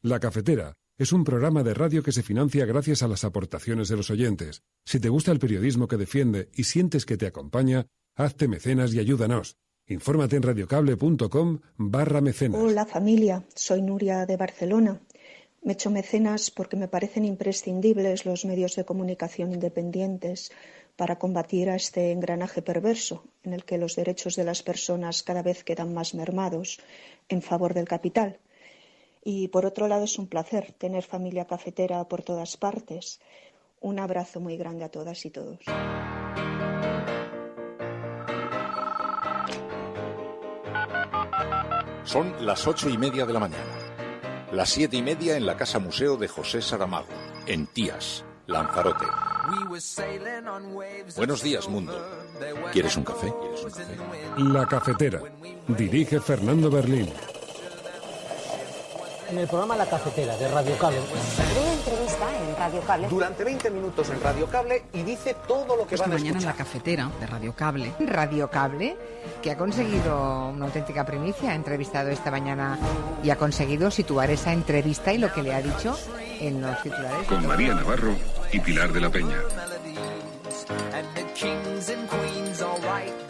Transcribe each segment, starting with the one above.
La Cafetera es un programa de radio que se financia gracias a las aportaciones de los oyentes. Si te gusta el periodismo que defiende y sientes que te acompaña, hazte mecenas y ayúdanos. Infórmate en radiocable.com/mecenas. Hola familia, soy Nuria de Barcelona. Me he hecho mecenas porque me parecen imprescindibles los medios de comunicación independientes para combatir a este engranaje perverso en el que los derechos de las personas cada vez quedan más mermados en favor del capital. Y por otro lado es un placer tener familia cafetera por todas partes. Un abrazo muy grande a todas y todos. Son las 8:30 de la mañana. Las 7:30 en la Casa Museo de José Saramago, en Tías, Lanzarote. Buenos días, mundo. ¿Quieres un café? La Cafetera. Dirige Fernando Berlín. En el programa La Cafetera de Radio Cable. Una entrevista en Radio Cable. Durante 20 minutos en Radio Cable y dice todo lo que van a escuchar. Mañana en La Cafetera de Radio Cable. Radio Cable, que ha conseguido una auténtica primicia, ha entrevistado esta mañana y ha conseguido situar esa entrevista y lo que le ha dicho en los titulares. Con María Navarro y Pilar de la Peña.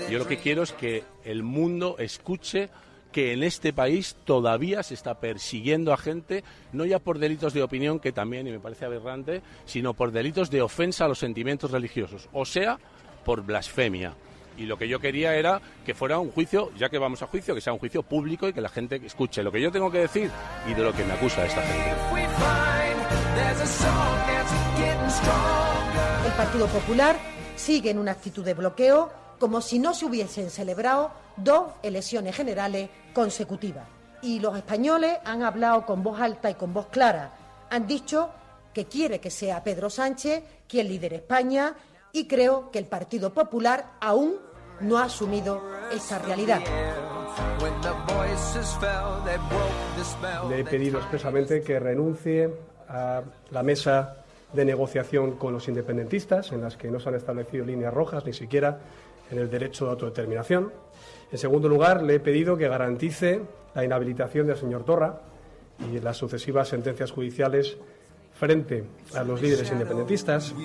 Yo lo que quiero es que el mundo escuche que en este país todavía se está persiguiendo a gente, no ya por delitos de opinión, que también, y me parece aberrante, sino por delitos de ofensa a los sentimientos religiosos, o sea, por blasfemia. Y lo que yo quería era que fuera un juicio, ya que vamos a juicio, que sea un juicio público y que la gente escuche lo que yo tengo que decir y de lo que me acusa esta gente. El Partido Popular sigue en una actitud de bloqueo, como si no se hubiesen celebrado 2 elecciones generales consecutivas. Y los españoles han hablado con voz alta y con voz clara. Han dicho que quiere que sea Pedro Sánchez quien lidere España y creo que el Partido Popular aún no ha asumido esa realidad. Le he pedido expresamente que renuncie a la mesa de negociación con los independentistas, en las que no se han establecido líneas rojas, ni siquiera en el derecho de autodeterminación. En segundo lugar, le he pedido que garantice la inhabilitación del señor Torra y las sucesivas sentencias judiciales frente a los líderes independentistas.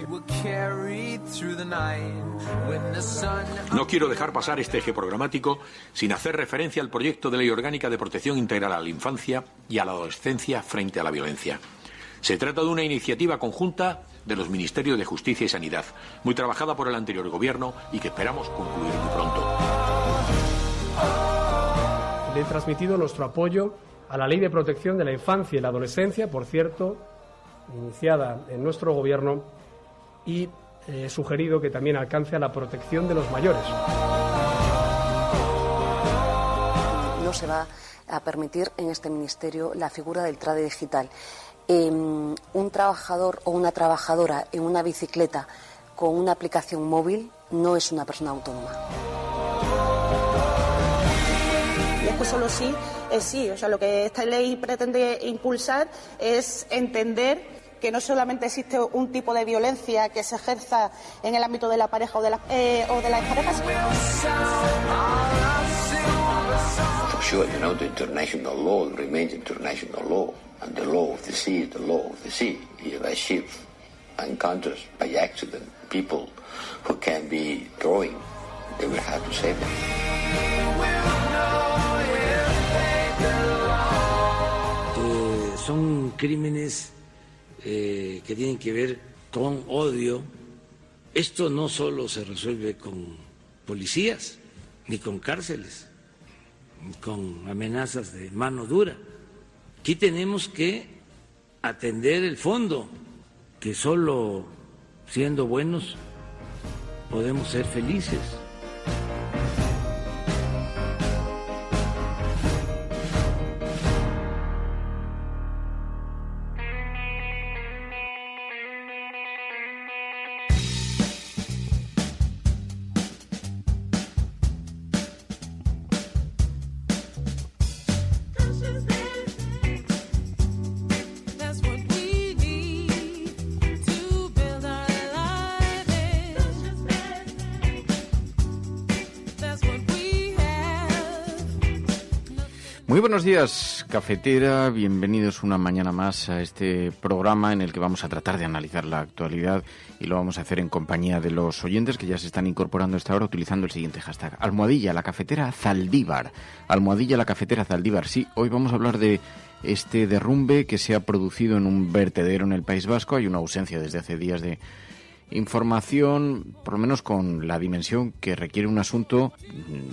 No quiero dejar pasar este eje programático sin hacer referencia al proyecto de ley orgánica de protección integral a la infancia y a la adolescencia frente a la violencia. Se trata de una iniciativa conjunta de los Ministerios de Justicia y Sanidad, muy trabajada por el anterior gobierno y que esperamos concluir muy pronto. Le he transmitido nuestro apoyo a la Ley de Protección de la Infancia y la Adolescencia, por cierto, iniciada en nuestro gobierno, y he sugerido que también alcance a la protección de los mayores. No se va a permitir en este ministerio la figura del trade digital. Un trabajador o una trabajadora en una bicicleta con una aplicación móvil no es una persona autónoma. Y es que solo sí es sí. O sea, lo que esta ley pretende impulsar es entender que no solamente existe un tipo de violencia que se ejerza en el ámbito de la pareja o de las parejas. For sure, the international law remains international law. And the law of the sea is the law of the sea. If a ship encounters by accident people who can be drawing, they will have to save them. Son crímenes que tienen que ver con odio. Esto no solo se resuelve con policías, ni con cárceles, ni con amenazas de mano dura. Aquí tenemos que atender el fondo, que solo siendo buenos podemos ser felices. Muy buenos días, cafetera. Bienvenidos una mañana más a este programa en el que vamos a tratar de analizar la actualidad y lo vamos a hacer en compañía de los oyentes que ya se están incorporando a esta hora utilizando el siguiente hashtag: Almohadilla la cafetera Zaldívar. Almohadilla la cafetera Zaldívar. Sí, hoy vamos a hablar de este derrumbe que se ha producido en un vertedero en el País Vasco. Hay una ausencia desde hace días de información, por lo menos con la dimensión que requiere un asunto.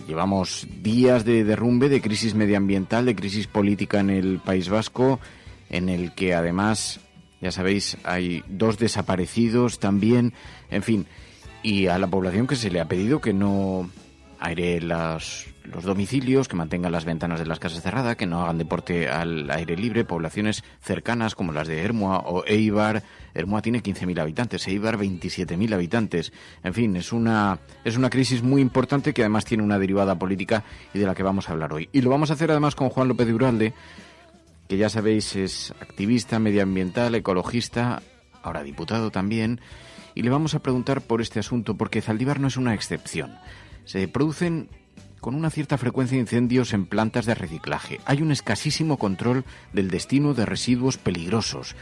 Llevamos días de derrumbe, de crisis medioambiental, de crisis política en el País Vasco, en el que además, ya sabéis, hay 2 desaparecidos también, en fin, y a la población que se le ha pedido que no aire los domicilios, que mantengan las ventanas de las casas cerradas, que no hagan deporte al aire libre. Poblaciones cercanas como las de Ermua o Eibar. Ermua tiene 15.000 habitantes, Eibar 27.000 habitantes. En fin, es una crisis muy importante que además tiene una derivada política y de la que vamos a hablar hoy. Y lo vamos a hacer además con Juan López de Uralde, que ya sabéis es activista medioambiental, ecologista, ahora diputado también, y le vamos a preguntar por este asunto, porque Zaldívar no es una excepción. Se producen con una cierta frecuencia incendios en plantas de reciclaje. Hay un escasísimo control del destino de residuos peligrosos.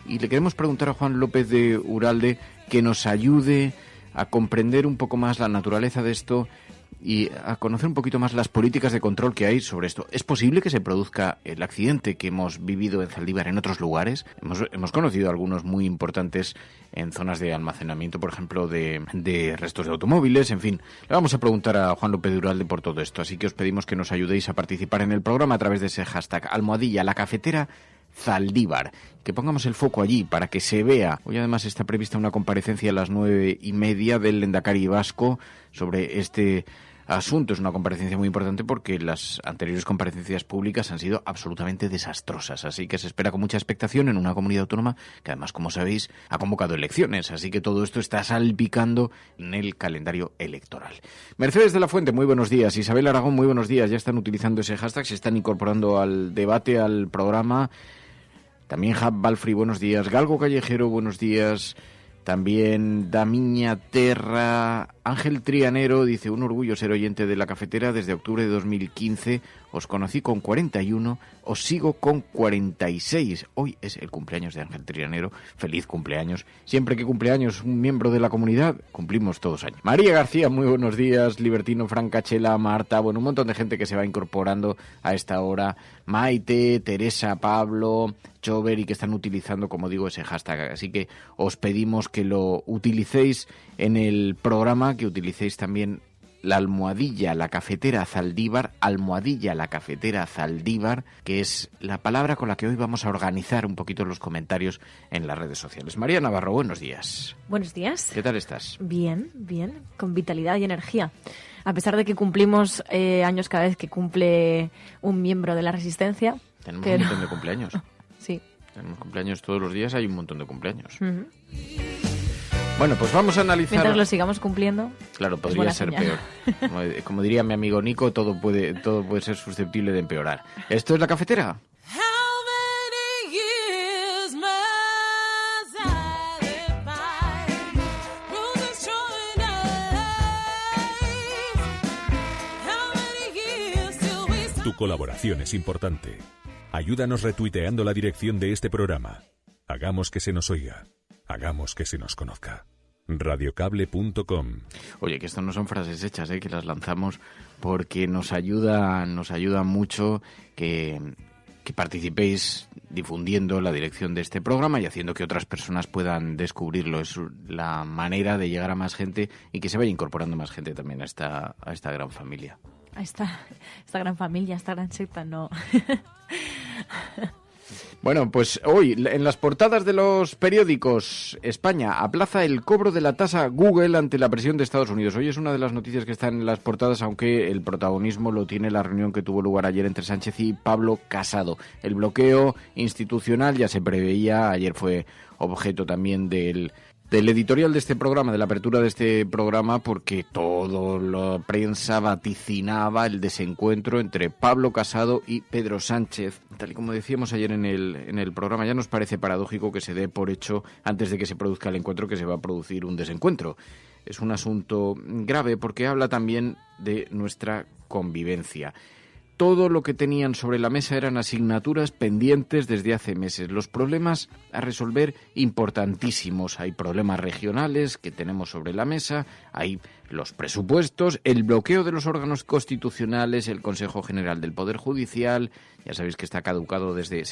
Y le queremos preguntar a Juan López de Uralde que nos ayude a comprender un poco más la naturaleza de esto y a conocer un poquito más las políticas de control que hay sobre esto. ¿Es posible que se produzca el accidente que hemos vivido en Zaldívar en otros lugares? Hemos conocido algunos muy importantes en zonas de almacenamiento, por ejemplo, de restos de automóviles, en fin. Le vamos a preguntar a Juan López de Uralde por todo esto, así que os pedimos que nos ayudéis a participar en el programa a través de ese hashtag Almohadilla la cafetera Zaldívar, que pongamos el foco allí para que se vea. Hoy además está prevista una comparecencia a las 9:30 del Lehendakari vasco sobre este asunto. Es una comparecencia muy importante porque las anteriores comparecencias públicas han sido absolutamente desastrosas, así que se espera con mucha expectación en una comunidad autónoma que además, como sabéis, ha convocado elecciones, así que todo esto está salpicando en el calendario electoral. Mercedes de la Fuente, muy buenos días. Isabel Aragón, muy buenos días. Ya están utilizando ese hashtag, se están incorporando al debate, al programa. También Jab Balfri, buenos días. Galgo Callejero, buenos días. También Damiña Terra. Ángel Trianero dice: un orgullo ser oyente de la cafetera. Desde octubre de 2015 os conocí con 41, os sigo con 46. Hoy es el cumpleaños de Ángel Trianero. Feliz cumpleaños. Siempre que cumpleaños un miembro de la comunidad, cumplimos todos años. María García, muy buenos días. Libertino, Francachela, Marta, bueno, un montón de gente que se va incorporando a esta hora. Maite, Teresa, Pablo, Chover, y que están utilizando, como digo, ese hashtag. Así que os pedimos que lo utilicéis en el programa, que utilicéis también la almohadilla, la cafetera Zaldívar, almohadilla, la cafetera Zaldívar, que es la palabra con la que hoy vamos a organizar un poquito los comentarios en las redes sociales. María Navarro, buenos días. Buenos días. ¿Qué tal estás? Bien, con vitalidad y energía. A pesar de que cumplimos años cada vez que cumple un miembro de la Resistencia. Tenemos un montón de cumpleaños. Sí. Tenemos cumpleaños todos los días, hay un montón de cumpleaños. Uh-huh. Bueno, pues vamos a analizar... Mientras lo sigamos cumpliendo. Claro, podría ser peor. Como diría mi amigo Nico, todo puede ser susceptible de empeorar. ¿Esto es la cafetera? Tu colaboración es importante. Ayúdanos retuiteando la dirección de este programa. Hagamos que se nos oiga. Hagamos que se nos conozca. Radiocable.com. Oye, que esto no son frases hechas, que las lanzamos porque nos ayuda mucho que participéis difundiendo la dirección de este programa y haciendo que otras personas puedan descubrirlo. Es la manera de llegar a más gente y que se vaya incorporando más gente también a esta gran familia. A esta gran familia, esta gran secta, no. Bueno, pues hoy en las portadas de los periódicos, España aplaza el cobro de la tasa Google ante la presión de Estados Unidos. Hoy es una de las noticias que están en las portadas, aunque el protagonismo lo tiene la reunión que tuvo lugar ayer entre Sánchez y Pablo Casado. El bloqueo institucional ya se preveía, ayer fue objeto también del editorial de este programa, de la apertura de este programa, porque toda la prensa vaticinaba el desencuentro entre Pablo Casado y Pedro Sánchez. Tal y como decíamos ayer en el programa, ya nos parece paradójico que se dé por hecho, antes de que se produzca el encuentro, que se va a producir un desencuentro. Es un asunto grave porque habla también de nuestra convivencia. todo lo que tenían sobre la mesa eran asignaturas pendientes desde hace meses. Los problemas a resolver importantísimos. Hay problemas regionales que tenemos sobre la mesa, hay los presupuestos, el bloqueo de los órganos constitucionales, el Consejo General del Poder Judicial, ya sabéis que está caducado desde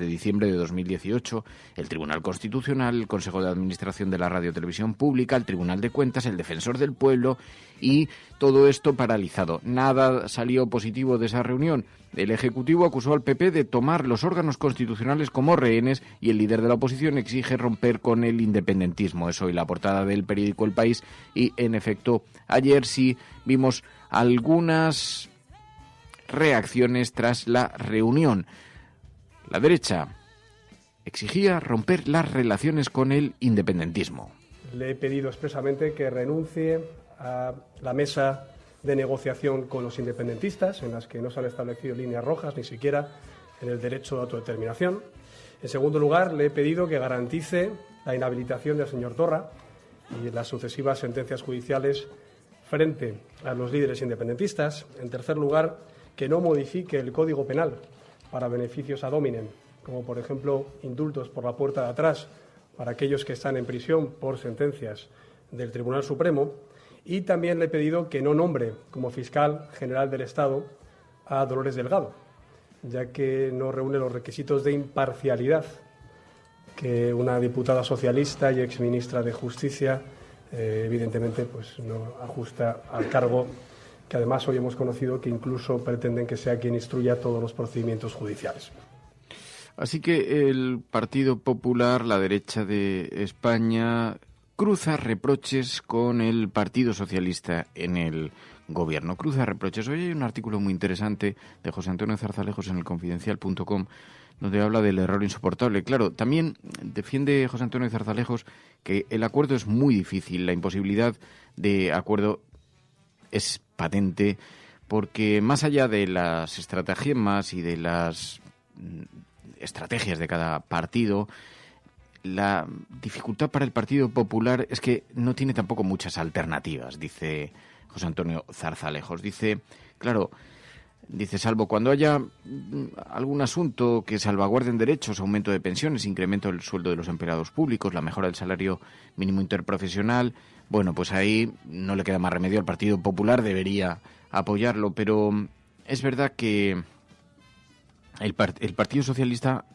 diciembre de 2018, el Tribunal Constitucional, el Consejo de Administración de la Radio-Televisión Pública, el Tribunal de Cuentas, el Defensor del Pueblo, y todo esto paralizado. Nada salió positivo de esa reunión. El Ejecutivo acusó al PP de tomar los órganos constitucionales como rehenes y el líder de la oposición exige romper con el independentismo. Es hoy la portada del periódico El País y, en efecto, ayer sí vimos algunas reacciones tras la reunión. La derecha exigía romper las relaciones con el independentismo. Le he pedido expresamente que renuncie a la mesa de negociación con los independentistas, en las que no se han establecido líneas rojas, ni siquiera en el derecho de autodeterminación. En segundo lugar, le he pedido que garantice la inhabilitación del señor Torra y las sucesivas sentencias judiciales frente a los líderes independentistas. En tercer lugar, que no modifique el Código Penal para beneficios ad hominem, como por ejemplo indultos por la puerta de atrás para aquellos que están en prisión por sentencias del Tribunal Supremo. Y también le he pedido que no nombre como fiscal general del Estado a Dolores Delgado, ya que no reúne los requisitos de imparcialidad que una diputada socialista y exministra de Justicia evidentemente pues no ajusta al cargo, que además hoy hemos conocido que incluso pretenden que sea quien instruya todos los procedimientos judiciales. Así que el Partido Popular, la derecha de España, cruza reproches con el Partido Socialista en el Gobierno. Cruza reproches. Hoy hay un artículo muy interesante de José Antonio Zarzalejos en elconfidencial.com donde habla del error insoportable. Claro, también defiende José Antonio Zarzalejos que el acuerdo es muy difícil, la imposibilidad de acuerdo es patente, porque más allá de las estratagemas y de las estrategias de cada partido, la dificultad para el Partido Popular es que no tiene tampoco muchas alternativas, dice José Antonio Zarzalejos. Dice, claro, salvo cuando haya algún asunto que salvaguarden derechos, aumento de pensiones, incremento del sueldo de los empleados públicos, la mejora del salario mínimo interprofesional, bueno, pues ahí no le queda más remedio. Al Partido Popular debería apoyarlo, pero es verdad que el Partido Socialista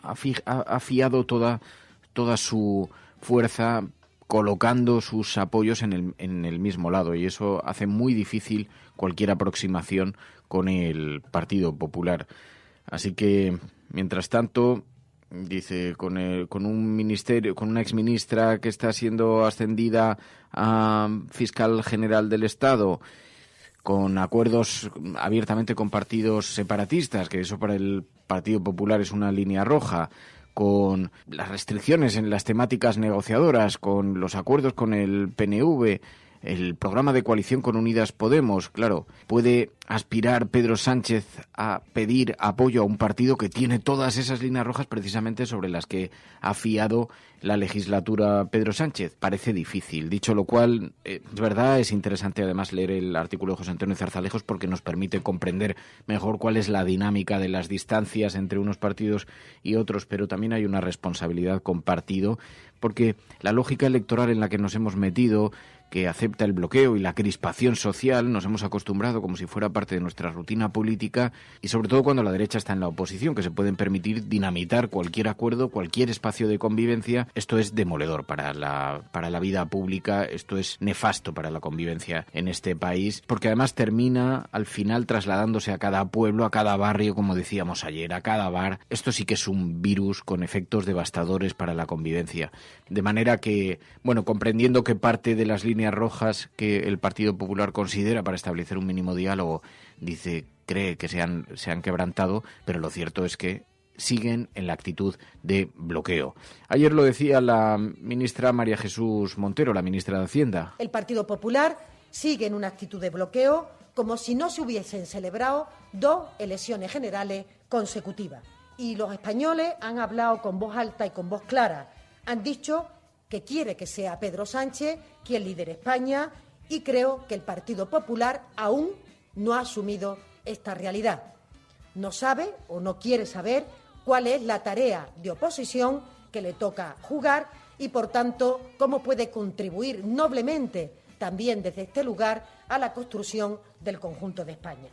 ha fiado toda su fuerza colocando sus apoyos en el mismo lado, y eso hace muy difícil cualquier aproximación con el Partido Popular. Así que, mientras tanto, dice, con un ministerio, con una exministra que está siendo ascendida a fiscal general del Estado, con acuerdos abiertamente con partidos separatistas, que eso para el Partido Popular es una línea roja, con las restricciones en las temáticas negociadoras, con los acuerdos con el PNV, el programa de coalición con Unidas Podemos. Claro, puede aspirar Pedro Sánchez a pedir apoyo a un partido que tiene todas esas líneas rojas precisamente sobre las que ha fiado la legislatura Pedro Sánchez. Parece difícil. Dicho lo cual, es verdad, es interesante además leer el artículo de José Antonio Zarzalejos porque nos permite comprender mejor cuál es la dinámica de las distancias entre unos partidos y otros, pero también hay una responsabilidad compartida porque la lógica electoral en la que nos hemos metido, que acepta el bloqueo y la crispación social, nos hemos acostumbrado como si fuera parte de nuestra rutina política, y sobre todo cuando la derecha está en la oposición, que se pueden permitir dinamitar cualquier acuerdo, cualquier espacio de convivencia. Esto es demoledor para la vida pública, esto es nefasto para la convivencia en este país, porque además termina al final trasladándose a cada pueblo, a cada barrio, como decíamos ayer, a cada bar. Esto sí que es un virus con efectos devastadores para la convivencia. De manera que, bueno, comprendiendo que parte de las líneas rojas que el Partido Popular considera para establecer un mínimo diálogo, cree que se han quebrantado, pero lo cierto es que siguen en la actitud de bloqueo. Ayer lo decía la ministra María Jesús Montero, la ministra de Hacienda. El Partido Popular sigue en una actitud de bloqueo como si no se hubiesen celebrado 2 elecciones generales consecutivas. Y los españoles han hablado con voz alta y con voz clara. Han dicho que quiere que sea Pedro Sánchez quien lidere España, y creo que el Partido Popular aún no ha asumido esta realidad. No sabe o no quiere saber cuál es la tarea de oposición que le toca jugar y, por tanto, cómo puede contribuir noblemente también desde este lugar a la construcción del conjunto de España.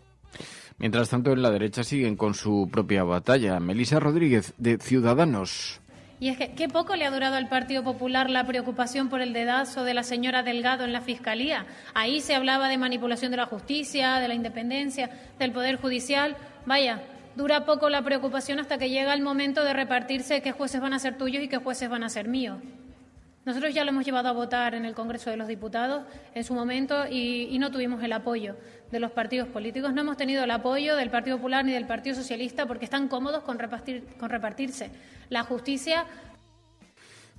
Mientras tanto, en la derecha siguen con su propia batalla. Melisa Rodríguez, de Ciudadanos. Y es que qué poco le ha durado al Partido Popular la preocupación por el dedazo de la señora Delgado en la Fiscalía. Ahí se hablaba de manipulación de la justicia, de la independencia, del Poder Judicial. Vaya, dura poco la preocupación hasta que llega el momento de repartirse qué jueces van a ser tuyos y qué jueces van a ser míos. Nosotros ya lo hemos llevado a votar en el Congreso de los Diputados en su momento y no tuvimos el apoyo de los partidos políticos. No hemos tenido el apoyo del Partido Popular ni del Partido Socialista porque están cómodos con repartirse la justicia.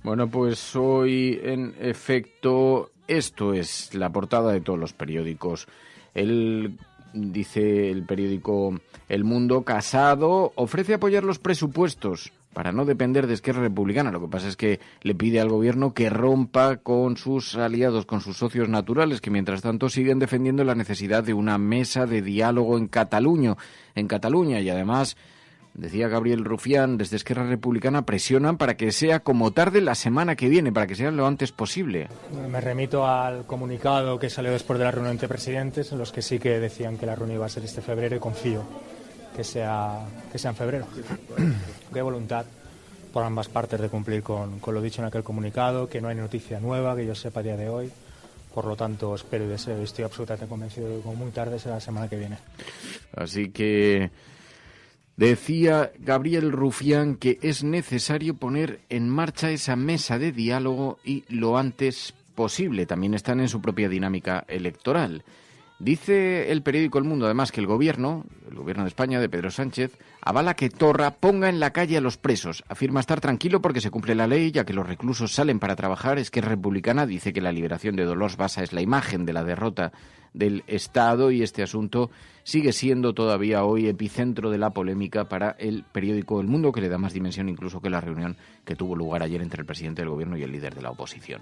Bueno, pues hoy, en efecto, esto es la portada de todos los periódicos. Dice el periódico El Mundo, Casado ofrece apoyar los presupuestos para no depender de Esquerra Republicana. Lo que pasa es que le pide al gobierno que rompa con sus aliados, con sus socios naturales, que mientras tanto siguen defendiendo la necesidad de una mesa de diálogo en Cataluña. Y además, decía Gabriel Rufián, desde Esquerra Republicana presionan para que sea como tarde la semana que viene, para que sea lo antes posible. Me remito al comunicado que salió después de la reunión entre presidentes, en los que sí que decían que la reunión iba a ser este febrero, y confío que sea en febrero. Que hay voluntad por ambas partes de cumplir con lo dicho en aquel comunicado, que no hay noticia nueva que yo sepa a día de hoy. Por lo tanto, espero y deseo, y estoy absolutamente convencido de que como muy tarde será la semana que viene. Así que decía Gabriel Rufián que es necesario poner en marcha esa mesa de diálogo y lo antes posible. También están en su propia dinámica electoral. Dice el periódico El Mundo, además, que el gobierno de España, de Pedro Sánchez, avala que Torra ponga en la calle a los presos. Afirma estar tranquilo porque se cumple la ley, ya que los reclusos salen para trabajar. Esquerra Republicana dice que la liberación de Dolors Bassa es la imagen de la derrota del Estado, y este asunto sigue siendo todavía hoy epicentro de la polémica para el periódico El Mundo, que le da más dimensión incluso que la reunión que tuvo lugar ayer entre el presidente del gobierno y el líder de la oposición.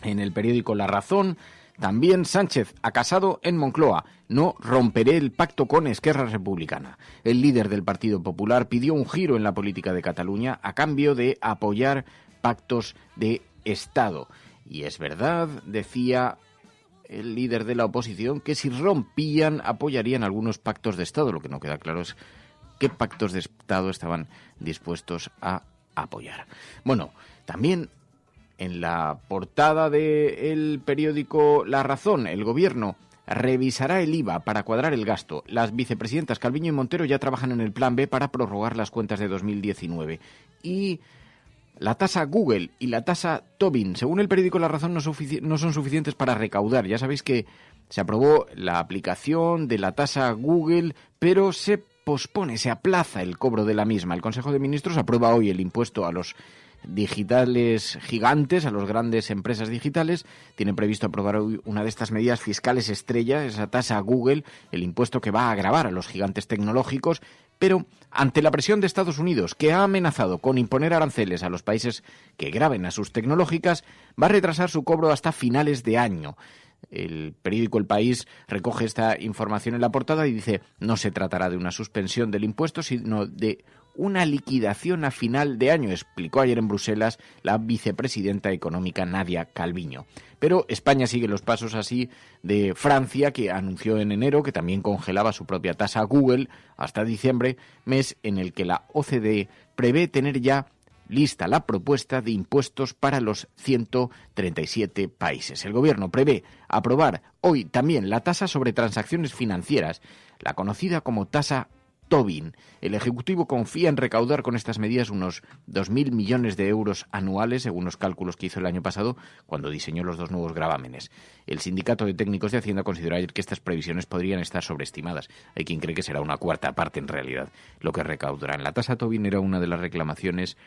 En el periódico La Razón, también Sánchez ha Casado en Moncloa: no romperé el pacto con Esquerra Republicana. El líder del Partido Popular pidió un giro en la política de Cataluña a cambio de apoyar pactos de Estado. Y es verdad, decía el líder de la oposición, que si rompían apoyarían algunos pactos de Estado. Lo que no queda claro es qué pactos de Estado estaban dispuestos a apoyar. Bueno, también en la portada del periódico La Razón, el gobierno revisará el IVA para cuadrar el gasto. Las vicepresidentas Calviño y Montero ya trabajan en el plan B para prorrogar las cuentas de 2019. Y la tasa Google y la tasa Tobin, según el periódico La Razón, no son suficientes para recaudar. Ya sabéis que se aprobó la aplicación de la tasa Google, pero se pospone, se aplaza el cobro de la misma. El Consejo de Ministros aprueba hoy el impuesto a los digitales gigantes, a las grandes empresas digitales. Tiene previsto aprobar hoy una de estas medidas fiscales estrella, esa tasa Google, el impuesto que va a gravar a los gigantes tecnológicos, pero ante la presión de Estados Unidos, que ha amenazado con imponer aranceles a los países que graben a sus tecnológicas, va a retrasar su cobro hasta finales de año. El periódico El País recoge esta información en la portada y dice: no se tratará de una suspensión del impuesto, sino de una liquidación a final de año, explicó ayer en Bruselas la vicepresidenta económica Nadia Calviño. Pero España sigue los pasos así de Francia, que anunció en enero que también congelaba su propia tasa Google hasta diciembre, mes en el que la OCDE prevé tener ya lista la propuesta de impuestos para los 137 países. El gobierno prevé aprobar hoy también la tasa sobre transacciones financieras, la conocida como tasa Tobin. El Ejecutivo confía en recaudar con estas medidas unos 2.000 millones de euros anuales, según los cálculos que hizo el año pasado cuando diseñó los dos nuevos gravámenes. El Sindicato de Técnicos de Hacienda consideró ayer que estas previsiones podrían estar sobreestimadas. Hay quien cree que será una cuarta parte en realidad lo que recaudarán. La tasa Tobin era una de las reclamaciones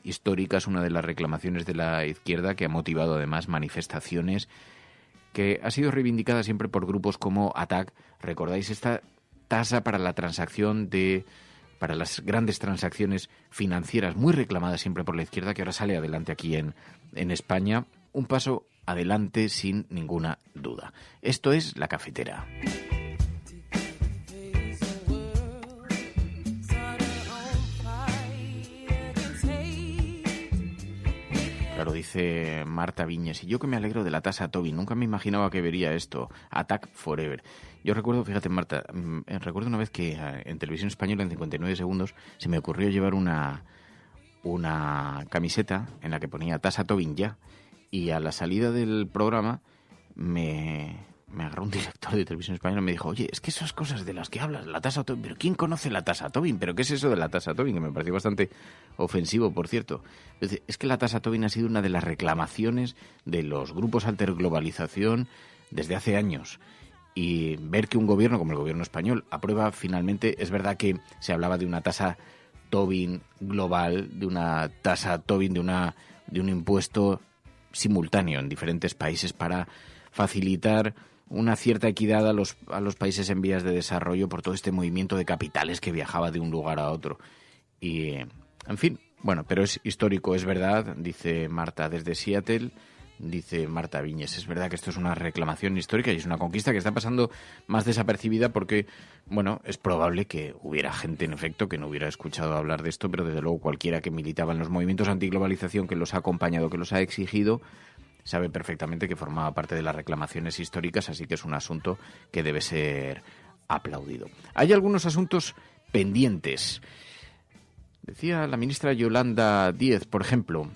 históricas, una de las reclamaciones de la izquierda, que ha motivado además manifestaciones, que ha sido reivindicada siempre por grupos como ATAC. ¿Recordáis esta tasa para la transacción para las grandes transacciones financieras, muy reclamada siempre por la izquierda, que ahora sale adelante aquí en España? Un paso adelante sin ninguna duda. Esto es La Cafetera. Claro, dice Marta Viñes, y yo que me alegro de la tasa Tobin, nunca me imaginaba que vería esto, Attack Forever. Yo recuerdo, fíjate Marta, recuerdo una vez que en Televisión Española en 59 segundos se me ocurrió llevar una camiseta en la que ponía tasa Tobin ya, y a la salida del programa me agarró un director de Televisión Española y me dijo, oye, es que esas cosas de las que hablas, la tasa Tobin, ¿pero quién conoce la tasa Tobin? ¿Pero qué es eso de la tasa Tobin? Que me pareció bastante ofensivo, por cierto. Es que la tasa Tobin ha sido una de las reclamaciones de los grupos antiglobalización desde hace años. Y ver que un gobierno como el gobierno español aprueba finalmente, es verdad que se hablaba de una tasa Tobin global, de una tasa Tobin, de un impuesto simultáneo en diferentes países para facilitar una cierta equidad a los países en vías de desarrollo por todo este movimiento de capitales que viajaba de un lugar a otro. Y, en fin, bueno, pero es histórico, es verdad, dice Marta desde Seattle, dice Marta Viñes, es verdad que esto es una reclamación histórica y es una conquista que está pasando más desapercibida porque, bueno, es probable que hubiera gente, en efecto, que no hubiera escuchado hablar de esto, pero desde luego cualquiera que militaba en los movimientos antiglobalización, que los ha acompañado, que los ha exigido, sabe perfectamente que formaba parte de las reclamaciones históricas, así que es un asunto que debe ser aplaudido. Hay algunos asuntos pendientes. Decía la ministra Yolanda Díez, por ejemplo,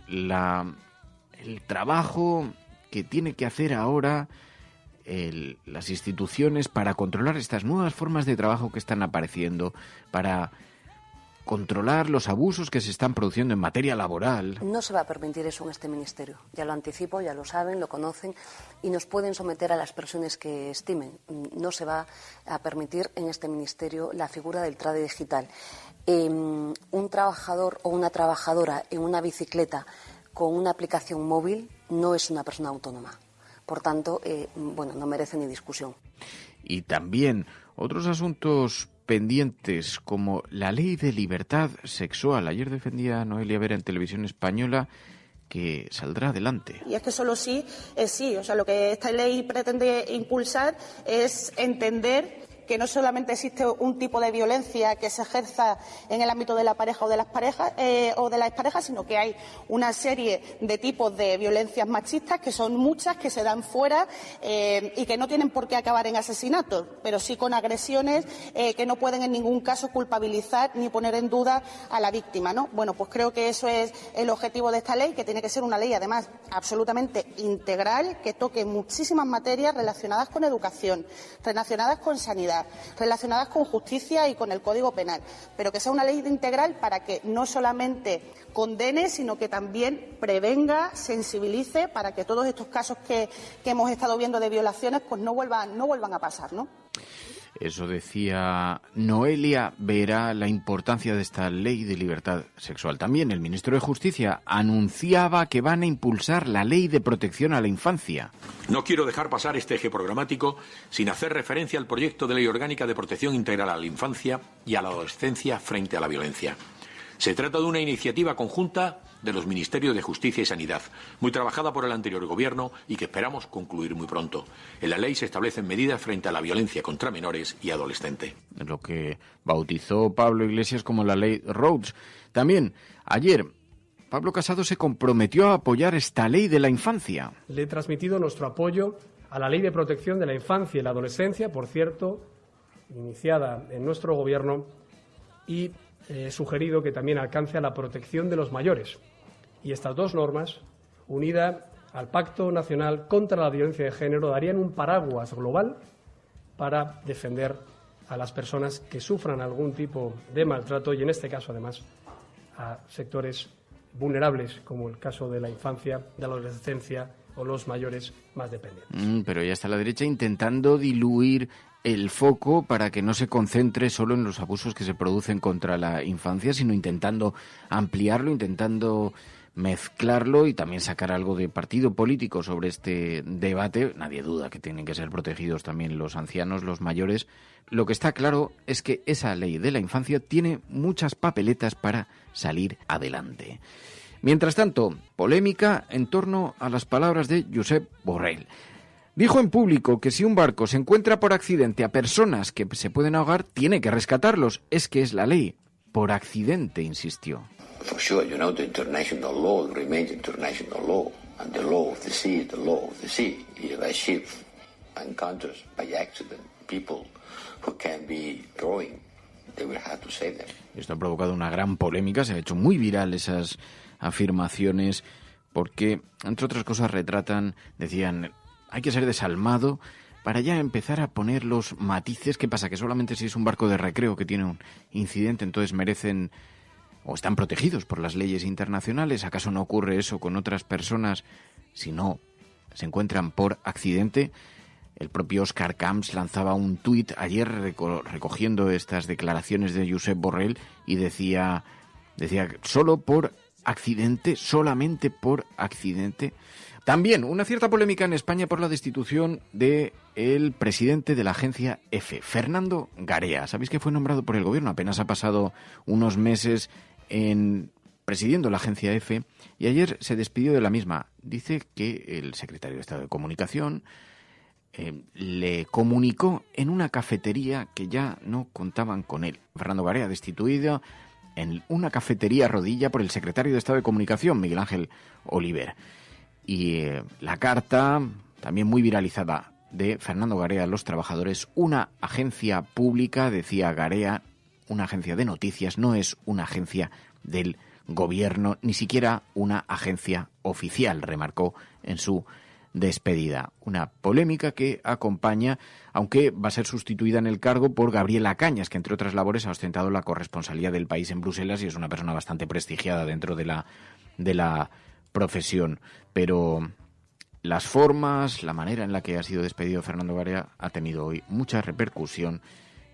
el trabajo que tiene que hacer ahora las instituciones para controlar estas nuevas formas de trabajo que están apareciendo, para controlar los abusos que se están produciendo en materia laboral. No se va a permitir eso en este ministerio. Ya lo anticipo, ya lo saben, lo conocen y nos pueden someter a las presiones que estimen. No se va a permitir en este ministerio la figura del trade digital. Un trabajador o una trabajadora en una bicicleta con una aplicación móvil no es una persona autónoma. Por tanto, no merece ni discusión. Y también otros asuntos pendientes como la ley de libertad sexual. Ayer defendía Noelia Vera en Televisión Española que saldrá adelante. Y es que solo sí es sí. O sea, lo que esta ley pretende impulsar es entender que no solamente existe un tipo de violencia que se ejerza en el ámbito de la pareja o de las parejas o de la expareja, sino que hay una serie de tipos de violencias machistas que son muchas, que se dan fuera y que no tienen por qué acabar en asesinatos, pero sí con agresiones que no pueden en ningún caso culpabilizar ni poner en duda a la víctima, ¿no? Bueno, pues creo que eso es el objetivo de esta ley, que tiene que ser una ley además absolutamente integral, que toque muchísimas materias relacionadas con educación, relacionadas con sanidad, relacionadas con justicia y con el Código Penal, pero que sea una ley integral para que no solamente condene, sino que también prevenga, sensibilice, para que todos estos casos que hemos estado viendo de violaciones pues no vuelvan a pasar, ¿no? Eso decía Noelia Vera, la importancia de esta ley de libertad sexual. También el ministro de Justicia anunciaba que van a impulsar la ley de protección a la infancia. No quiero dejar pasar este eje programático sin hacer referencia al proyecto de ley orgánica de protección integral a la infancia y a la adolescencia frente a la violencia. Se trata de una iniciativa conjunta de los Ministerios de Justicia y Sanidad, muy trabajada por el anterior Gobierno y que esperamos concluir muy pronto. En la ley se establecen medidas frente a la violencia contra menores y adolescentes. Lo que bautizó Pablo Iglesias como la ley Rhodes. También, ayer, Pablo Casado se comprometió a apoyar esta ley de la infancia. Le he transmitido nuestro apoyo a la ley de protección de la infancia y la adolescencia, por cierto, iniciada en nuestro Gobierno, y he sugerido que también alcance a la protección de los mayores. Y estas dos normas, unidas al Pacto Nacional contra la Violencia de Género, darían un paraguas global para defender a las personas que sufran algún tipo de maltrato y, en este caso, además, a sectores vulnerables, como el caso de la infancia, de la adolescencia o los mayores más dependientes. Pero ya está la derecha intentando diluir el foco para que no se concentre solo en los abusos que se producen contra la infancia, sino intentando ampliarlo, intentando mezclarlo y también sacar algo de partido político sobre este debate. Nadie duda que tienen que ser protegidos también los ancianos, los mayores. Lo que está claro es que esa ley de la infancia tiene muchas papeletas para salir adelante. Mientras tanto, polémica en torno a las palabras de Josep Borrell. Dijo en público que si un barco se encuentra por accidente a personas que se pueden ahogar, tiene que rescatarlos. Es que es la ley. Por accidente, insistió. For sure, the international law remains international law, and the law of the sea is the law of the sea. If a ship encounters by accident people who can be drawing, they will have to save them. Esto ha provocado una gran polémica, se ha hecho muy viral esas afirmaciones, porque, entre otras cosas, retratan, decían, hay que ser desalmado para ya empezar a poner los matices. ¿Qué pasa? Que solamente si es un barco de recreo que tiene un incidente, entonces merecen o están protegidos por las leyes internacionales. ¿Acaso no ocurre eso con otras personas si no se encuentran por accidente? El propio Oscar Camps lanzaba un tuit ayer recogiendo estas declaraciones de Josep Borrell y decía solo por accidente, solamente por accidente. También una cierta polémica en España por la destitución del presidente de la agencia EFE, Fernando Garea. Sabéis que fue nombrado por el gobierno, apenas ha pasado unos meses presidiendo la agencia EFE y ayer se despidió de la misma. Dice que el secretario de Estado de Comunicación le comunicó en una cafetería que ya no contaban con él. Fernando Garea destituido en una cafetería rodilla por el secretario de Estado de Comunicación, Miguel Ángel Oliver. Y la carta, también muy viralizada, de Fernando Garea a los trabajadores. Una agencia pública, decía Garea, una agencia de noticias, no es una agencia del gobierno, ni siquiera una agencia oficial, remarcó en su despedida. Una polémica que acompaña, aunque va a ser sustituida en el cargo por Gabriela Cañas, que entre otras labores ha ostentado la corresponsalía del país en Bruselas y es una persona bastante prestigiada dentro de la profesión. Pero las formas, la manera en la que ha sido despedido Fernando Garea ha tenido hoy mucha repercusión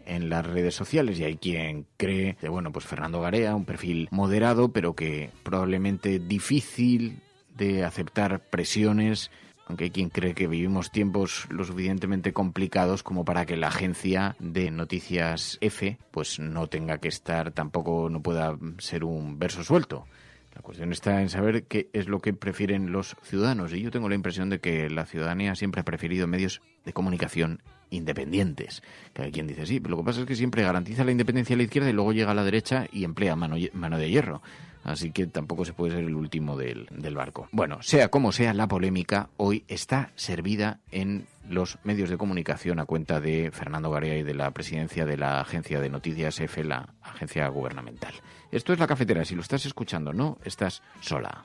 en las redes sociales y hay quien cree que, pues Fernando Garea, un perfil moderado, pero que probablemente difícil de aceptar presiones, aunque hay quien cree que vivimos tiempos lo suficientemente complicados como para que la agencia de noticias EFE pues no tenga que estar, tampoco no pueda ser un verso suelto. La cuestión está en saber qué es lo que prefieren los ciudadanos y yo tengo la impresión de que la ciudadanía siempre ha preferido medios de comunicación independientes. Que hay quien dice sí, pero lo que pasa es que siempre garantiza la independencia a la izquierda y luego llega a la derecha y emplea mano de hierro. Así que tampoco se puede ser el último del barco. Bueno, sea como sea, la polémica hoy está servida en los medios de comunicación a cuenta de Fernando Garea y de la presidencia de la agencia de noticias EFE, la agencia gubernamental. Esto es La Cafetera. Si lo estás escuchando, no estás sola.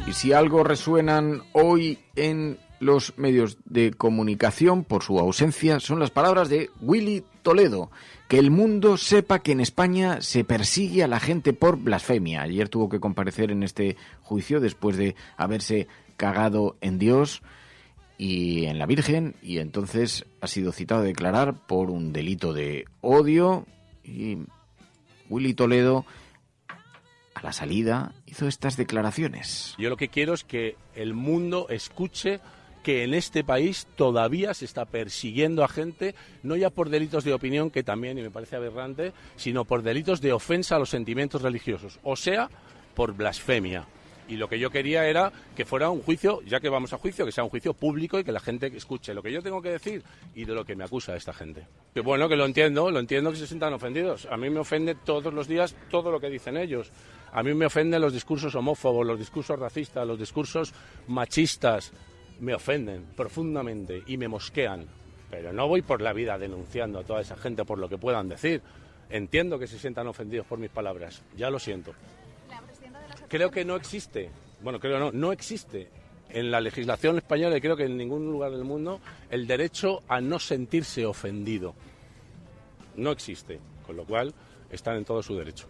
Y si algo resuenan hoy en los medios de comunicación por su ausencia son las palabras de Willy Toledo. Que el mundo sepa que en España se persigue a la gente por blasfemia. Ayer tuvo que comparecer en este juicio después de haberse cagado en Dios y en la Virgen, y entonces ha sido citado a declarar por un delito de odio. Y Willy Toledo, a la salida, hizo estas declaraciones. Yo lo que quiero es que el mundo escuche que en este país todavía se está persiguiendo a gente, no ya por delitos de opinión, que también, y me parece aberrante, sino por delitos de ofensa a los sentimientos religiosos, o sea, por blasfemia. Y lo que yo quería era que fuera un juicio, ya que vamos a juicio, que sea un juicio público y que la gente escuche lo que yo tengo que decir y de lo que me acusa esta gente. Que bueno, que lo entiendo que se sientan ofendidos. A mí me ofende todos los días todo lo que dicen ellos. A mí me ofenden los discursos homófobos, los discursos racistas, los discursos machistas. Me ofenden profundamente y me mosquean. Pero no voy por la vida denunciando a toda esa gente por lo que puedan decir. Entiendo que se sientan ofendidos por mis palabras. Ya lo siento. Creo que no existe, no existe en la legislación española y creo que en ningún lugar del mundo el derecho a no sentirse ofendido. No existe, con lo cual están en todo su derecho.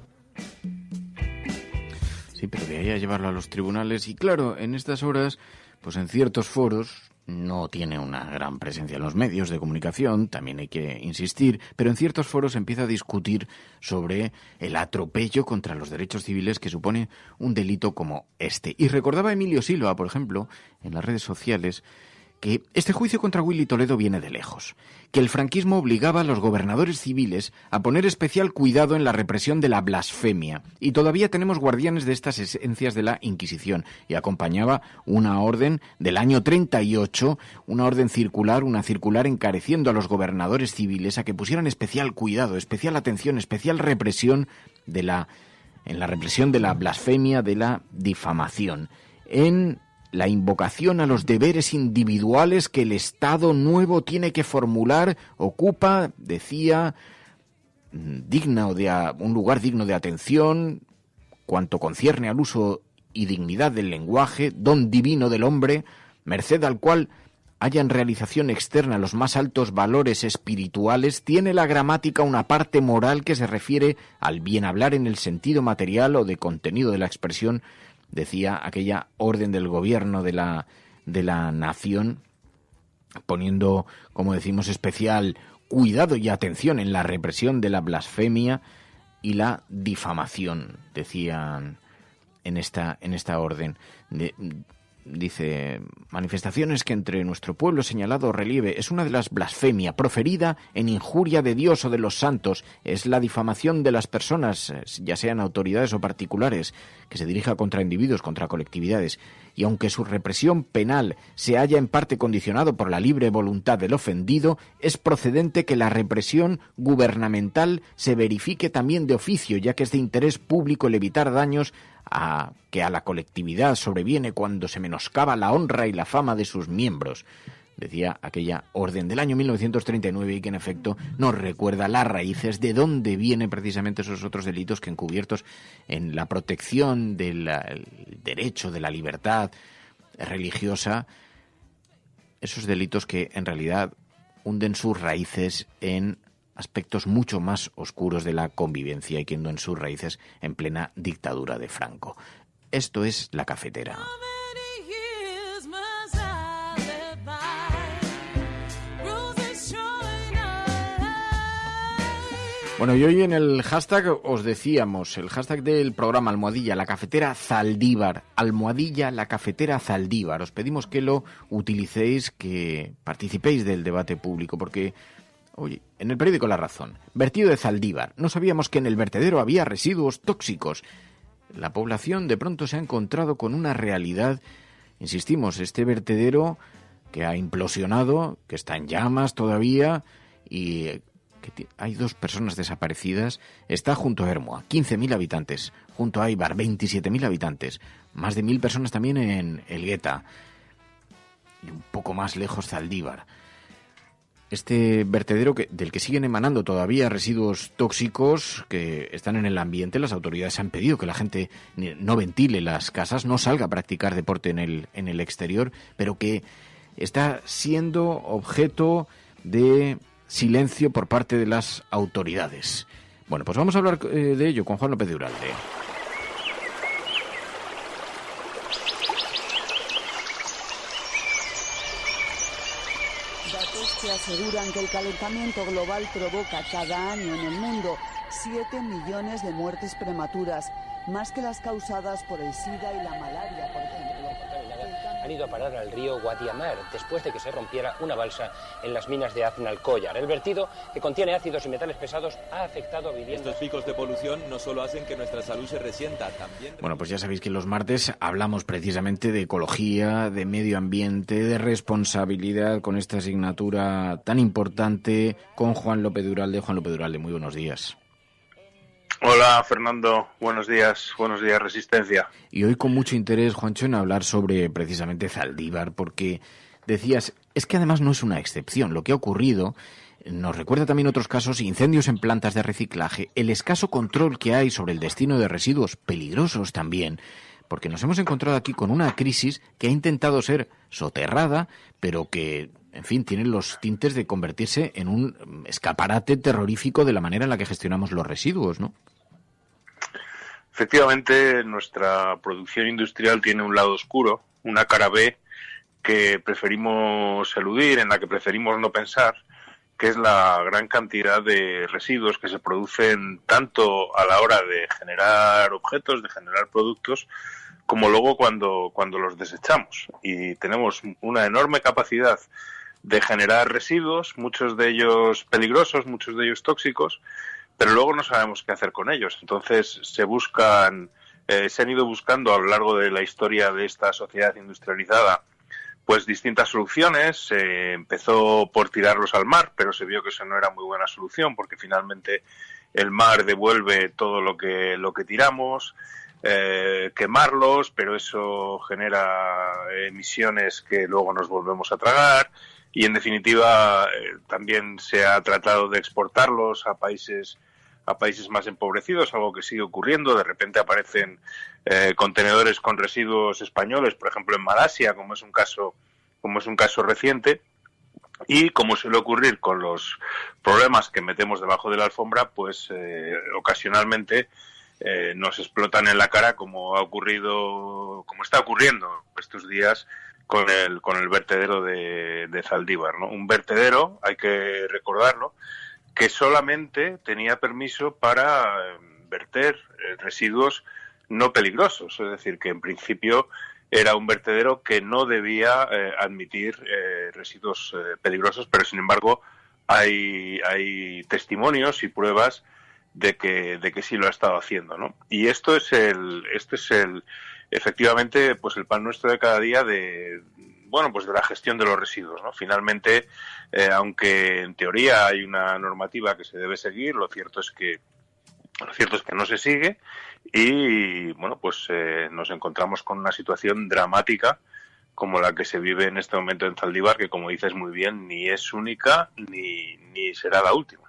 Sí, pero de ahí a llevarlo a los tribunales y claro, en estas horas, pues en ciertos foros no tiene una gran presencia en los medios de comunicación, también hay que insistir, pero en ciertos foros se empieza a discutir sobre el atropello contra los derechos civiles que supone un delito como este. Y recordaba Emilio Silva, por ejemplo, en las redes sociales, que este juicio contra Willy Toledo viene de lejos, que el franquismo obligaba a los gobernadores civiles a poner especial cuidado en la represión de la blasfemia, y todavía tenemos guardianes de estas esencias de la Inquisición, y acompañaba una orden del año 38, una orden circular, una circular encareciendo a los gobernadores civiles a que pusieran especial cuidado, especial atención, especial represión en la represión de la blasfemia, de la difamación, en la invocación a los deberes individuales que el Estado nuevo tiene que formular, ocupa, decía, un lugar digno de atención, cuanto concierne al uso y dignidad del lenguaje, don divino del hombre, merced al cual haya en realización externa los más altos valores espirituales, tiene la gramática una parte moral que se refiere al bien hablar en el sentido material o de contenido de la expresión, decía aquella orden del gobierno de la nación, poniendo, como decimos, especial cuidado y atención en la represión de la blasfemia y la difamación, decían en esta orden. Dice, manifestaciones que entre nuestro pueblo señalado relieve es una de las blasfemia proferida en injuria de Dios o de los santos, es la difamación de las personas, ya sean autoridades o particulares, que se dirija contra individuos, contra colectividades, y aunque su represión penal se haya en parte condicionado por la libre voluntad del ofendido, es procedente que la represión gubernamental se verifique también de oficio, ya que es de interés público el evitar daños que a la colectividad sobreviene cuando se menoscaba la honra y la fama de sus miembros, decía aquella orden del año 1939 y que en efecto nos recuerda las raíces de dónde vienen precisamente esos otros delitos que encubiertos en la protección del derecho, de la libertad religiosa, esos delitos que en realidad hunden sus raíces en aspectos mucho más oscuros de la convivencia y que hunden sus raíces en plena dictadura de Franco. Esto es La Cafetera. Bueno, y hoy en el hashtag os decíamos, el hashtag del programa almohadilla la cafetera Zaldívar, almohadilla la cafetera Zaldívar. Os pedimos que lo utilicéis, que participéis del debate público, porque, oye, en el periódico La Razón, vertido de Zaldívar, no sabíamos que en el vertedero había residuos tóxicos. La población de pronto se ha encontrado con una realidad, insistimos, este vertedero que ha implosionado, que está en llamas todavía y que hay 2 personas desaparecidas, está junto a Hermoa, 15.000 habitantes, junto a Eibar, 27.000 habitantes, más de 1.000 personas también en Elgueta y un poco más lejos Zaldívar. Este vertedero del que siguen emanando todavía residuos tóxicos que están en el ambiente. Las autoridades han pedido que la gente no ventile las casas, no salga a practicar deporte en el exterior, pero que está siendo objeto de silencio por parte de las autoridades. Bueno, pues vamos a hablar de ello con Juan López de Uralde. Datos que aseguran que el calentamiento global provoca cada año en el mundo 7 millones de muertes prematuras, más que las causadas por el SIDA y la malaria, por ejemplo. Han ido a parar al río Guadiamar después de que se rompiera una balsa en las minas de Aznalcóllar. El vertido, que contiene ácidos y metales pesados, ha afectado a viviendas. Estos picos de polución no solo hacen que nuestra salud se resienta, también... Bueno, pues ya sabéis que los martes hablamos precisamente de ecología, de medio ambiente, de responsabilidad, con esta asignatura tan importante con Juan López de Uralde. Juan López de Uralde, muy buenos días. Hola Fernando, buenos días Resistencia. Y hoy con mucho interés, Juancho, en hablar sobre precisamente Zaldívar, porque decías, es que además no es una excepción. Lo que ha ocurrido nos recuerda también otros casos, incendios en plantas de reciclaje, el escaso control que hay sobre el destino de residuos peligrosos también, porque nos hemos encontrado aquí con una crisis que ha intentado ser soterrada, pero que, en fin, tiene los tintes de convertirse en un escaparate terrorífico de la manera en la que gestionamos los residuos, ¿no? Efectivamente, nuestra producción industrial tiene un lado oscuro, una cara B que preferimos eludir, en la que preferimos no pensar, que es la gran cantidad de residuos que se producen tanto a la hora de generar objetos, de generar productos, como luego cuando los desechamos. Y tenemos una enorme capacidad de generar residuos, muchos de ellos peligrosos, muchos de ellos tóxicos, pero luego no sabemos qué hacer con ellos. Entonces se han ido buscando a lo largo de la historia de esta sociedad industrializada pues distintas soluciones. Se empezó por tirarlos al mar, pero se vio que eso no era muy buena solución, porque finalmente el mar devuelve todo lo que tiramos. Quemarlos, pero eso genera emisiones que luego nos volvemos a tragar, y en definitiva también se ha tratado de exportarlos a países más empobrecidos, algo que sigue ocurriendo. De repente aparecen contenedores con residuos españoles, por ejemplo en Malasia, como es un caso reciente. Y como suele ocurrir con los problemas que metemos debajo de la alfombra, pues ocasionalmente nos explotan en la cara, como está ocurriendo estos días con el vertedero de Zaldívar, ¿no? Un vertedero, hay que recordarlo, que solamente tenía permiso para verter residuos no peligrosos, es decir, que en principio era un vertedero que no debía admitir residuos peligrosos, pero sin embargo hay testimonios y pruebas de que sí lo ha estado haciendo, ¿no? Y esto es efectivamente pues el pan nuestro de cada día de la gestión de los residuos, ¿no? Finalmente, aunque en teoría hay una normativa que se debe seguir, lo cierto es que no se sigue, y nos encontramos con una situación dramática como la que se vive en este momento en Zaldívar, que, como dices muy bien, ni es única ni será la última.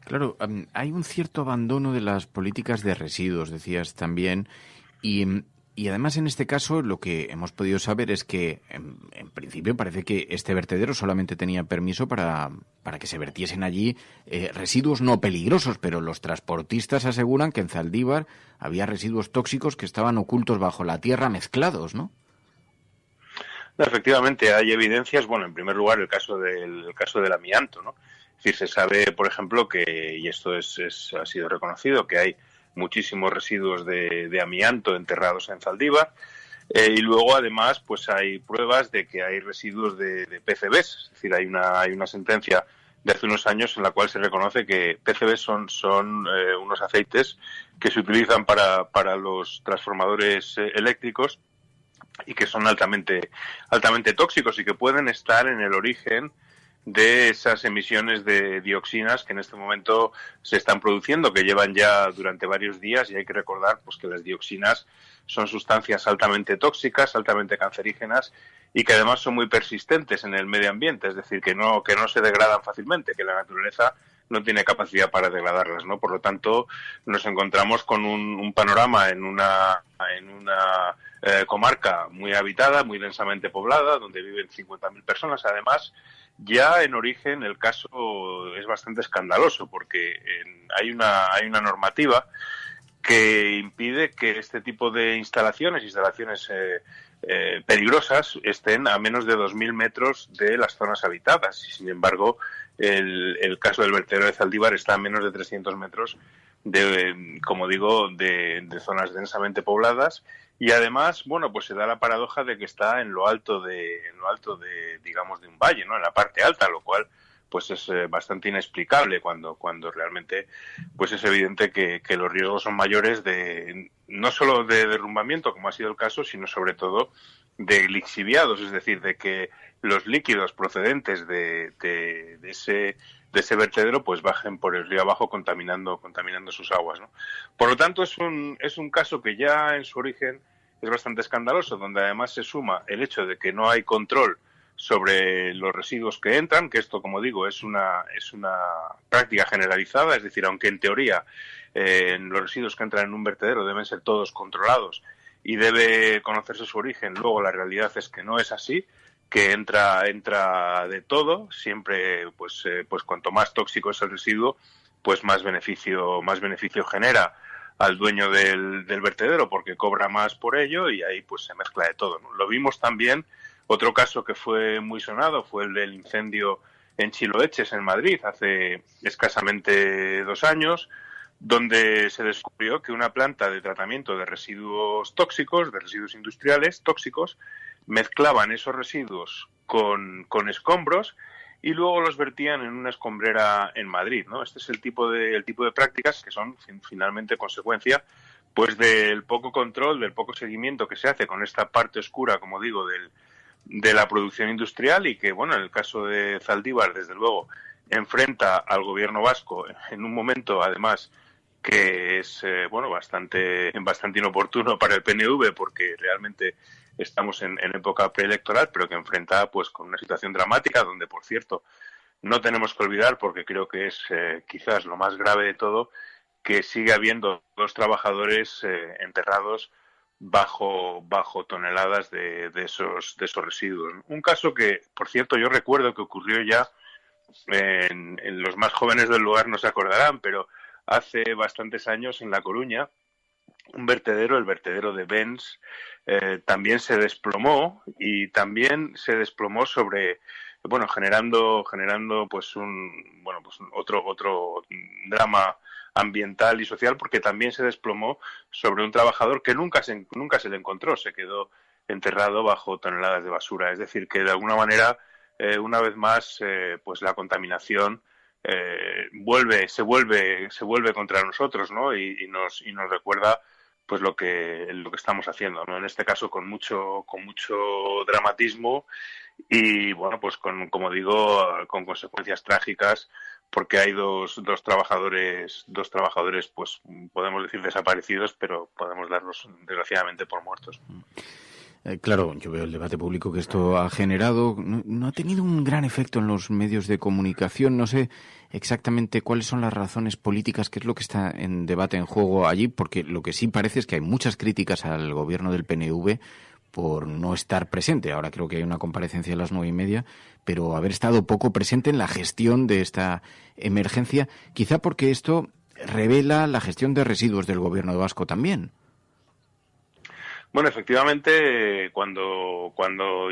Claro, hay un cierto abandono de las políticas de residuos, decías también, y además en este caso lo que hemos podido saber es que en principio parece que este vertedero solamente tenía permiso para que se vertiesen allí residuos no peligrosos, pero los transportistas aseguran que en Zaldívar había residuos tóxicos que estaban ocultos bajo la tierra mezclados, ¿no? No, efectivamente, hay evidencias. Bueno, en primer lugar, el caso del amianto, ¿no? Es decir, se sabe, por ejemplo, que, y esto ha sido reconocido, que hay muchísimos residuos de amianto enterrados en Zaldívar, y luego, además, pues hay pruebas de que hay residuos de PCBs. Es decir, hay una sentencia de hace unos años en la cual se reconoce que PCBs son unos aceites que se utilizan para los transformadores eléctricos, y que son altamente tóxicos y que pueden estar en el origen de esas emisiones de dioxinas que en este momento se están produciendo, que llevan ya durante varios días. Y hay que recordar pues que las dioxinas son sustancias altamente tóxicas, altamente cancerígenas, y que además son muy persistentes en el medio ambiente, es decir, que no se degradan fácilmente, que la naturaleza no tiene capacidad para degradarlas, ¿no? Por lo tanto, nos encontramos con un panorama en una comarca muy habitada, muy densamente poblada, donde viven 50.000 personas. Además, ya en origen el caso es bastante escandaloso, porque hay una normativa que impide que este tipo de instalaciones peligrosas estén a menos de 2.000 metros de las zonas habitadas. Y sin embargo, el caso del vertedero de Zaldívar está a menos de 300 metros de zonas densamente pobladas. Y además, pues se da la paradoja de que está en lo alto de un valle, ¿no? En la parte alta, lo cual pues es bastante inexplicable cuando realmente pues es evidente que los riesgos son mayores, no solo de derrumbamiento, como ha sido el caso, sino sobre todo de lixiviados, es decir, de que los líquidos procedentes de ese vertedero pues bajen por el río abajo contaminando sus aguas, ¿no? Por lo tanto, es un caso que ya en su origen es bastante escandaloso, donde además se suma el hecho de que no hay control sobre los residuos que entran, que esto, como digo, es una práctica generalizada. Es decir, aunque en teoría los residuos que entran en un vertedero deben ser todos controlados y debe conocerse su origen, luego la realidad es que no es así, que entra de todo. Siempre pues cuanto más tóxico es el residuo, pues más beneficio genera al dueño del vertedero, porque cobra más por ello, y ahí pues se mezcla de todo, ¿no? Lo vimos también. Otro caso que fue muy sonado fue el del incendio en Chiloeches, en Madrid, hace escasamente 2 años, donde se descubrió que una planta de tratamiento de residuos tóxicos, de residuos industriales tóxicos, mezclaban esos residuos con escombros y luego los vertían en una escombrera en Madrid, ¿no? Este es el tipo de prácticas que son finalmente consecuencia pues del poco control, del poco seguimiento que se hace con esta parte oscura, como digo, de la producción industrial, y que, bueno, en el caso de Zaldívar, desde luego, enfrenta al gobierno vasco en un momento, además, que es bastante inoportuno para el PNV, porque realmente estamos en época preelectoral, pero que enfrenta pues con una situación dramática, donde, por cierto, no tenemos que olvidar, porque creo que es quizás lo más grave de todo, que sigue habiendo 2 trabajadores enterrados bajo toneladas de esos residuos. Un caso que, por cierto, yo recuerdo que ocurrió ya en los más jóvenes del lugar no se acordarán, pero hace bastantes años en La Coruña, un vertedero, el vertedero de Benz, también se desplomó, y también se desplomó generando pues otro drama ambiental y social, porque también se desplomó sobre un trabajador que nunca se le encontró, se quedó enterrado bajo toneladas de basura. Es decir, que de alguna manera, una vez más, pues la contaminación se vuelve contra nosotros, ¿no? Y nos recuerda pues lo que estamos haciendo, ¿no? En este caso con mucho dramatismo y, bueno, pues como digo, con consecuencias trágicas, porque hay dos trabajadores, pues podemos decir desaparecidos, pero podemos darlos desgraciadamente por muertos. Claro, yo veo el debate público que esto ha generado. No ha tenido un gran efecto en los medios de comunicación. No sé exactamente cuáles son las razones políticas, qué es lo que está en debate, en juego allí, porque lo que sí parece es que hay muchas críticas al gobierno del PNV por no estar presente. Ahora creo que hay una comparecencia a las 9:30, pero haber estado poco presente en la gestión de esta emergencia, quizá porque esto revela la gestión de residuos del gobierno vasco también. Bueno, efectivamente, cuando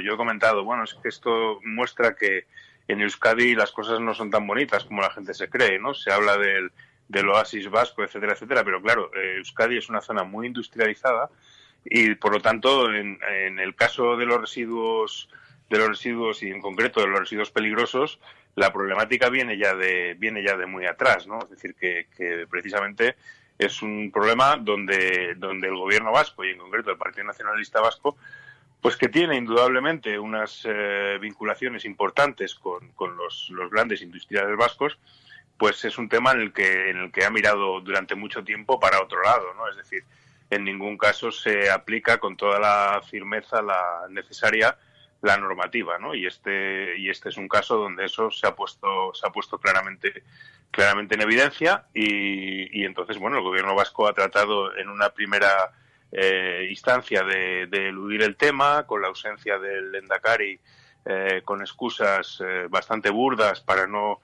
yo he comentado, bueno, es que esto muestra que en Euskadi las cosas no son tan bonitas como la gente se cree, ¿no? Se habla del oasis vasco, etcétera, etcétera, pero claro, Euskadi es una zona muy industrializada y, por lo tanto, en el caso de los residuos y, en concreto, de los residuos peligrosos, la problemática viene ya de muy atrás, ¿no? Es decir, que precisamente es un problema donde el gobierno vasco, y en concreto el Partido Nacionalista Vasco, pues que tiene indudablemente unas vinculaciones importantes con los grandes industriales vascos, pues es un tema en el que ha mirado durante mucho tiempo para otro lado, ¿no? Es decir, en ningún caso se aplica con toda la firmeza necesaria la normativa, ¿no? Y este es un caso donde eso se ha puesto claramente en evidencia, y entonces, bueno, el gobierno vasco ha tratado en una primera instancia de eludir el tema, con la ausencia del Lehendakari, con excusas bastante burdas para no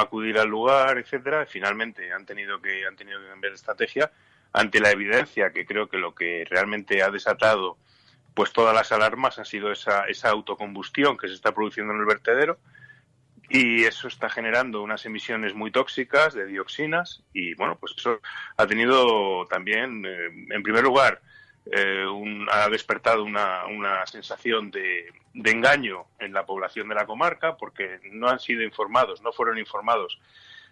acudir al lugar, etcétera. Finalmente han tenido que cambiar de estrategia ante la evidencia, que creo que lo que realmente ha desatado pues todas las alarmas ha sido esa autocombustión que se está produciendo en el vertedero, y eso está generando unas emisiones muy tóxicas de dioxinas, y bueno, pues eso ha tenido también, en primer lugar, ha despertado una sensación de engaño en la población de la comarca, porque no fueron informados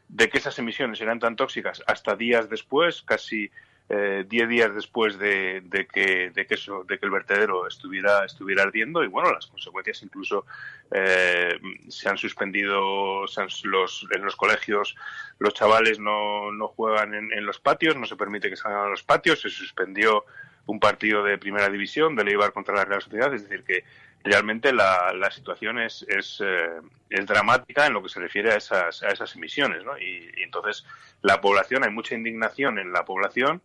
de que esas emisiones eran tan tóxicas hasta días después, casi 10 días después de que el vertedero estuviera ardiendo, y bueno, las consecuencias incluso se han suspendido en los colegios. Los chavales no juegan en los patios, no se permite que salgan a los patios, se suspendió un partido de primera división del Eibar contra la Real Sociedad. Es decir, que realmente la situación es dramática en lo que se refiere a esas emisiones, ¿no? Y entonces la población, hay mucha indignación en la población,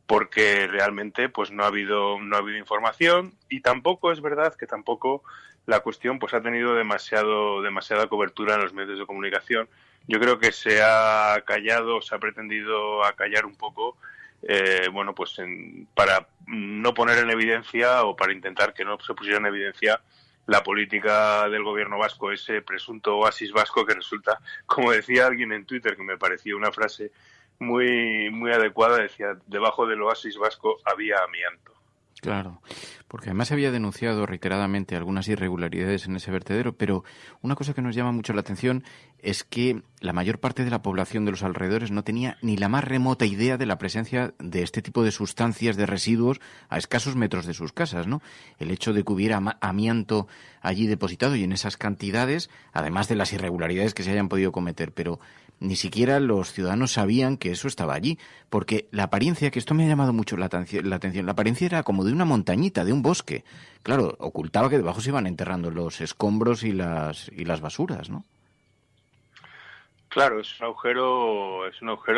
porque realmente pues no ha habido información, y tampoco es verdad que tampoco la cuestión pues ha tenido demasiada cobertura en los medios de comunicación. Yo creo que se ha pretendido acallar un poco, para no poner en evidencia, o para intentar que no se pusiera en evidencia la política del gobierno vasco, ese presunto oasis vasco que resulta, como decía alguien en Twitter, que me pareció una frase muy adecuada. Decía, debajo del oasis vasco había amianto. Claro, porque además se había denunciado reiteradamente algunas irregularidades en ese vertedero, pero una cosa que nos llama mucho la atención es que la mayor parte de la población de los alrededores no tenía ni la más remota idea de la presencia de este tipo de sustancias, de residuos, a escasos metros de sus casas, ¿no? El hecho de que hubiera amianto allí depositado y en esas cantidades, además de las irregularidades que se hayan podido cometer, pero ni siquiera los ciudadanos sabían que eso estaba allí, porque la apariencia, que esto me ha llamado mucho la atención, la apariencia era como de una montañita, de un bosque. Claro, ocultaba que debajo se iban enterrando los escombros y las basuras, ¿no? Claro, es un agujero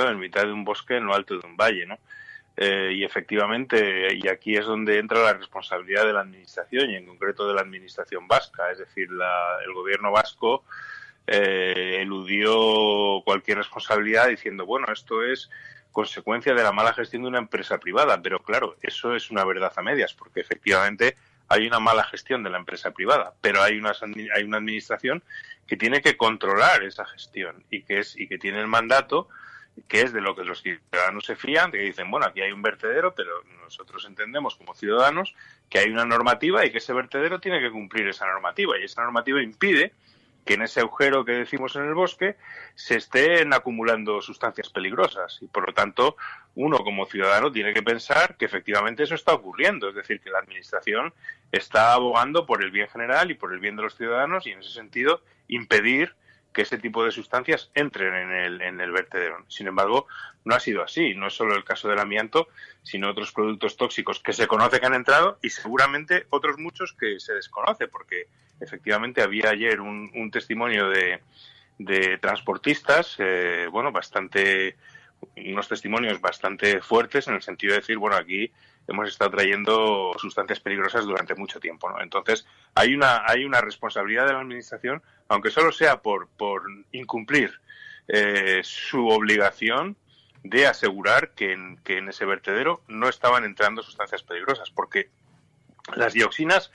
en mitad de un bosque en lo alto de un valle, ¿no? Y efectivamente, y aquí es donde entra la responsabilidad de la administración, y en concreto de la administración vasca, es decir, el gobierno vasco eludió cualquier responsabilidad diciendo, bueno, esto es consecuencia de la mala gestión de una empresa privada, pero claro, eso es una verdad a medias, porque efectivamente hay una mala gestión de la empresa privada, pero hay una administración que tiene que controlar esa gestión y que tiene el mandato, que es de lo que los ciudadanos se fían, que dicen, bueno, aquí hay un vertedero, pero nosotros entendemos como ciudadanos que hay una normativa y que ese vertedero tiene que cumplir esa normativa, y esa normativa impide que en ese agujero que decimos en el bosque se estén acumulando sustancias peligrosas, y por lo tanto uno como ciudadano tiene que pensar que efectivamente eso está ocurriendo, es decir, que la administración está abogando por el bien general y por el bien de los ciudadanos, y en ese sentido impedir que ese tipo de sustancias entren en el vertedero. Sin embargo, no ha sido así. No es solo el caso del amianto, sino otros productos tóxicos que se conoce que han entrado, y seguramente otros muchos que se desconoce, porque efectivamente había ayer un testimonio de transportistas, unos testimonios bastante fuertes, en el sentido de decir, bueno, aquí hemos estado trayendo sustancias peligrosas durante mucho tiempo, ¿no? Entonces, hay una responsabilidad de la administración, aunque solo sea por incumplir su obligación de asegurar que en ese vertedero no estaban entrando sustancias peligrosas, porque las dioxinas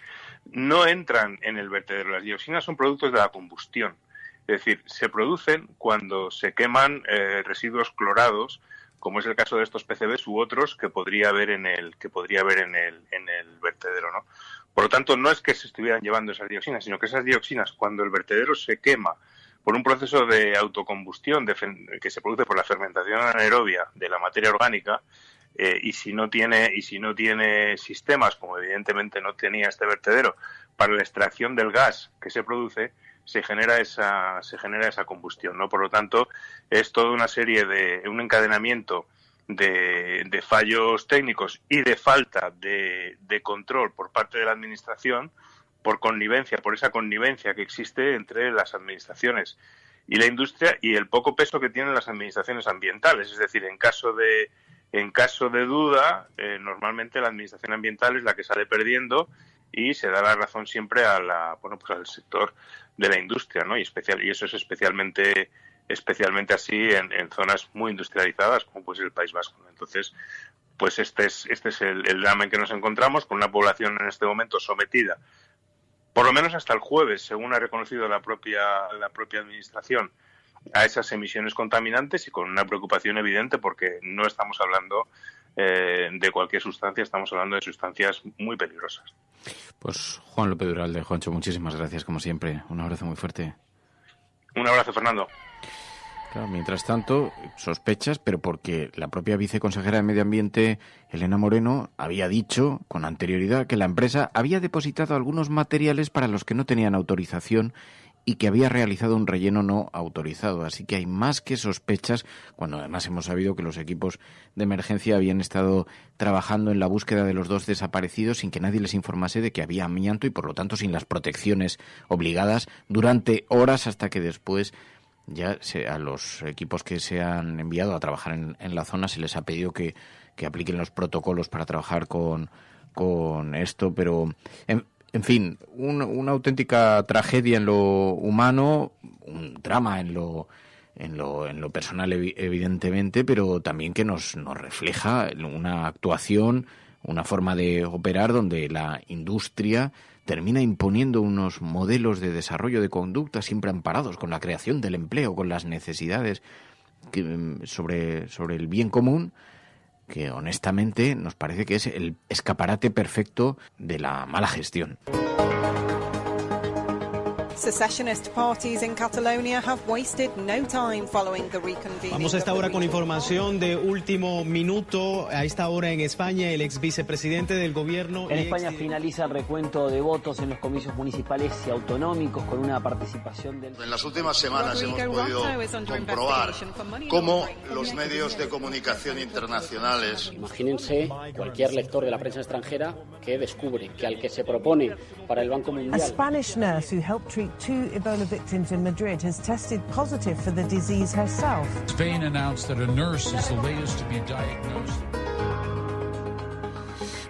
no entran en el vertedero. Las dioxinas son productos de la combustión, es decir, se producen cuando se queman residuos clorados, como es el caso de estos PCBs u otros que podría haber en el vertedero, ¿no? Por lo tanto, no es que se estuvieran llevando esas dioxinas, sino que esas dioxinas, cuando el vertedero se quema por un proceso de autocombustión que se produce por la fermentación anaerobia de la materia orgánica, y si no tiene sistemas, como evidentemente no tenía este vertedero, para la extracción del gas que se produce, se genera esa combustión, ¿no? Por lo tanto, es toda una serie un encadenamiento de fallos técnicos y de falta de control por parte de la administración, por esa connivencia que existe entre las administraciones y la industria, y el poco peso que tienen las administraciones ambientales. Es decir, en caso de duda, normalmente la administración ambiental es la que sale perdiendo, y se da la razón siempre al sector de la industria, ¿no? Y eso es especialmente así en zonas muy industrializadas, como pues el País Vasco, ¿no? Entonces, pues este es el drama en que nos encontramos, con una población en este momento sometida, por lo menos hasta el jueves, según ha reconocido la propia administración, a esas emisiones contaminantes, y con una preocupación evidente, porque no estamos hablando de cualquier sustancia, estamos hablando de sustancias muy peligrosas. Pues Juan López Duralde, Juancho, muchísimas gracias como siempre. Un abrazo muy fuerte. Un abrazo, Fernando. Claro, mientras tanto, sospechas, pero porque la propia viceconsejera de Medio Ambiente, Elena Moreno, había dicho con anterioridad que la empresa había depositado algunos materiales para los que no tenían autorización y que había realizado un relleno no autorizado. Así que hay más que sospechas, cuando además hemos sabido que los equipos de emergencia habían estado trabajando en la búsqueda de los dos desaparecidos sin que nadie les informase de que había amianto, y por lo tanto sin las protecciones obligadas durante horas, hasta que después ya a los equipos que se han enviado a trabajar en la zona se les ha pedido que apliquen los protocolos para trabajar con esto, pero en fin, una auténtica tragedia en lo humano, un drama en lo personal evidentemente, pero también que nos refleja una actuación, una forma de operar donde la industria termina imponiendo unos modelos de desarrollo de conducta siempre amparados con la creación del empleo, con las necesidades sobre el bien común, que honestamente nos parece que es el escaparate perfecto de la mala gestión. Secessionist parties in Catalonia have wasted no time following the reconvening. Vamos a esta hora con información de último minuto. A esta hora en España, el ex vicepresidente del gobierno... En España finaliza el recuento de votos en los comicios municipales y autonómicos con una participación del... En las últimas semanas hemos podido comprobar cómo los medios de comunicación internacionales... Imagínense cualquier lector de la prensa extranjera que descubre que al que se propone para el Banco Mundial... A Spanish nurse who helped treat 2 Ebola victims in Madrid has tested positive for the disease herself. Spain announced that a nurse is the latest to be diagnosed.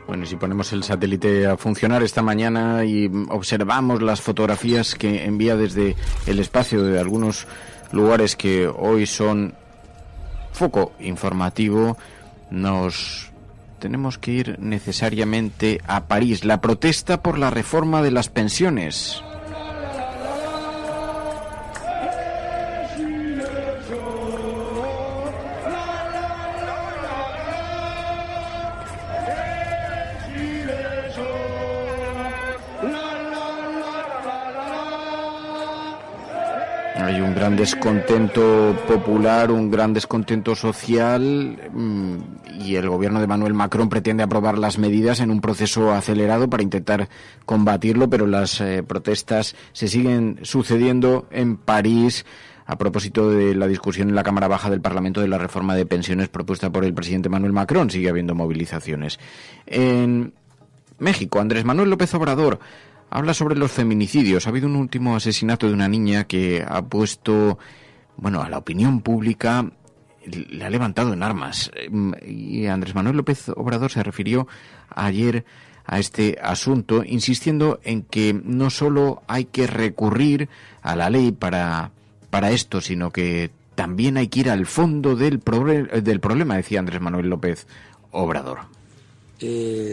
Bueno, y si ponemos el satélite a funcionar esta mañana y observamos las fotografías que envía desde el espacio de algunos lugares que hoy son foco informativo, nos tenemos que ir necesariamente a París. La protesta por la reforma de las pensiones. Hay un gran descontento popular, un gran descontento social, y el gobierno de Emmanuel Macron pretende aprobar las medidas en un proceso acelerado para intentar combatirlo, pero las protestas se siguen sucediendo en París a propósito de la discusión en la Cámara Baja del Parlamento de la reforma de pensiones propuesta por el presidente Emmanuel Macron. Sigue habiendo movilizaciones. En México, Andrés Manuel López Obrador habla sobre los feminicidios. Ha habido un último asesinato de una niña que ha puesto, a la opinión pública, le ha levantado en armas. Y Andrés Manuel López Obrador se refirió ayer a este asunto, insistiendo en que no solo hay que recurrir a la ley para esto, sino que también hay que ir al fondo del problema, decía Andrés Manuel López Obrador.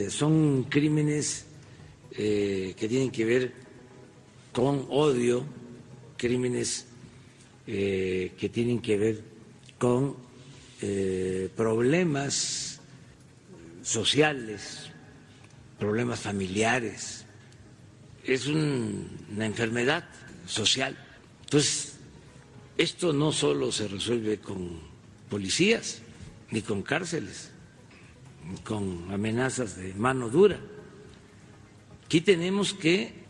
Son crímenes que tienen que ver con odio, crímenes que tienen que ver con problemas sociales, problemas familiares. Es una enfermedad social. Entonces, esto no solo se resuelve con policías, ni con cárceles, ni con amenazas de mano dura. Aquí tenemos que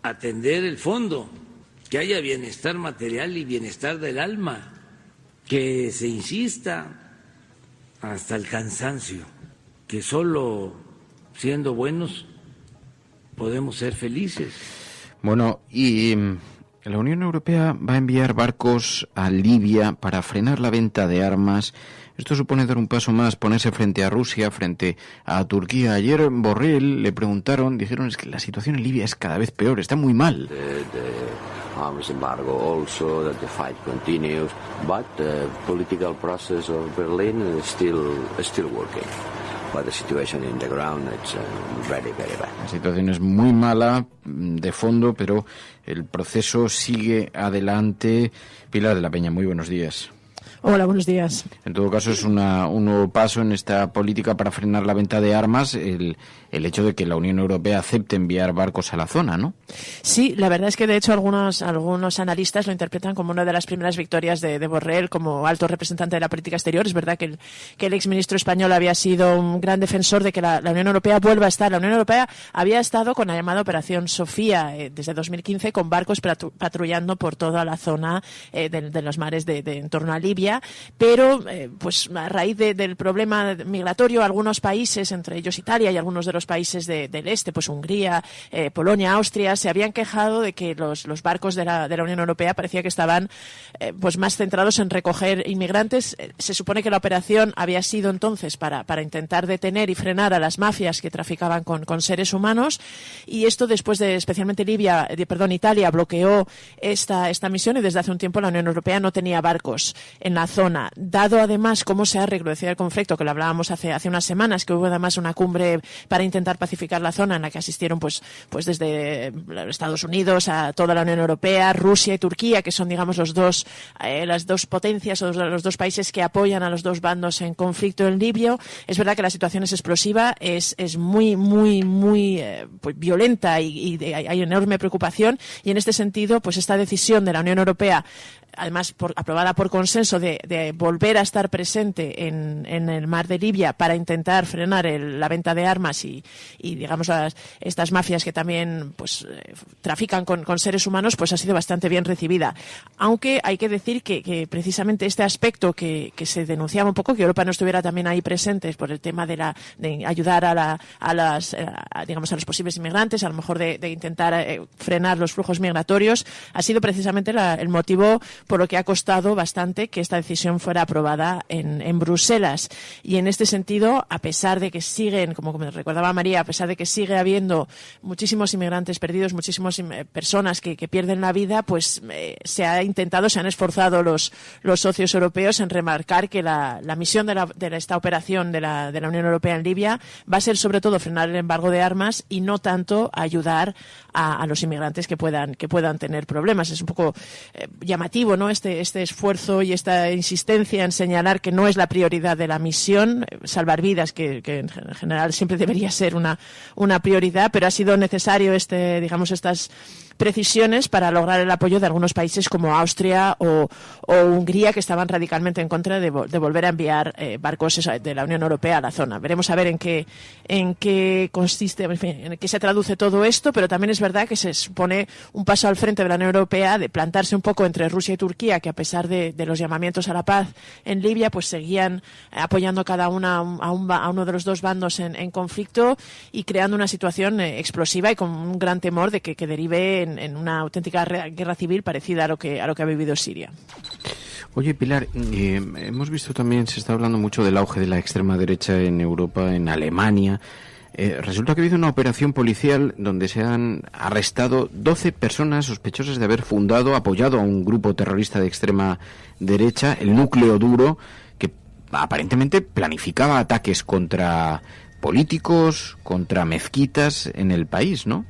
atender el fondo, que haya bienestar material y bienestar del alma, que se insista hasta el cansancio, que solo siendo buenos podemos ser felices. Bueno, y la Unión Europea va a enviar barcos a Libia para frenar la venta de armas. Esto supone dar un paso más, ponerse frente a Rusia, frente a Turquía. Ayer Borrell le preguntaron, dijeron, es que la situación en Libia es cada vez peor, está muy mal. The arms embargo also, that the fight continues, but the political process of Berlin is still working. But the situation in the ground it's very, very bad. La situación es muy mala de fondo, pero el proceso sigue adelante. Pilar de la Peña, muy buenos días. Hola, buenos días. En todo caso, es un nuevo paso en esta política para frenar la venta de armas, el hecho de que la Unión Europea acepte enviar barcos a la zona, ¿no? Sí, la verdad es que de hecho algunos analistas lo interpretan como una de las primeras victorias de Borrell como alto representante de la política exterior. Es verdad que el exministro español había sido un gran defensor de que la Unión Europea vuelva a estar. La Unión Europea había estado con la llamada Operación Sofía desde 2015 con barcos patrullando por toda la zona de los mares de en torno a Libia. Pero pues a raíz del problema migratorio, algunos países, entre ellos Italia y algunos de los países del este, pues Hungría, Polonia, Austria, se habían quejado de que los barcos de la Unión Europea parecía que estaban pues más centrados en recoger inmigrantes. Se supone que la operación había sido entonces para intentar detener y frenar a las mafias que traficaban con seres humanos, y esto después de especialmente Italia bloqueó esta misión, y desde hace un tiempo la Unión Europea no tenía barcos en la zona. Dado además cómo se ha recrudecido el conflicto, que lo hablábamos hace unas semanas, que hubo además una cumbre para intentar pacificar la zona en la que asistieron pues desde Estados Unidos a toda la Unión Europea, Rusia y Turquía, que son, digamos, las dos potencias o los dos países que apoyan a los dos bandos en conflicto en Libia. Es verdad que la situación es explosiva, es muy pues violenta y hay enorme preocupación, y en este sentido pues esta decisión de la Unión Europea, además aprobada por consenso, de volver a estar presente en el mar de Libia para intentar frenar la venta de armas y digamos estas mafias que también pues trafican con seres humanos, pues ha sido bastante bien recibida. Aunque hay que decir que precisamente este aspecto que se denunciaba un poco, que Europa no estuviera también ahí presente por el tema de ayudar a los posibles inmigrantes, a lo mejor de intentar frenar los flujos migratorios, ha sido precisamente el motivo por lo que ha costado bastante que esta decisión fuera aprobada en Bruselas. Y en este sentido, a pesar de que siguen, como me recordaba María, a pesar de que sigue habiendo muchísimos inmigrantes perdidos, muchísimas personas que pierden la vida, pues se han esforzado los socios europeos en remarcar que la misión de esta operación de la Unión Europea en Libia va a ser sobre todo frenar el embargo de armas y no tanto ayudar a los inmigrantes que puedan tener problemas. Es un poco llamativo, ¿no? Este esfuerzo y esta insistencia en señalar que no es la prioridad de la misión, salvar vidas, que en general siempre debería ser una prioridad, pero ha sido necesario estas precisiones para lograr el apoyo de algunos países como Austria o Hungría, que estaban radicalmente en contra de volver a enviar barcos de la Unión Europea a la zona. Veremos a ver en qué consiste, en fin, en qué se traduce todo esto, pero también es verdad que se supone un paso al frente de la Unión Europea de plantarse un poco entre Rusia y Turquía, que a pesar de los llamamientos a la paz en Libia, pues seguían apoyando cada una a uno de los dos bandos en conflicto y creando una situación explosiva y con un gran temor de que derive en una auténtica guerra civil parecida a lo que ha vivido Siria. Oye, Pilar, hemos visto también, se está hablando mucho del auge de la extrema derecha en Europa, en Alemania. Resulta que ha habido una operación policial donde se han arrestado 12 personas sospechosas de haber apoyado a un grupo terrorista de extrema derecha, el Núcleo Duro, que aparentemente planificaba ataques contra políticos, contra mezquitas en el país, ¿no?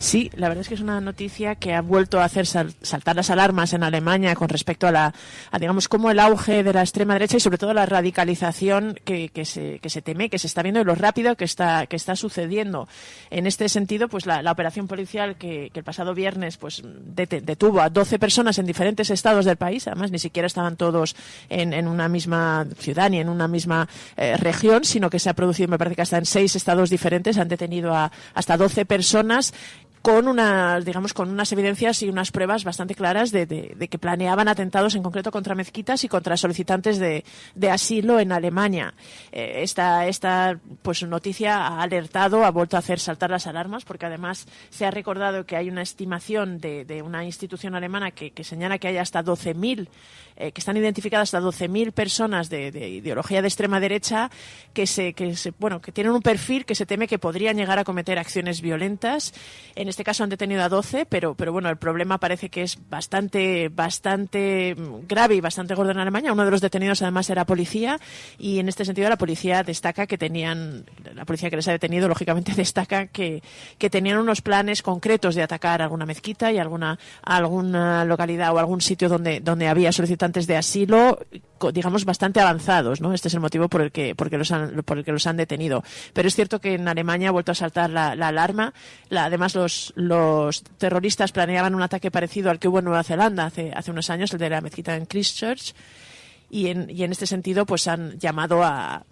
Sí, la verdad es que es una noticia que ha vuelto a hacer saltar las alarmas en Alemania con respecto a digamos, como el auge de la extrema derecha y sobre todo la radicalización que se teme, que se está viendo y lo rápido que está sucediendo. En este sentido, pues la operación policial que el pasado viernes pues detuvo a 12 personas en diferentes estados del país, además ni siquiera estaban todos en una misma ciudad ni en una misma región, sino que se ha producido, me parece que hasta en 6 estados diferentes, han detenido a hasta 12 personas con unas evidencias y unas pruebas bastante claras de que planeaban atentados en concreto contra mezquitas y contra solicitantes de asilo en Alemania. Esta pues noticia ha vuelto a hacer saltar las alarmas, porque además se ha recordado que hay una estimación de una institución alemana que señala que hay hasta 12.000 que están identificadas hasta 12.000 personas de ideología de extrema derecha que tienen un perfil que se teme que podrían llegar a cometer acciones violentas. En este caso han detenido a 12, pero bueno, el problema parece que es bastante grave y bastante gordo en Alemania. Uno de los detenidos además era policía, y en este sentido la policía destaca la policía que les ha detenido lógicamente destaca que tenían unos planes concretos de atacar alguna mezquita y alguna localidad o algún sitio donde había solicitantes de asilo, digamos, bastante avanzados, ¿no? Este es el motivo por el que los han detenido. Pero es cierto que en Alemania ha vuelto a saltar la alarma. Además, los terroristas planeaban un ataque parecido al que hubo en Nueva Zelanda hace unos años, el de la mezquita en Christchurch. Y en este sentido pues han llamado a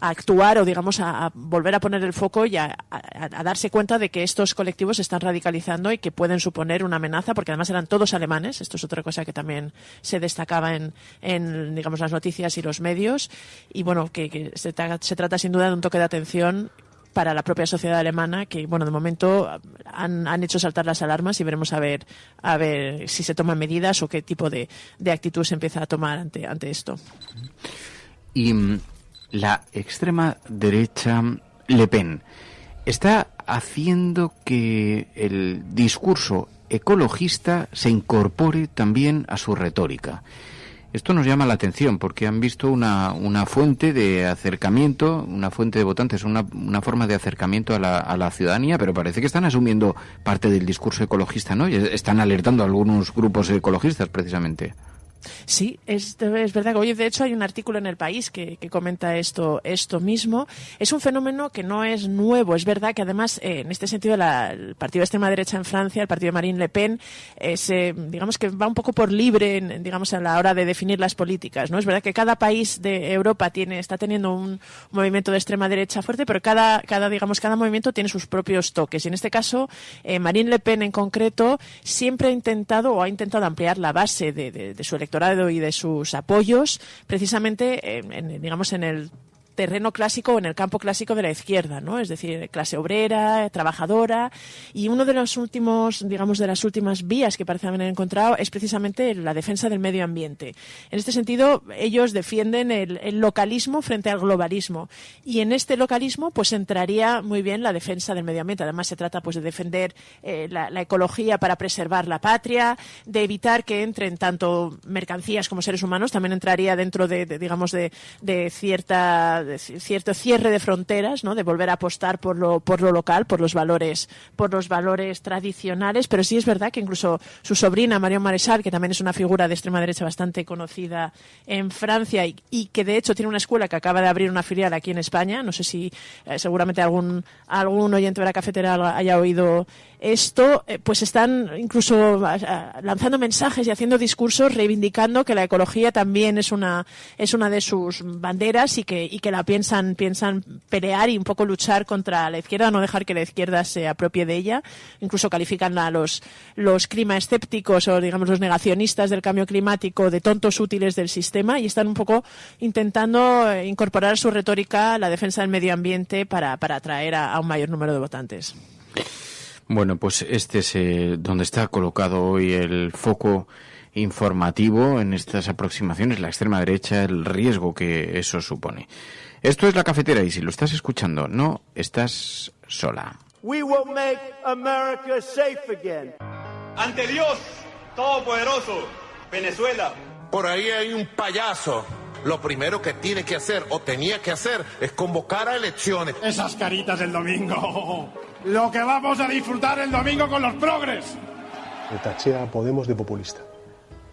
actuar, o digamos a volver a poner el foco y a darse cuenta de que estos colectivos se están radicalizando y que pueden suponer una amenaza, porque además eran todos alemanes. Esto es otra cosa que también se destacaba en digamos las noticias y los medios, y bueno, que se trata sin duda de un toque de atención para la propia sociedad alemana, que bueno, de momento han hecho saltar las alarmas, y veremos a ver si se toman medidas o qué tipo de actitud se empieza a tomar ante esto. Y la extrema derecha Le Pen está haciendo que el discurso ecologista se incorpore también a su retórica. Esto nos llama la atención porque han visto una fuente de acercamiento, una fuente de votantes, una forma de acercamiento a la ciudadanía, pero parece que están asumiendo parte del discurso ecologista, ¿no? Y están alertando a algunos grupos ecologistas, precisamente. Sí, es verdad que hoy de hecho hay un artículo en El País que comenta esto mismo. Es un fenómeno que no es nuevo. Es verdad que además en este sentido el partido de extrema derecha en Francia, el partido de Marine Le Pen, digamos que va un poco por libre digamos a la hora de definir las políticas, ¿no? Es verdad que cada país de Europa está teniendo un movimiento de extrema derecha fuerte, pero cada movimiento tiene sus propios toques. Y en este caso Marine Le Pen en concreto siempre ha intentado ampliar la base de su electorado y de sus apoyos precisamente en el terreno clásico o en el campo clásico de la izquierda, ¿no? Es decir, clase obrera, trabajadora, y uno de los últimos, digamos, de las últimas vías que parece haber encontrado es precisamente la defensa del medio ambiente. En este sentido, ellos defienden el localismo frente al globalismo, y en este localismo pues entraría muy bien la defensa del medio ambiente. Además se trata pues de defender la ecología para preservar la patria, de evitar que entren tanto mercancías como seres humanos. También entraría dentro de cierto cierre de fronteras, ¿no? De volver a apostar por lo local, por los valores tradicionales. Pero sí es verdad que incluso su sobrina Marion Maréchal, que también es una figura de extrema derecha bastante conocida en Francia y que de hecho tiene una escuela que acaba de abrir una filial aquí en España, no sé si seguramente algún oyente de la cafetera haya oído esto, pues están incluso lanzando mensajes y haciendo discursos reivindicando que la ecología también es una de sus banderas y que la piensan pelear y un poco luchar contra la izquierda, no dejar que la izquierda se apropie de ella. Incluso califican a los climaescépticos o digamos los negacionistas del cambio climático de tontos útiles del sistema, y están un poco intentando incorporar a su retórica la defensa del medio ambiente para atraer a un mayor número de votantes. Bueno, pues este es donde está colocado hoy el foco informativo en estas aproximaciones, la extrema derecha, el riesgo que eso supone. Esto es La Cafetera, y si lo estás escuchando, no estás sola. We will make America safe again. Ante Dios Todopoderoso, Venezuela. Por ahí hay un payaso. Lo primero que tiene que hacer o tenía que hacer es convocar a elecciones. Esas caritas del domingo. Lo que vamos a disfrutar el domingo con los progres. Me taché a Podemos de populista.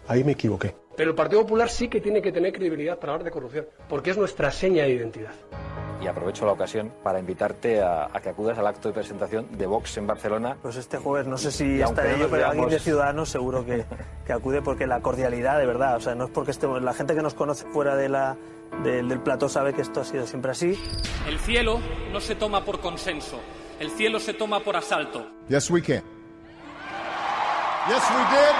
Ahí me equivoqué. Pero el Partido Popular sí que tiene que tener credibilidad para hablar de corrupción, porque es nuestra seña de identidad. Y aprovecho la ocasión para invitarte a que acudas al acto de presentación de Vox en Barcelona. Pues este jueves, no sé si estaré yo, pero alguien de Ciudadanos seguro que acude, porque la cordialidad, de verdad, o sea, no es porque estemos, la gente que nos conoce fuera del plató sabe que esto ha sido siempre así. El cielo no se toma por consenso, el cielo se toma por asalto. Yes, we can. Yes, we did.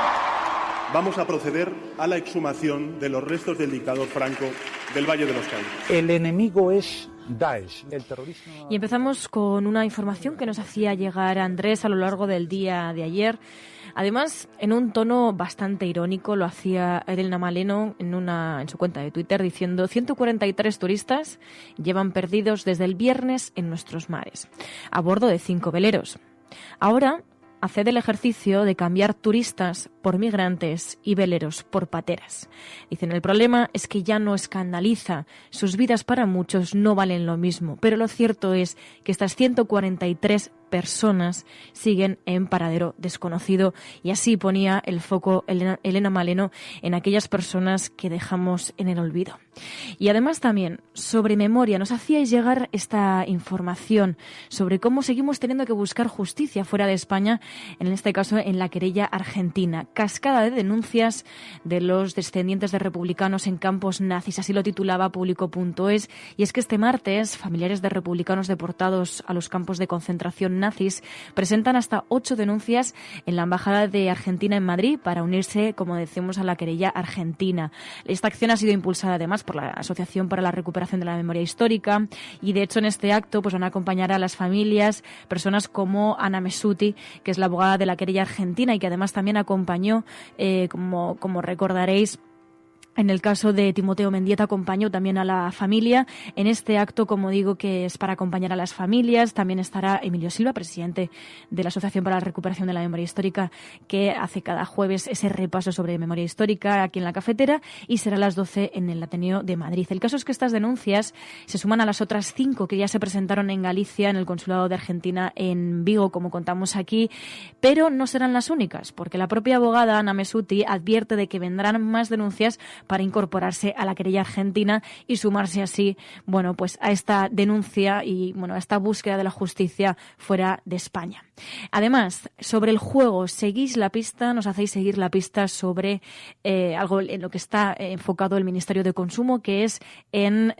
Vamos a proceder a la exhumación de los restos del dictador Franco del Valle de los Caídos. El enemigo es Daesh, el terrorismo. Y empezamos con una información que nos hacía llegar Andrés a lo largo del día de ayer. Además, en un tono bastante irónico, lo hacía Elena Maleno en su cuenta de Twitter, diciendo: 143 turistas llevan perdidos desde el viernes en nuestros mares, a bordo de 5 veleros. Ahora haced el ejercicio de cambiar turistas por migrantes y veleros por pateras. Dicen, el problema es que ya no escandaliza, sus vidas para muchos no valen lo mismo, pero lo cierto es que estas 143 personas siguen en paradero desconocido, y así ponía el foco Elena Maleno en aquellas personas que dejamos en el olvido. Y además también sobre memoria nos hacíais llegar esta información sobre cómo seguimos teniendo que buscar justicia fuera de España, en este caso en la querella argentina. Cascada de denuncias de los descendientes de republicanos en campos nazis, así lo titulaba Público.es, y es que este martes familiares de republicanos deportados a los campos de concentración nazis presentan hasta 8 denuncias en la Embajada de Argentina en Madrid para unirse, como decimos, a la querella argentina. Esta acción ha sido impulsada además por la Asociación para la Recuperación de la Memoria Histórica, y de hecho en este acto pues van a acompañar a las familias personas como Ana Mesuti, que es la abogada de la querella argentina y que además también acompañó, como recordaréis, En el caso de Timoteo Mendieta acompañó también a la familia. En este acto, como digo, que es para acompañar a las familias, también estará Emilio Silva, presidente de la Asociación para la Recuperación de la Memoria Histórica, que hace cada jueves ese repaso sobre memoria histórica aquí en la cafetera, y será a las 12 en el Ateneo de Madrid. El caso es que estas denuncias se suman a las otras 5 que ya se presentaron en Galicia, en el Consulado de Argentina en Vigo, como contamos aquí, pero no serán las únicas, porque la propia abogada Ana Mesuti advierte de que vendrán más denuncias para incorporarse a la querella argentina y sumarse así, bueno, pues a esta denuncia y, bueno, a esta búsqueda de la justicia fuera de España. Además, sobre el juego, seguís la pista, nos hacéis seguir la pista sobre algo en lo que está enfocado el Ministerio de Consumo, que es en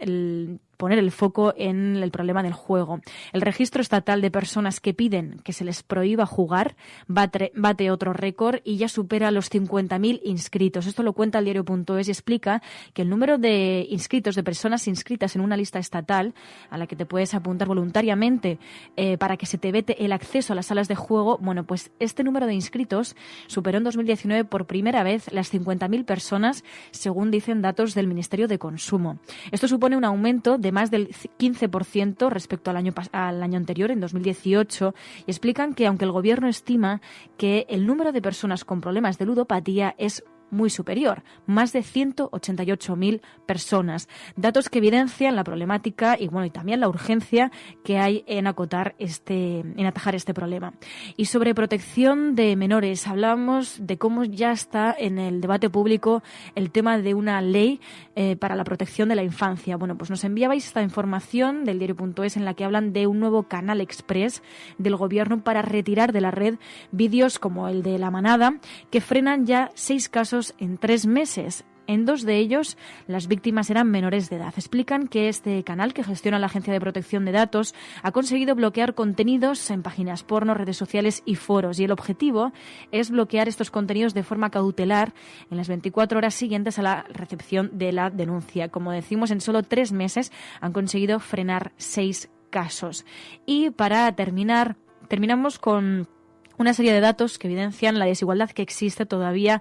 poner el foco en el problema del juego. El registro estatal de personas que piden que se les prohíba jugar bate otro récord y ya supera los 50.000 inscritos. Esto lo cuenta el diario.es y explica que el número de inscritos, de personas inscritas en una lista estatal a la que te puedes apuntar voluntariamente para que se te vete el acceso a las salas de juego, bueno, pues este número de inscritos superó en 2019 por primera vez las 50.000 personas, según dicen datos del Ministerio de Consumo. Esto supone un aumento de más del 15% respecto al año anterior, en 2018, y explican que aunque el Gobierno estima que el número de personas con problemas de ludopatía es muy superior, más de 188.000 personas. Datos que evidencian la problemática y, bueno, y también la urgencia que hay en atajar este problema. Y sobre protección de menores, hablamos de cómo ya está en el debate público el tema de una ley para la protección de la infancia. Bueno, pues nos enviabais esta información del diario.es en la que hablan de un nuevo canal express del Gobierno para retirar de la red vídeos como el de La Manada, que frenan ya 6 casos en 3 meses. En 2 de ellos, las víctimas eran menores de edad. Explican que este canal, que gestiona la Agencia de Protección de Datos, ha conseguido bloquear contenidos en páginas porno, redes sociales y foros. Y el objetivo es bloquear estos contenidos de forma cautelar en las 24 horas siguientes a la recepción de la denuncia. Como decimos, en solo 3 meses han conseguido frenar 6 casos. Y para terminamos con una serie de datos que evidencian la desigualdad que existe todavía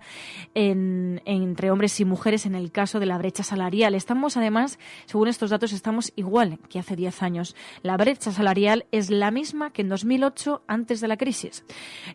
entre hombres y mujeres en el caso de la brecha salarial. Además, según estos datos, estamos igual que hace 10 años. La brecha salarial es la misma que en 2008, antes de la crisis.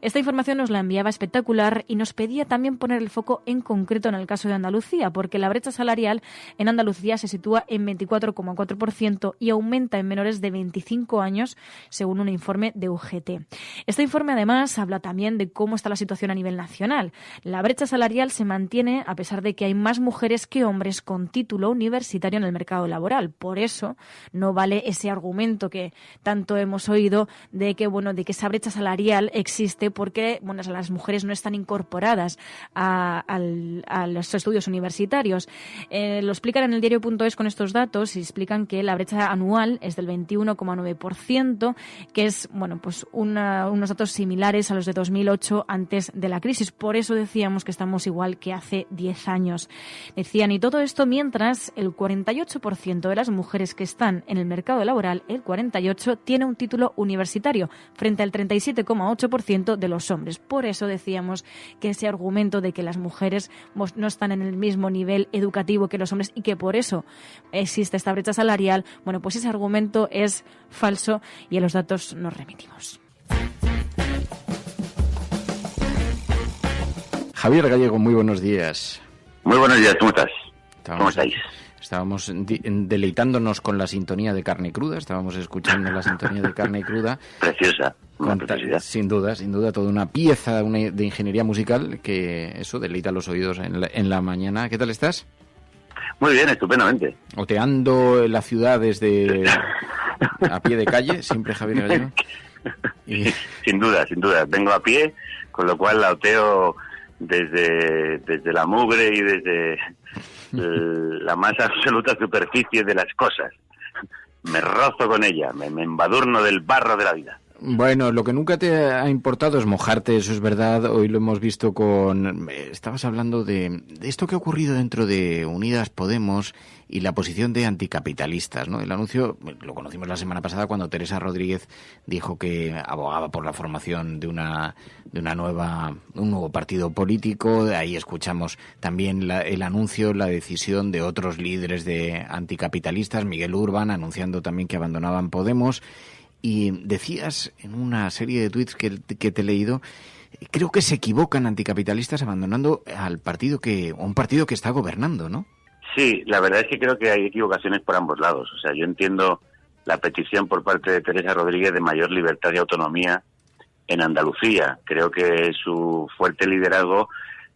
Esta información nos la enviaba Espectacular y nos pedía también poner el foco en concreto en el caso de Andalucía, porque la brecha salarial en Andalucía se sitúa en 24,4% y aumenta en menores de 25 años, según un informe de UGT. Este informe, además, habla también de cómo está la situación a nivel nacional. La brecha salarial se mantiene a pesar de que hay más mujeres que hombres con título universitario en el mercado laboral. Por eso no vale ese argumento que tanto hemos oído de que esa brecha salarial existe porque las mujeres no están incorporadas a los estudios universitarios. Lo explican en el diario.es con estos datos y explican que la brecha anual es del 21,9%, que es unos datos similares a los de 2008 antes de la crisis. Por eso decíamos que estamos igual que hace 10 años. Decían, y todo esto mientras el 48% de las mujeres que están en el mercado laboral, el 48%, tiene un título universitario, frente al 37,8% de los hombres. Por eso decíamos que ese argumento de que las mujeres no están en el mismo nivel educativo que los hombres y que por eso existe esta brecha salarial, pues ese argumento es falso y a los datos nos remitimos. Javier Gallego, muy buenos días. Muy buenos días, ¿cómo estás? ¿Cómo estáis? Estábamos deleitándonos con la sintonía de Carne Cruda, estábamos escuchando la sintonía de Carne Cruda. Preciosa, una preciosidad. Sin duda, toda una pieza de ingeniería musical que eso deleita los oídos en la mañana. ¿Qué tal estás? Muy bien, estupendamente. Oteando la ciudad desde a pie de calle, siempre Javier Gallego. Sin duda, vengo a pie, con lo cual la oteo desde la mugre y desde la más absoluta superficie de las cosas. Me rozo con ella, me embadurno del barro de la vida. Bueno, lo que nunca te ha importado es mojarte, eso es verdad. Hoy lo hemos visto con... Estabas hablando de esto que ha ocurrido dentro de Unidas Podemos y la posición de anticapitalistas, ¿no? El anuncio lo conocimos la semana pasada cuando Teresa Rodríguez dijo que abogaba por la formación de un nuevo partido político. De ahí escuchamos también el anuncio, la decisión de otros líderes de anticapitalistas, Miguel Urbán anunciando también que abandonaban Podemos. Y decías en una serie de tuits que te he leído, creo que se equivocan anticapitalistas abandonando un partido que está gobernando, ¿no? Sí, la verdad es que creo que hay equivocaciones por ambos lados. O sea, yo entiendo la petición por parte de Teresa Rodríguez de mayor libertad y autonomía en Andalucía. Creo que su fuerte liderazgo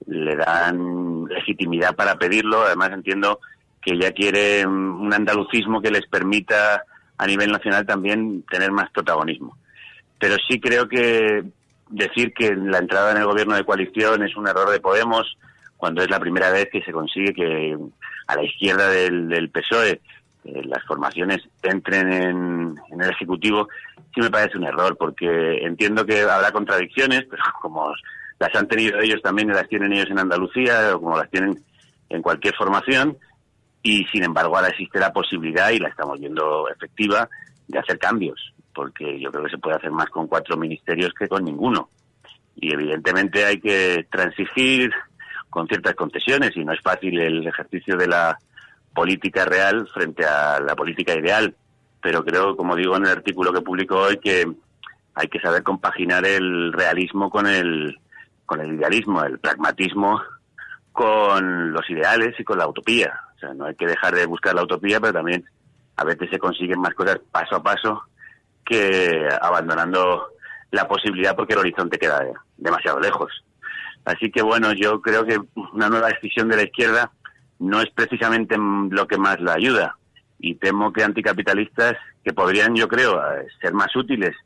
le dan legitimidad para pedirlo. Además, entiendo que ella quiere un andalucismo que les permita a nivel nacional también tener más protagonismo. Pero sí creo que decir que la entrada en el gobierno de coalición es un error de Podemos, cuando es la primera vez que se consigue que a la izquierda del PSOE las formaciones entren en el Ejecutivo, sí me parece un error, porque entiendo que habrá contradicciones, pero como las han tenido ellos también y las tienen ellos en Andalucía, o como las tienen en cualquier formación, y sin embargo ahora existe la posibilidad, y la estamos viendo efectiva, de hacer cambios, porque yo creo que se puede hacer más con 4 ministerios que con ninguno. Y evidentemente hay que transigir con ciertas concesiones, y no es fácil el ejercicio de la política real frente a la política ideal. Pero creo, como digo en el artículo que publico hoy, que hay que saber compaginar el realismo con el idealismo, el pragmatismo con los ideales y con la utopía. O sea, no hay que dejar de buscar la utopía, pero también a veces se consiguen más cosas paso a paso que abandonando la posibilidad porque el horizonte queda demasiado lejos. Así que bueno, yo creo que una nueva decisión de la izquierda no es precisamente lo que más la ayuda, y temo que anticapitalistas que podrían, yo creo, ser más útiles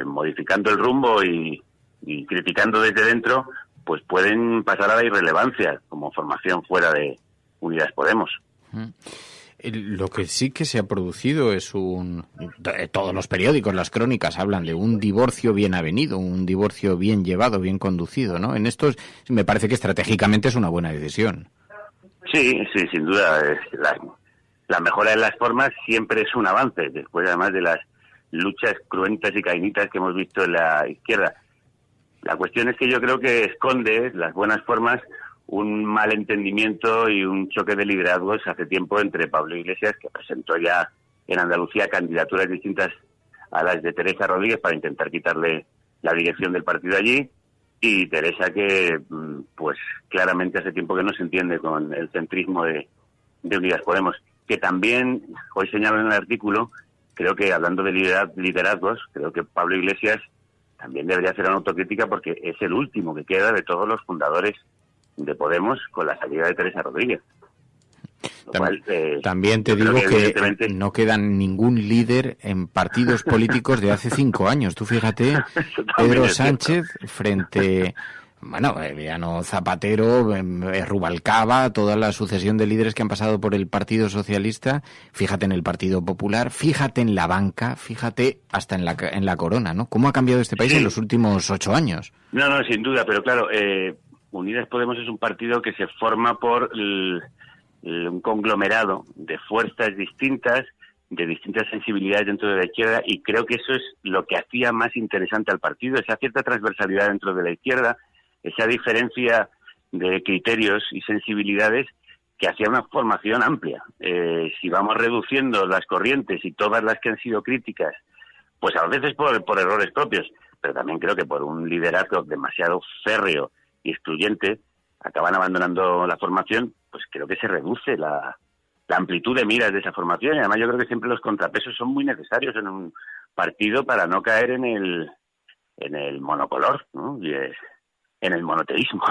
modificando el rumbo y criticando desde dentro, pues pueden pasar a la irrelevancia como formación fuera de Unidas Podemos. Lo que sí que se ha producido es todos los periódicos, las crónicas hablan de un divorcio bien avenido, un divorcio bien llevado, bien conducido, ¿no? En esto me parece que estratégicamente es una buena decisión. Sí, sin duda. La mejora de las formas siempre es un avance, después además de las luchas cruentas y cainitas que hemos visto en la izquierda. La cuestión es que yo creo que esconde las buenas formas un mal entendimiento y un choque de liderazgos hace tiempo entre Pablo Iglesias, que presentó ya en Andalucía candidaturas distintas a las de Teresa Rodríguez para intentar quitarle la dirección del partido allí, y Teresa, que pues claramente hace tiempo que no se entiende con el centrismo de Unidas Podemos, que también, hoy señalo en el artículo, creo que hablando de liderazgos, creo que Pablo Iglesias también debería hacer una autocrítica, porque es el último que queda de todos los fundadores de Podemos con la salida de Teresa Rodríguez. También te digo que no queda ningún líder en partidos políticos de hace 5 años. Tú fíjate, Pedro Sánchez frente, Emiliano Zapatero, Rubalcaba, toda la sucesión de líderes que han pasado por el Partido Socialista. Fíjate en el Partido Popular, fíjate en la banca, fíjate hasta en la corona, ¿no? ¿Cómo ha cambiado este país en los últimos 8 años? No, sin duda, pero claro, Unidas Podemos es un partido que se forma por un conglomerado de fuerzas distintas, de distintas sensibilidades dentro de la izquierda, y creo que eso es lo que hacía más interesante al partido, esa cierta transversalidad dentro de la izquierda, esa diferencia de criterios y sensibilidades que hacía una formación amplia. Si vamos reduciendo las corrientes y todas las que han sido críticas, pues a veces por errores propios, pero también creo que por un liderazgo demasiado férreo y excluyente, acaban abandonando la formación, pues creo que se reduce la amplitud de miras de esa formación, y además yo creo que siempre los contrapesos son muy necesarios en un partido para no caer en el monocolor, ¿no? Y en el monoteísmo,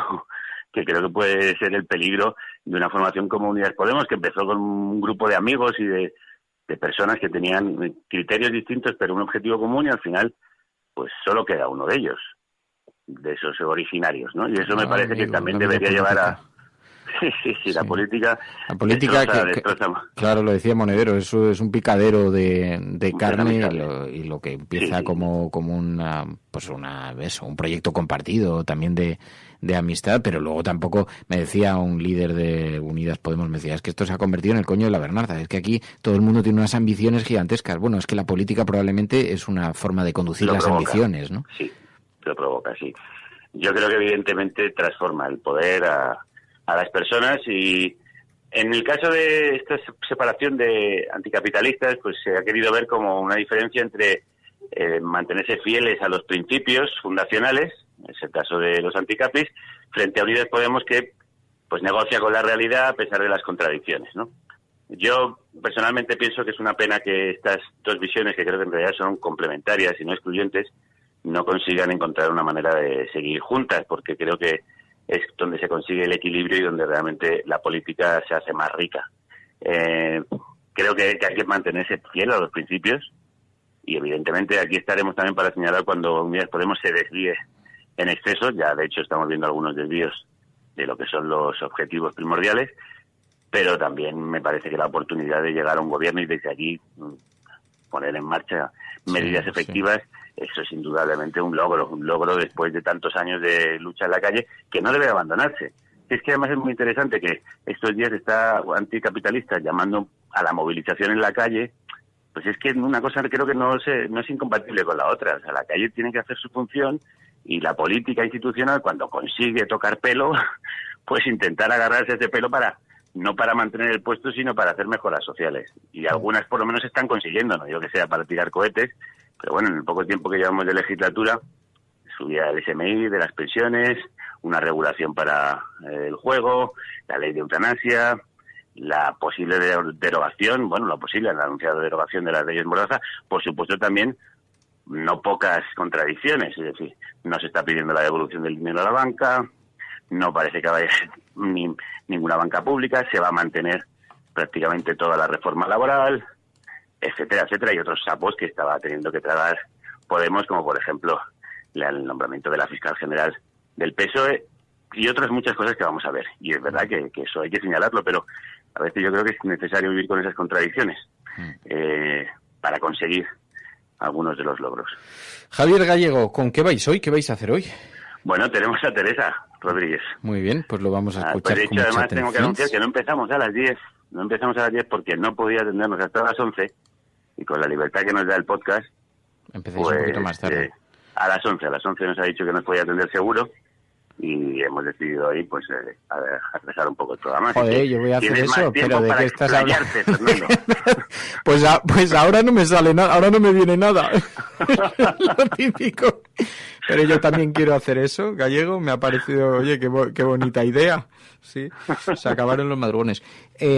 que creo que puede ser el peligro de una formación como Unidas Podemos, que empezó con un grupo de amigos y de personas que tenían criterios distintos pero un objetivo común, y al final pues solo queda uno de ellos, de esos originarios, ¿no? Y eso me parece que también debería llevar a... Sí, la política... La política, claro, lo decía Monedero, eso es un picadero de carne y lo que empieza como un proyecto compartido también de amistad, pero luego tampoco, me decía un líder de Unidas Podemos, me decía, es que esto se ha convertido en el coño de la Bernarda, es que aquí todo el mundo tiene unas ambiciones gigantescas. Bueno, es que la política probablemente es una forma de conducir las ambiciones, ¿no? Sí, lo provoca, sí. Yo creo que evidentemente transforma el poder a las personas, y en el caso de esta separación de anticapitalistas, pues se ha querido ver como una diferencia entre mantenerse fieles a los principios fundacionales, es el caso de los anticapis, frente a Unidas Podemos, que pues negocia con la realidad a pesar de las contradicciones, ¿no? Yo personalmente pienso que es una pena que estas dos visiones, que creo que en realidad son complementarias y no excluyentes, no consigan encontrar una manera de seguir juntas, porque creo que es donde se consigue el equilibrio y donde realmente la política se hace más rica. Creo que hay que mantenerse fiel a los principios, y evidentemente aquí estaremos también para señalar cuando Unidas Podemos se desvíe en exceso. Ya de hecho estamos viendo algunos desvíos de lo que son los objetivos primordiales, pero también me parece que la oportunidad de llegar a un gobierno y desde aquí poner en marcha medidas efectivas, eso es indudablemente un logro después de tantos años de lucha en la calle, que no debe abandonarse. Es que además es muy interesante que estos días está anticapitalista llamando a la movilización en la calle. Pues es que una cosa creo que no es incompatible con la otra. O sea, la calle tiene que hacer su función, y la política institucional, cuando consigue tocar pelo, pues intentar agarrarse ese pelo no para mantener el puesto, sino para hacer mejoras sociales. Y algunas por lo menos están consiguiendo, no digo que sea para tirar cohetes, pero bueno, en el poco tiempo que llevamos de legislatura, subida el SMI, de las pensiones, una regulación para el juego, la ley de eutanasia, la posible derogación, la anunciada derogación de las leyes Mordaza, por supuesto también no pocas contradicciones, es decir, no se está pidiendo la devolución del dinero a la banca, no parece que vaya ninguna banca pública, se va a mantener prácticamente toda la reforma laboral, etcétera, etcétera, y otros sapos que estaba teniendo que tragar Podemos, como por ejemplo el nombramiento de la fiscal general del PSOE y otras muchas cosas que vamos a ver. Y es verdad que eso hay que señalarlo, pero a veces yo creo que es necesario vivir con esas contradicciones para conseguir algunos de los logros. Javier Gallego, ¿con qué vais hoy? ¿Qué vais a hacer hoy? Bueno, tenemos a Teresa Rodríguez. Muy bien, pues lo vamos a escuchar pues de hecho, con mucha además atención. tengo que anunciar que no empezamos a las 10. No empezamos a las 10 porque no podía atendernos hasta las 11, y con la libertad que nos da el podcast, empezáis un poquito más tarde. A las 11 nos ha dicho que nos podía atender seguro, y hemos decidido ahí pues a rezar un poco el programa. Joder, yo voy a hacer eso, pero ¿de qué estás hablando? pues ahora no me sale nada, ahora no me viene nada. Lo típico. Pero yo también quiero hacer eso, Gallego, me ha parecido, oye, qué bonita idea. Sí, se acabaron los madrugones.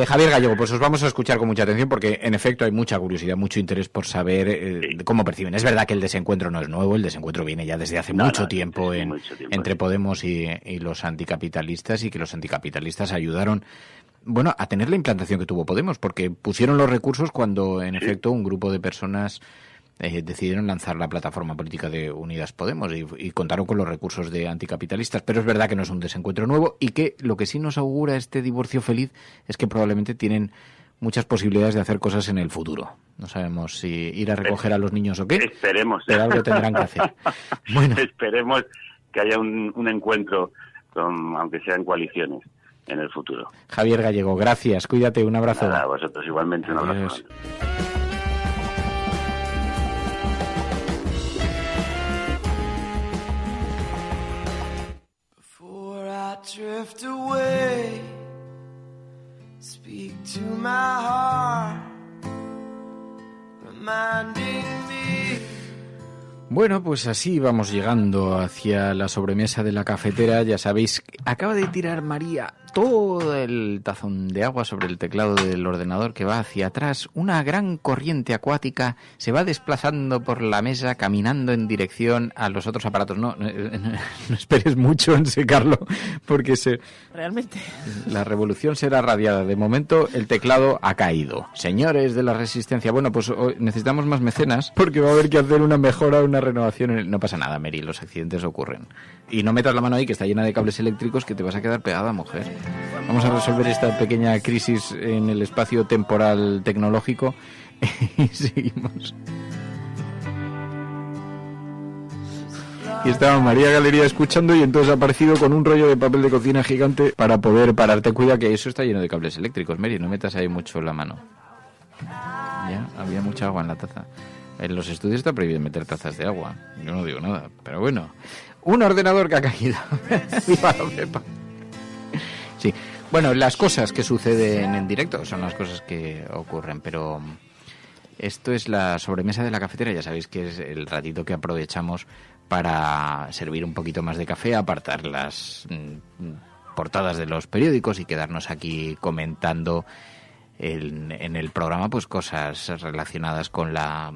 Javier Gallego, pues os vamos a escuchar con mucha atención, porque en efecto hay mucha curiosidad, mucho interés por saber cómo perciben. Es verdad que el desencuentro no es nuevo, el desencuentro viene ya desde hace mucho tiempo entre Podemos y los anticapitalistas, y que los anticapitalistas ayudaron, bueno, a tener la implantación que tuvo Podemos, porque pusieron los recursos cuando en efecto un grupo de personas decidieron lanzar la plataforma política de Unidas Podemos y contaron con los recursos de anticapitalistas, pero es verdad que no es un desencuentro nuevo, y que lo que sí nos augura este divorcio feliz es que probablemente tienen muchas posibilidades de hacer cosas en el futuro. No sabemos si ir a recoger a los niños o qué. Esperemos. Pero algo tendrán que hacer. Bueno. Esperemos que haya un encuentro, aunque sean coaliciones, en el futuro. Javier Gallego, gracias. Cuídate. Un abrazo. Nada, a vosotros igualmente. Un abrazo. Drift away, speak to my heart, reminding me. Bueno, pues así vamos llegando hacia la sobremesa de la cafetera. Ya sabéis, acaba de tirar María todo el tazón de agua sobre el teclado del ordenador, que va hacia atrás. Una gran corriente acuática se va desplazando por la mesa, caminando en dirección a los otros aparatos. No esperes mucho en secarlo, porque realmente la revolución será radiada. De momento el teclado ha caído. Señores de la Resistencia, bueno, pues necesitamos más mecenas, porque va a haber que hacer una mejora, una una renovación. No pasa nada, Mary, los accidentes ocurren. Y no metas la mano ahí, que está llena de cables eléctricos, que te vas a quedar pegada, mujer. Vamos a resolver esta pequeña crisis en el espacio temporal tecnológico y seguimos. Y estaba María Galería escuchando y entonces ha aparecido con un rollo de papel de cocina gigante para poder pararte. Cuida que eso está lleno de cables eléctricos, Mary, no metas ahí mucho la mano. Ya, había mucha agua en la taza. En los estudios está prohibido meter tazas de agua. Yo no digo nada, pero bueno. Un ordenador que ha caído. Viva la Pepa. Sí, bueno, las cosas que suceden en directo son las cosas que ocurren, pero esto es la sobremesa de la cafetera. Ya sabéis que es el ratito que aprovechamos para servir un poquito más de café, apartar las portadas de los periódicos y quedarnos aquí comentando en el programa pues cosas relacionadas con la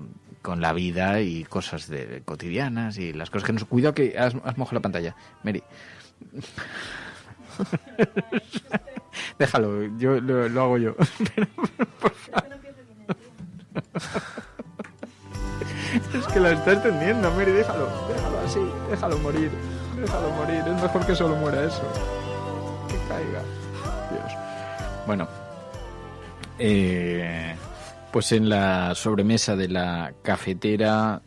vida y cosas cotidianas y las cosas que nos... Cuidado que has mojado la pantalla, Mary. Déjalo, yo lo hago yo. Por favor. Es que la está extendiendo, Mary, déjalo así, déjalo morir, es mejor que solo muera eso, que caiga, Dios. Bueno, pues en la sobremesa de la cafetera,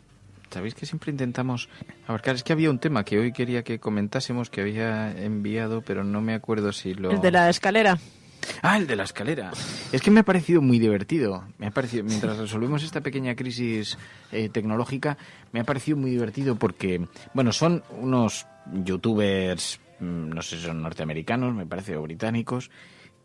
sabéis que siempre intentamos abarcar, es que había un tema que hoy quería que comentásemos, que había enviado, pero no me acuerdo si lo... ¿El de la escalera? Ah, el de la escalera. Es que me ha parecido muy divertido. Mientras resolvemos esta pequeña crisis tecnológica, me ha parecido muy divertido porque, bueno, son unos youtubers, no sé si son norteamericanos, me parece, o británicos,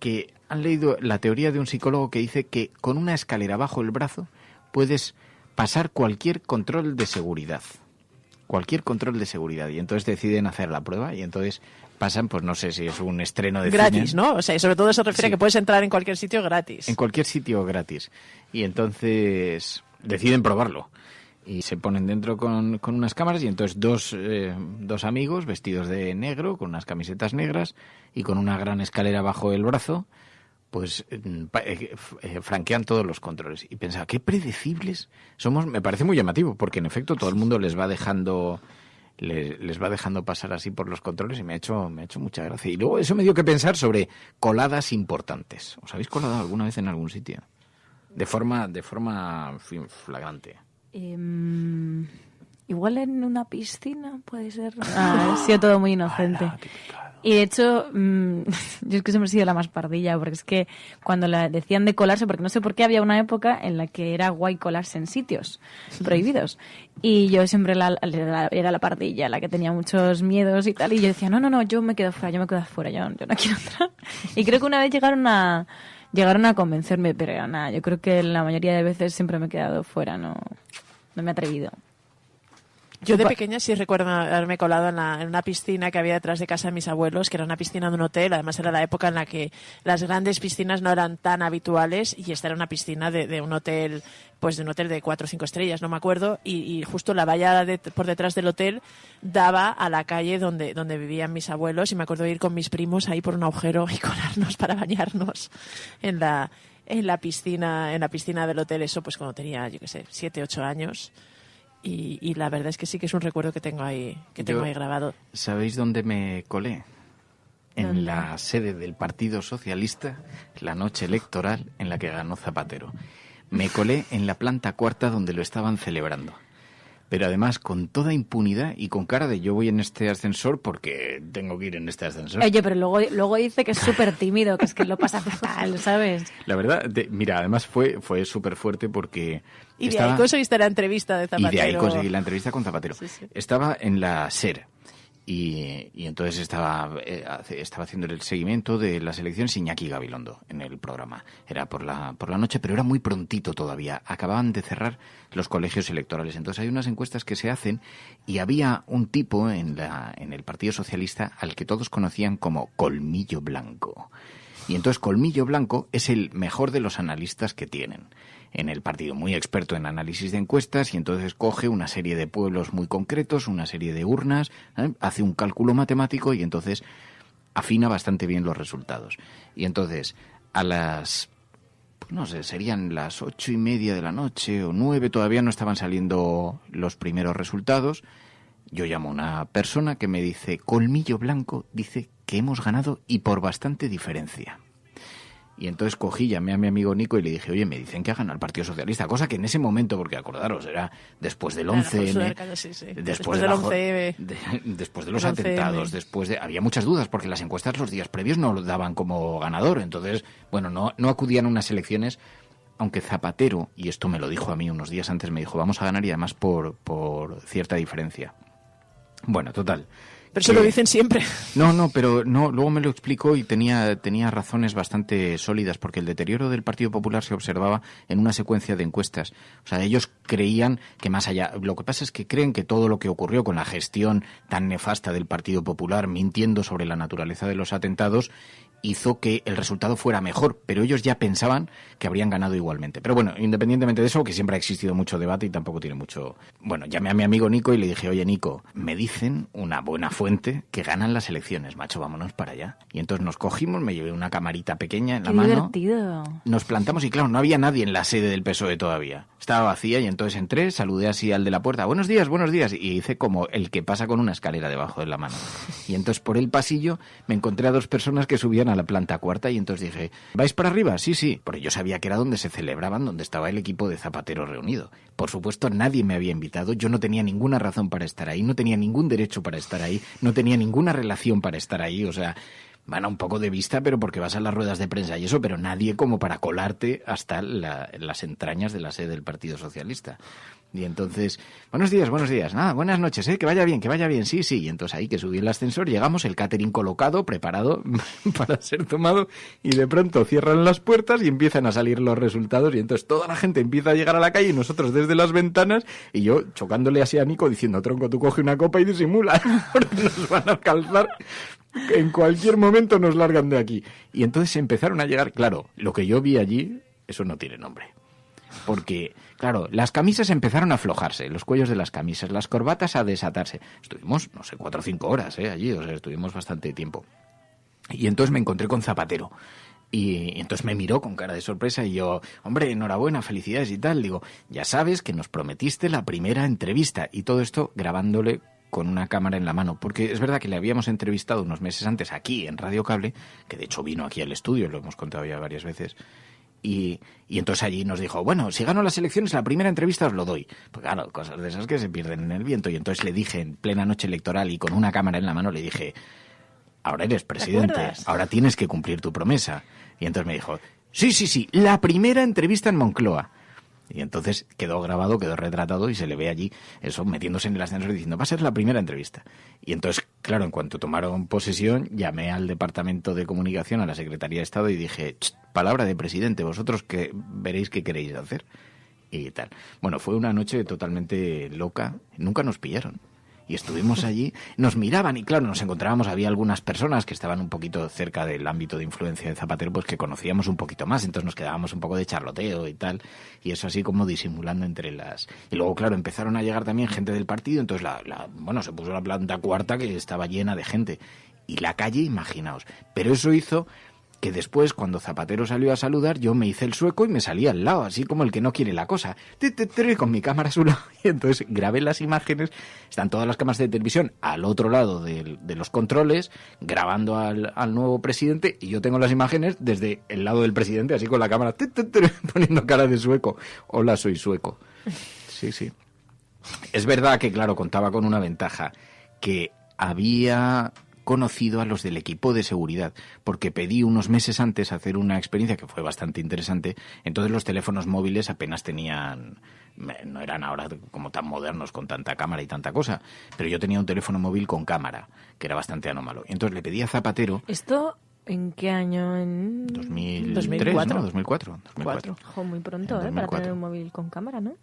que han leído la teoría de un psicólogo que dice que con una escalera bajo el brazo puedes pasar cualquier control de seguridad. Cualquier control de seguridad. Y entonces deciden hacer la prueba y entonces pasan, pues no sé si es un estreno de gratis, cine. ¿no? O sea, y sobre todo se refiere Sí. a que puedes entrar en cualquier sitio gratis. En cualquier sitio gratis. Y entonces deciden probarlo. Y se ponen dentro con unas cámaras y entonces dos amigos vestidos de negro, con unas camisetas negras y con una gran escalera bajo el brazo, pues franquean todos los controles. Y pensaba, qué predecibles somos. Me parece muy llamativo, porque en efecto todo el mundo les va dejando pasar así por los controles y me ha hecho mucha gracia. Y luego eso me dio que pensar sobre coladas importantes. ¿Os habéis colado alguna vez en algún sitio? De forma flagrante. Igual en una piscina, puede ser. Ha sido todo muy inocente. Y de hecho, yo es que siempre he sido la más pardilla, porque es que cuando decían de colarse, porque no sé por qué había una época en la que era guay colarse en sitios prohibidos. Y yo siempre era la pardilla, la que tenía muchos miedos y tal. Y yo decía, no, yo me quedo fuera, yo no quiero entrar. Y creo que una vez llegaron a convencerme, pero nada, yo creo que la mayoría de veces siempre me he quedado fuera, no me he atrevido. Yo de pequeña sí recuerdo haberme colado en una piscina que había detrás de casa de mis abuelos, que era una piscina de un hotel. Además era la época en la que las grandes piscinas no eran tan habituales y esta era una piscina de un hotel, pues de un hotel de 4 o 5 estrellas, no me acuerdo, y justo la valla por detrás del hotel daba a la calle donde vivían mis abuelos y me acuerdo de ir con mis primos ahí por un agujero y colarnos para bañarnos en la piscina del hotel, eso pues cuando tenía, yo qué sé, 7, 8 años. Y la verdad es que sí que es un recuerdo que tengo ahí grabado. ¿Sabéis dónde me colé? En ¿Dónde? la sede del Partido Socialista, la noche electoral en la que ganó Zapatero. Me colé en la planta cuarta donde lo estaban celebrando. Pero además con toda impunidad y con cara de yo voy en este ascensor porque tengo que ir en este ascensor. Oye, pero luego dice que es súper tímido, que es que lo pasa fatal, ¿sabes? La verdad, mira, además fue súper fuerte porque... Y de ahí conseguiste la entrevista de Zapatero. Y de ahí conseguí la entrevista con Zapatero. Sí, sí. Estaba en la SER y entonces estaba haciendo el seguimiento de las elecciones Iñaki Gabilondo en el programa. Era por la noche, pero era muy prontito todavía. Acababan de cerrar los colegios electorales. Entonces hay unas encuestas que se hacen y había un tipo en el Partido Socialista al que todos conocían como Colmillo Blanco. Y entonces Colmillo Blanco es el mejor de los analistas que tienen en el partido, muy experto en análisis de encuestas, y entonces coge una serie de pueblos muy concretos, una serie de urnas, hace un cálculo matemático y entonces afina bastante bien los resultados. Y entonces a las pues no sé, serían las 8:30 de la noche o 9, todavía no estaban saliendo los primeros resultados. Yo llamo a una persona que me dice, colmillo blanco, dice que hemos ganado y por bastante diferencia. Y entonces llamé a mi amigo Nico y le dije, oye, me dicen que ha ganado el Partido Socialista, cosa que en ese momento, porque acordaros, era después del 11M, después del 11M, después de los atentados, había muchas dudas, porque las encuestas los días previos no lo daban como ganador, entonces, bueno, no acudían a unas elecciones, aunque Zapatero, y esto me lo dijo a mí unos días antes, me dijo, vamos a ganar y además por cierta diferencia. Bueno, total. Pero eso lo dicen siempre. No, pero luego me lo explicó y tenía razones bastante sólidas, porque el deterioro del Partido Popular se observaba en una secuencia de encuestas. O sea, ellos creían que más allá... Lo que pasa es que creen que todo lo que ocurrió con la gestión tan nefasta del Partido Popular, mintiendo sobre la naturaleza de los atentados, hizo que el resultado fuera mejor, pero ellos ya pensaban que habrían ganado igualmente. Pero bueno, independientemente de eso, que siempre ha existido mucho debate y tampoco tiene mucho... Bueno, llamé a mi amigo Nico y le dije, oye, Nico, me dicen una buena fuente que ganan las elecciones, macho, vámonos para allá. Y entonces nos cogimos, me llevé una camarita pequeña en la mano. Divertido. Nos plantamos y claro, no había nadie en la sede del PSOE todavía. Estaba vacía y entonces entré, saludé así al de la puerta, buenos días, y hice como el que pasa con una escalera debajo de la mano. Y entonces por el pasillo me encontré a dos personas que subían a la planta cuarta y entonces dije, ¿vais para arriba? Sí, porque yo sabía que era donde se celebraban, donde estaba el equipo de Zapatero reunido. Por supuesto, nadie me había invitado, yo no tenía ninguna razón para estar ahí, no tenía ningún derecho para estar ahí, no tenía ninguna relación para estar ahí, o sea... Van a un poco de vista, pero porque vas a las ruedas de prensa y eso, pero nadie como para colarte hasta las entrañas de la sede del Partido Socialista. Y entonces, buenos días, nada, buenas noches, que vaya bien, sí, y entonces ahí que subí el ascensor, llegamos, el catering colocado, preparado para ser tomado, y de pronto cierran las puertas y empiezan a salir los resultados, y entonces toda la gente empieza a llegar a la calle y nosotros desde las ventanas, y yo chocándole así a Nico diciendo, tronco, tú coge una copa y disimula, porque nos van a calzar. En cualquier momento nos largan de aquí. Y entonces empezaron a llegar, claro, lo que yo vi allí, eso no tiene nombre. Porque, claro, las camisas empezaron a aflojarse, los cuellos de las camisas, las corbatas a desatarse. Estuvimos, 4 o 5 horas allí, o sea, estuvimos bastante tiempo. Y entonces me encontré con Zapatero. Y entonces me miró con cara de sorpresa y yo, hombre, enhorabuena, felicidades y tal. Digo, ya sabes que nos prometiste la primera entrevista. Y todo esto grabándole con una cámara en la mano, porque es verdad que le habíamos entrevistado unos meses antes aquí en Radio Cable, que de hecho vino aquí al estudio, lo hemos contado ya varias veces, y entonces allí nos dijo, bueno, si gano las elecciones, la primera entrevista os lo doy. Pues claro, cosas de esas que se pierden en el viento, y entonces le dije en plena noche electoral y con una cámara en la mano, le dije, ahora eres presidente, ahora tienes que cumplir tu promesa. Y entonces me dijo, sí, la primera entrevista en Moncloa. Y entonces quedó grabado, quedó retratado y se le ve allí eso, metiéndose en el ascensor diciendo, va a ser la primera entrevista. Y entonces, claro, en cuanto tomaron posesión, llamé al Departamento de Comunicación, a la Secretaría de Estado y dije, palabra de presidente, vosotros que veréis qué queréis hacer. Y tal. Bueno, fue una noche totalmente loca, nunca nos pillaron. Y estuvimos allí, nos miraban y claro, nos encontrábamos, había algunas personas que estaban un poquito cerca del ámbito de influencia de Zapatero, pues que conocíamos un poquito más, entonces nos quedábamos un poco de charloteo y tal, y eso así como disimulando entre las... Y luego, claro, empezaron a llegar también gente del partido, entonces se puso la planta cuarta que estaba llena de gente. Y la calle, imaginaos. Pero eso hizo que después, cuando Zapatero salió a saludar, yo me hice el sueco y me salí al lado, así como el que no quiere la cosa, con mi cámara a su lado, y entonces grabé las imágenes, están todas las cámaras de televisión al otro lado de los controles, grabando al nuevo presidente, y yo tengo las imágenes desde el lado del presidente, así con la cámara, poniendo cara de sueco, hola, soy sueco. Sí. Es verdad que, claro, contaba con una ventaja, que había conocido a los del equipo de seguridad, porque pedí unos meses antes hacer una experiencia que fue bastante interesante. Entonces los teléfonos móviles apenas tenían, no eran ahora como tan modernos con tanta cámara y tanta cosa, pero yo tenía un teléfono móvil con cámara, que era bastante anómalo. Y entonces le pedí a Zapatero... ¿Esto en qué año? En 2004. ¿No? 2004. Ojo, muy pronto, para tener un móvil con cámara, ¿no?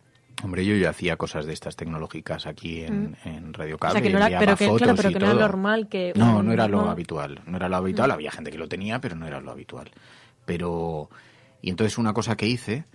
Hombre, yo ya hacía cosas de estas tecnológicas aquí en Radio Cable, o sea, que no era, pero que, fotos claro, pero y que todo. No era normal que... No era lo habitual. No era lo habitual, había gente que lo tenía, pero no era lo habitual. Y entonces una cosa que hice,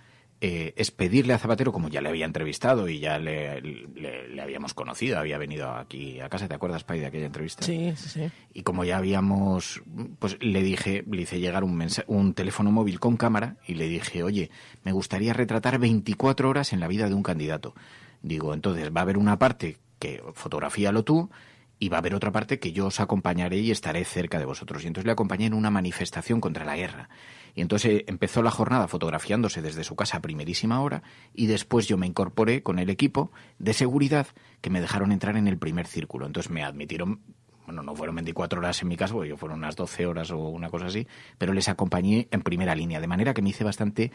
es pedirle a Zapatero, como ya le había entrevistado y ya le habíamos conocido, había venido aquí a casa, ¿te acuerdas, Pai, de aquella entrevista? Sí, sí, sí. Y como ya habíamos, pues le hice llegar un teléfono móvil con cámara y le dije, oye, me gustaría retratar 24 horas en la vida de un candidato. Digo, entonces va a haber una parte que fotografíalo tú y va a haber otra parte que yo os acompañaré y estaré cerca de vosotros. Y entonces le acompañé en una manifestación contra la guerra. Y entonces empezó la jornada fotografiándose desde su casa a primerísima hora y después yo me incorporé con el equipo de seguridad que me dejaron entrar en el primer círculo. Entonces me admitieron, bueno, no fueron 24 horas en mi caso, porque yo fueron unas 12 horas o una cosa así, pero les acompañé en primera línea, de manera que me hice bastante,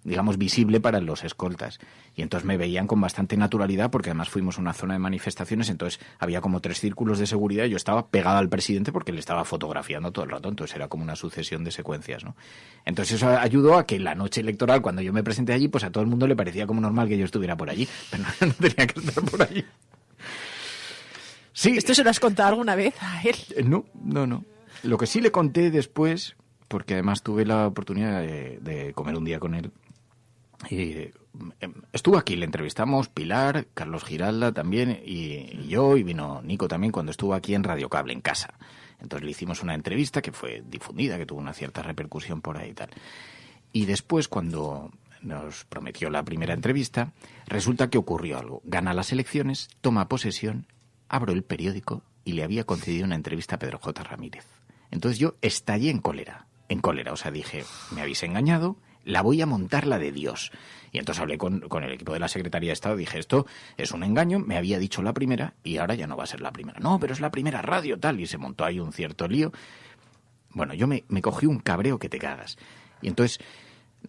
digamos, visible para los escoltas. Y entonces me veían con bastante naturalidad, porque además fuimos a una zona de manifestaciones, entonces había como 3 círculos de seguridad y yo estaba pegado al presidente porque le estaba fotografiando todo el rato, entonces era como una sucesión de secuencias, ¿no? Entonces eso ayudó a que la noche electoral, cuando yo me presenté allí, pues a todo el mundo le parecía como normal que yo estuviera por allí, pero no tenía que estar por allí. Sí. ¿Esto se lo has contado alguna vez a él? No. Lo que sí le conté después, porque además tuve la oportunidad de comer un día con él, y estuvo aquí, le entrevistamos Pilar, Carlos Giralda también, y yo, y vino Nico también cuando estuvo aquí en Radio Cable, en casa. Entonces le hicimos una entrevista que fue difundida, que tuvo una cierta repercusión por ahí y tal. Y después, cuando nos prometió la primera entrevista, resulta que ocurrió algo. Gana las elecciones, toma posesión, abro el periódico y le había concedido una entrevista a Pedro J. Ramírez. Entonces yo estallé en cólera, o sea, dije, me habéis engañado, la voy a montar la de Dios. Y entonces hablé con el equipo de la Secretaría de Estado, dije, esto es un engaño, me había dicho la primera y ahora ya no va a ser la primera. No, pero es la primera radio, tal, y se montó ahí un cierto lío. Bueno, yo me cogí un cabreo que te cagas. Y entonces,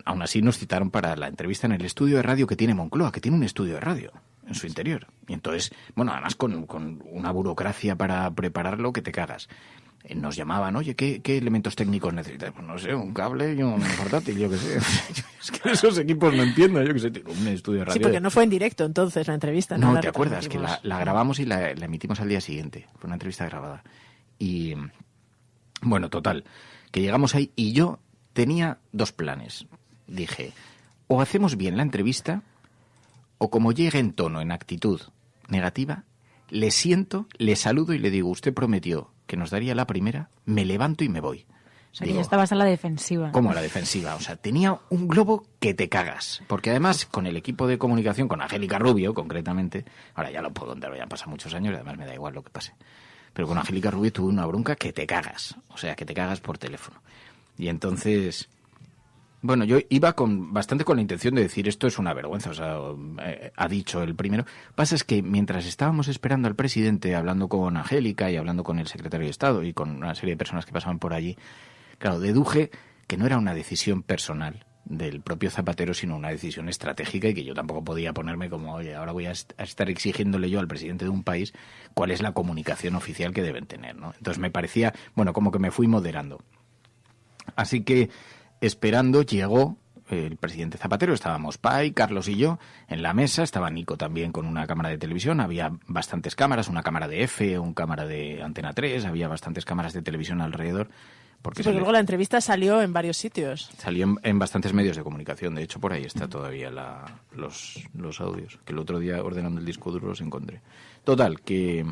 aún así nos citaron para la entrevista en el estudio de radio que tiene Moncloa, que tiene un estudio de radio en su interior. Y entonces, bueno, además con una burocracia para prepararlo que te cagas. Nos llamaban, oye, ¿qué elementos técnicos necesitas? Pues no sé, un cable y un portátil, yo qué sé. Es que esos equipos no entiendo, yo qué sé, un estudio de radio. Sí, porque no fue en directo entonces la entrevista. No, ¿te acuerdas? Que la grabamos y la emitimos al día siguiente. Fue una entrevista grabada. Y, bueno, total, que llegamos ahí y yo tenía 2 planes. Dije, o hacemos bien la entrevista, o como llegue en tono, en actitud negativa, le siento, le saludo y le digo, usted prometió que nos daría la primera, me levanto y me voy. O sea, que ya estabas a la defensiva. ¿Cómo a la defensiva? O sea, tenía un globo que te cagas. Porque además, con el equipo de comunicación, con Angélica Rubio, concretamente, ahora ya lo puedo contar, ya han pasado muchos años y además me da igual lo que pase. Pero con Angélica Rubio tuve una bronca que te cagas. O sea, que te cagas por teléfono. Y entonces, bueno, yo iba bastante con la intención de decir esto es una vergüenza, o sea, ha dicho el primero. Pasa es que mientras estábamos esperando al presidente, hablando con Angélica y hablando con el secretario de Estado y con una serie de personas que pasaban por allí, claro, deduje que no era una decisión personal del propio Zapatero, sino una decisión estratégica y que yo tampoco podía ponerme como, oye, ahora voy a estar exigiéndole yo al presidente de un país cuál es la comunicación oficial que deben tener, ¿no? Entonces me parecía, bueno, como que me fui moderando. Así que esperando, llegó el presidente Zapatero, estábamos Pai, Carlos y yo en la mesa, estaba Nico también con una cámara de televisión, había bastantes cámaras, una cámara de F, una cámara de Antena 3, había bastantes cámaras de televisión alrededor. Porque luego la entrevista salió en varios sitios. Salió en bastantes medios de comunicación, de hecho por ahí está todavía los audios, que el otro día ordenando el disco duro los encontré. Total, que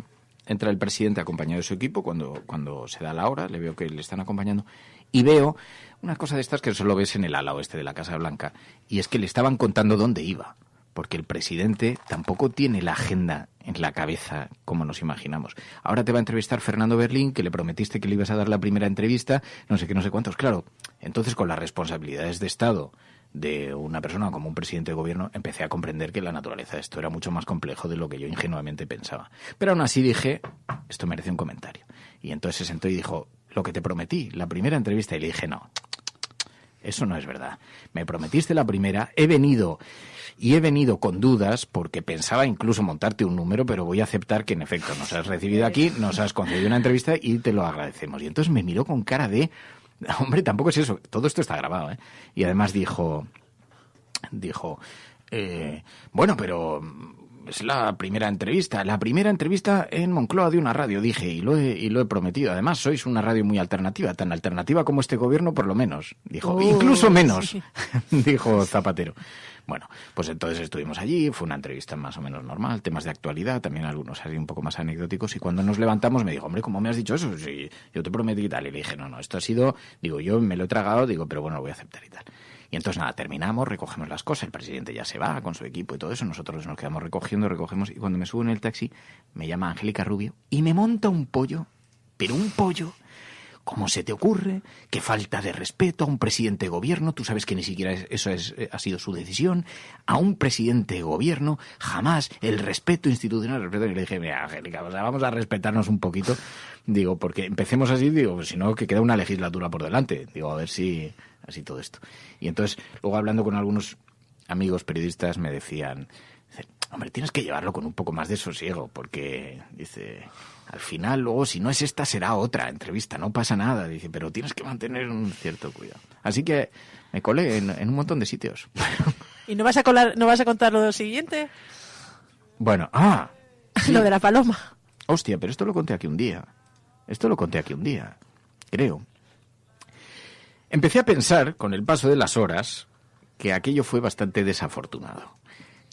entra el presidente acompañado de su equipo, cuando se da la hora, le veo que le están acompañando, y veo una cosa de estas que solo ves en el ala oeste de la Casa Blanca, y es que le estaban contando dónde iba, porque el presidente tampoco tiene la agenda en la cabeza como nos imaginamos. Ahora te va a entrevistar Fernando Berlín, que le prometiste que le ibas a dar la primera entrevista, no sé qué, no sé cuántos. Claro, entonces con las responsabilidades de Estado de una persona como un presidente de gobierno, empecé a comprender que la naturaleza de esto era mucho más complejo de lo que yo ingenuamente pensaba. Pero aún así dije, esto merece un comentario. Y entonces se sentó y dijo, lo que te prometí, la primera entrevista. Y le dije, no, eso no es verdad. Me prometiste la primera, he venido con dudas porque pensaba incluso montarte un número, pero voy a aceptar que en efecto nos has recibido aquí, nos has concedido una entrevista y te lo agradecemos. Y entonces me miró con cara de, hombre, tampoco es eso, todo esto está grabado, ¿eh? Y además dijo, bueno, pero es la primera entrevista en Moncloa de una radio, dije, y lo he prometido. Además, sois una radio muy alternativa, tan alternativa como este gobierno, por lo menos. Dijo, incluso menos, sí. Dijo Zapatero. Bueno, pues entonces estuvimos allí, fue una entrevista más o menos normal, temas de actualidad, también algunos así un poco más anecdóticos, y cuando nos levantamos me dijo, hombre, ¿cómo me has dicho eso? Sí, yo te prometí y tal. Y le dije, no, esto ha sido, digo, yo me lo he tragado, digo, pero bueno, lo voy a aceptar y tal. Y entonces nada, terminamos, recogemos las cosas, el presidente ya se va con su equipo y todo eso, nosotros nos quedamos recogemos, y cuando me subo en el taxi me llama Angélica Rubio y me monta un pollo, pero un pollo. ¿Cómo se te ocurre? Qué falta de respeto a un presidente de gobierno. Tú sabes que ni siquiera eso ha sido su decisión. A un presidente de gobierno jamás el respeto institucional. Y le dije, mira, Angélica, o sea, vamos a respetarnos un poquito. Digo, porque empecemos así, digo, pues si no, que queda una legislatura por delante. Digo, a ver si así todo esto. Y entonces, luego hablando con algunos amigos periodistas me decían, hombre, tienes que llevarlo con un poco más de sosiego, porque, dice, al final, luego, si no es esta, será otra entrevista, no pasa nada, dice, pero tienes que mantener un cierto cuidado. Así que me colé en un montón de sitios. ¿Y no vas a contar lo siguiente? Bueno, sí. Lo de la paloma. Hostia, pero esto lo conté aquí un día, creo. Empecé a pensar, con el paso de las horas, que aquello fue bastante desafortunado.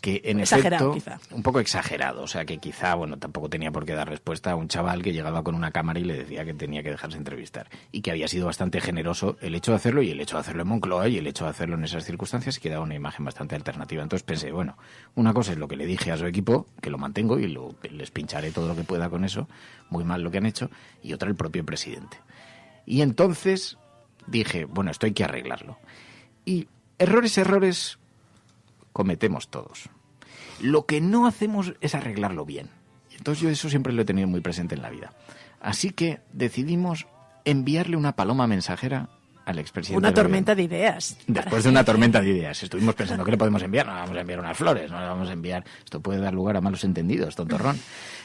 Que en exagerado, efecto, quizá. Un poco exagerado, o sea que quizá, bueno, tampoco tenía por qué dar respuesta a un chaval que llegaba con una cámara y le decía que tenía que dejarse entrevistar, y que había sido bastante generoso el hecho de hacerlo, y el hecho de hacerlo en Moncloa, y el hecho de hacerlo en esas circunstancias, y que daba una imagen bastante alternativa. Entonces pensé, bueno, una cosa es lo que le dije a su equipo, que lo mantengo y les pincharé todo lo que pueda con eso, muy mal lo que han hecho, y otra el propio presidente. Y entonces dije, bueno, esto hay que arreglarlo. Y errores cometemos todos. Lo que no hacemos es arreglarlo bien. Entonces yo eso siempre lo he tenido muy presente en la vida. Así que decidimos enviarle una paloma mensajera al expresidente. Una tormenta de ideas. Después de una tormenta de ideas. Estuvimos pensando, ¿qué le podemos enviar? No le vamos a enviar unas flores, no le vamos a enviar... Esto puede dar lugar a malos entendidos, tontorrón.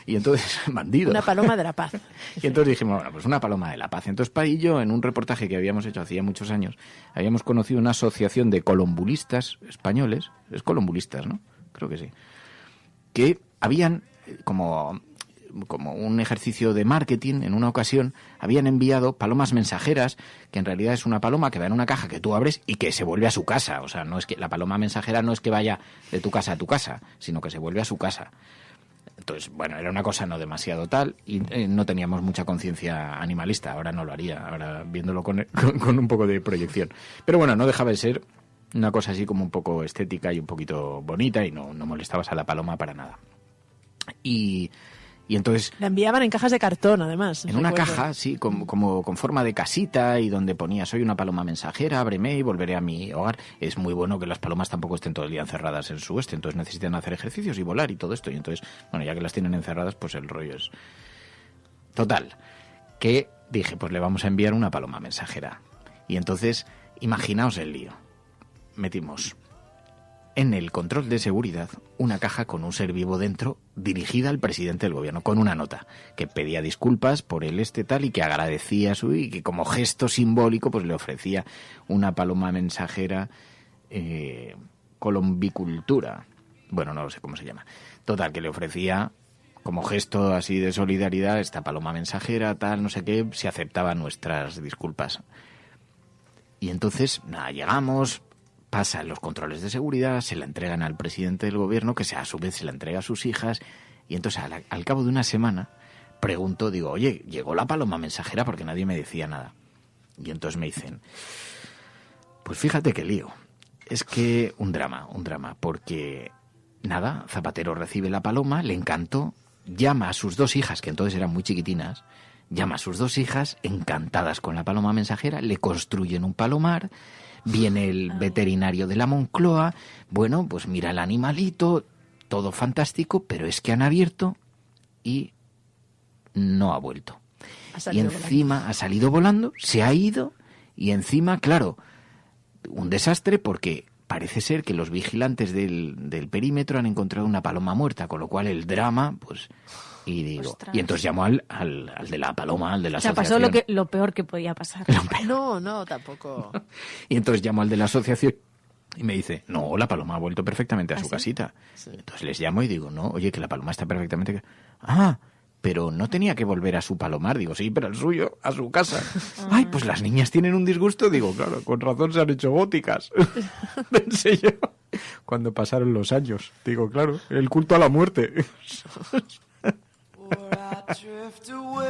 Y entonces, bandido. Una paloma de la paz. Y entonces dijimos, bueno, pues una paloma de la paz. Entonces, Pai y yo, en un reportaje que habíamos hecho hacía muchos años, habíamos conocido una asociación de colombulistas españoles. Es colombulistas, ¿no? Creo que sí. Que habían, como un ejercicio de marketing, en una ocasión, habían enviado palomas mensajeras, que en realidad es una paloma que va en una caja que tú abres y que se vuelve a su casa. O sea, no es que la paloma mensajera no es que vaya de tu casa a tu casa, sino que se vuelve a su casa. Entonces, bueno, era una cosa no demasiado tal, y no teníamos mucha conciencia animalista. Ahora no lo haría, ahora viéndolo con un poco de proyección. Pero bueno, no dejaba de ser una cosa así como un poco estética y un poquito bonita, y no molestabas a la paloma para nada. Y entonces... La enviaban en cajas de cartón, además. En una caja, sí, como con forma de casita, y donde ponía, soy una paloma mensajera, ábreme y volveré a mi hogar. Es muy bueno que las palomas tampoco estén todo el día encerradas en su entonces necesitan hacer ejercicios y volar y todo esto. Y entonces, bueno, ya que las tienen encerradas, pues el rollo es... Total, que dije, pues le vamos a enviar una paloma mensajera. Y entonces, imaginaos el lío. Metimos en el control de seguridad una caja con un ser vivo dentro, dirigida al presidente del gobierno, con una nota que pedía disculpas por el tal, y que agradecía y que como gesto simbólico pues le ofrecía una paloma mensajera colombicultura. Bueno, no sé cómo se llama. Total, que le ofrecía como gesto así de solidaridad esta paloma mensajera, tal, no sé qué, si aceptaba nuestras disculpas. Y entonces, nada, llegamos... Pasan los controles de seguridad, se la entregan al presidente del gobierno, que a su vez se la entrega a sus hijas, y entonces al cabo de una semana pregunto, digo, oye, ¿llegó la paloma mensajera? Porque nadie me decía nada. Y entonces me dicen, pues fíjate qué lío. Es que un drama, porque nada, Zapatero recibe la paloma, le encantó, llama a sus dos hijas, que entonces eran muy chiquitinas, llama a sus dos hijas, encantadas con la paloma mensajera, le construyen un palomar. Viene el veterinario de la Moncloa, bueno, pues mira el animalito, todo fantástico, pero es que han abierto y no ha vuelto. Y encima ha salido volando, se ha ido, y encima, claro, un desastre, porque parece ser que los vigilantes del perímetro han encontrado una paloma muerta, con lo cual el drama, pues... Y digo, ostras. Y entonces llamo al de la paloma, al de la asociación. Pasó lo peor que podía pasar. No, tampoco. Y entonces llamo al de la asociación y me dice, no, la paloma ha vuelto perfectamente a su casita. Sí. Entonces les llamo y digo, no, oye, que la paloma está perfectamente... pero no tenía que volver a su Palomar. Digo, sí, pero al suyo, a su casa. Ay, pues las niñas tienen un disgusto. Digo, claro, con razón se han hecho góticas. Pensé yo, cuando pasaron los años. Digo, claro, el culto a la muerte. O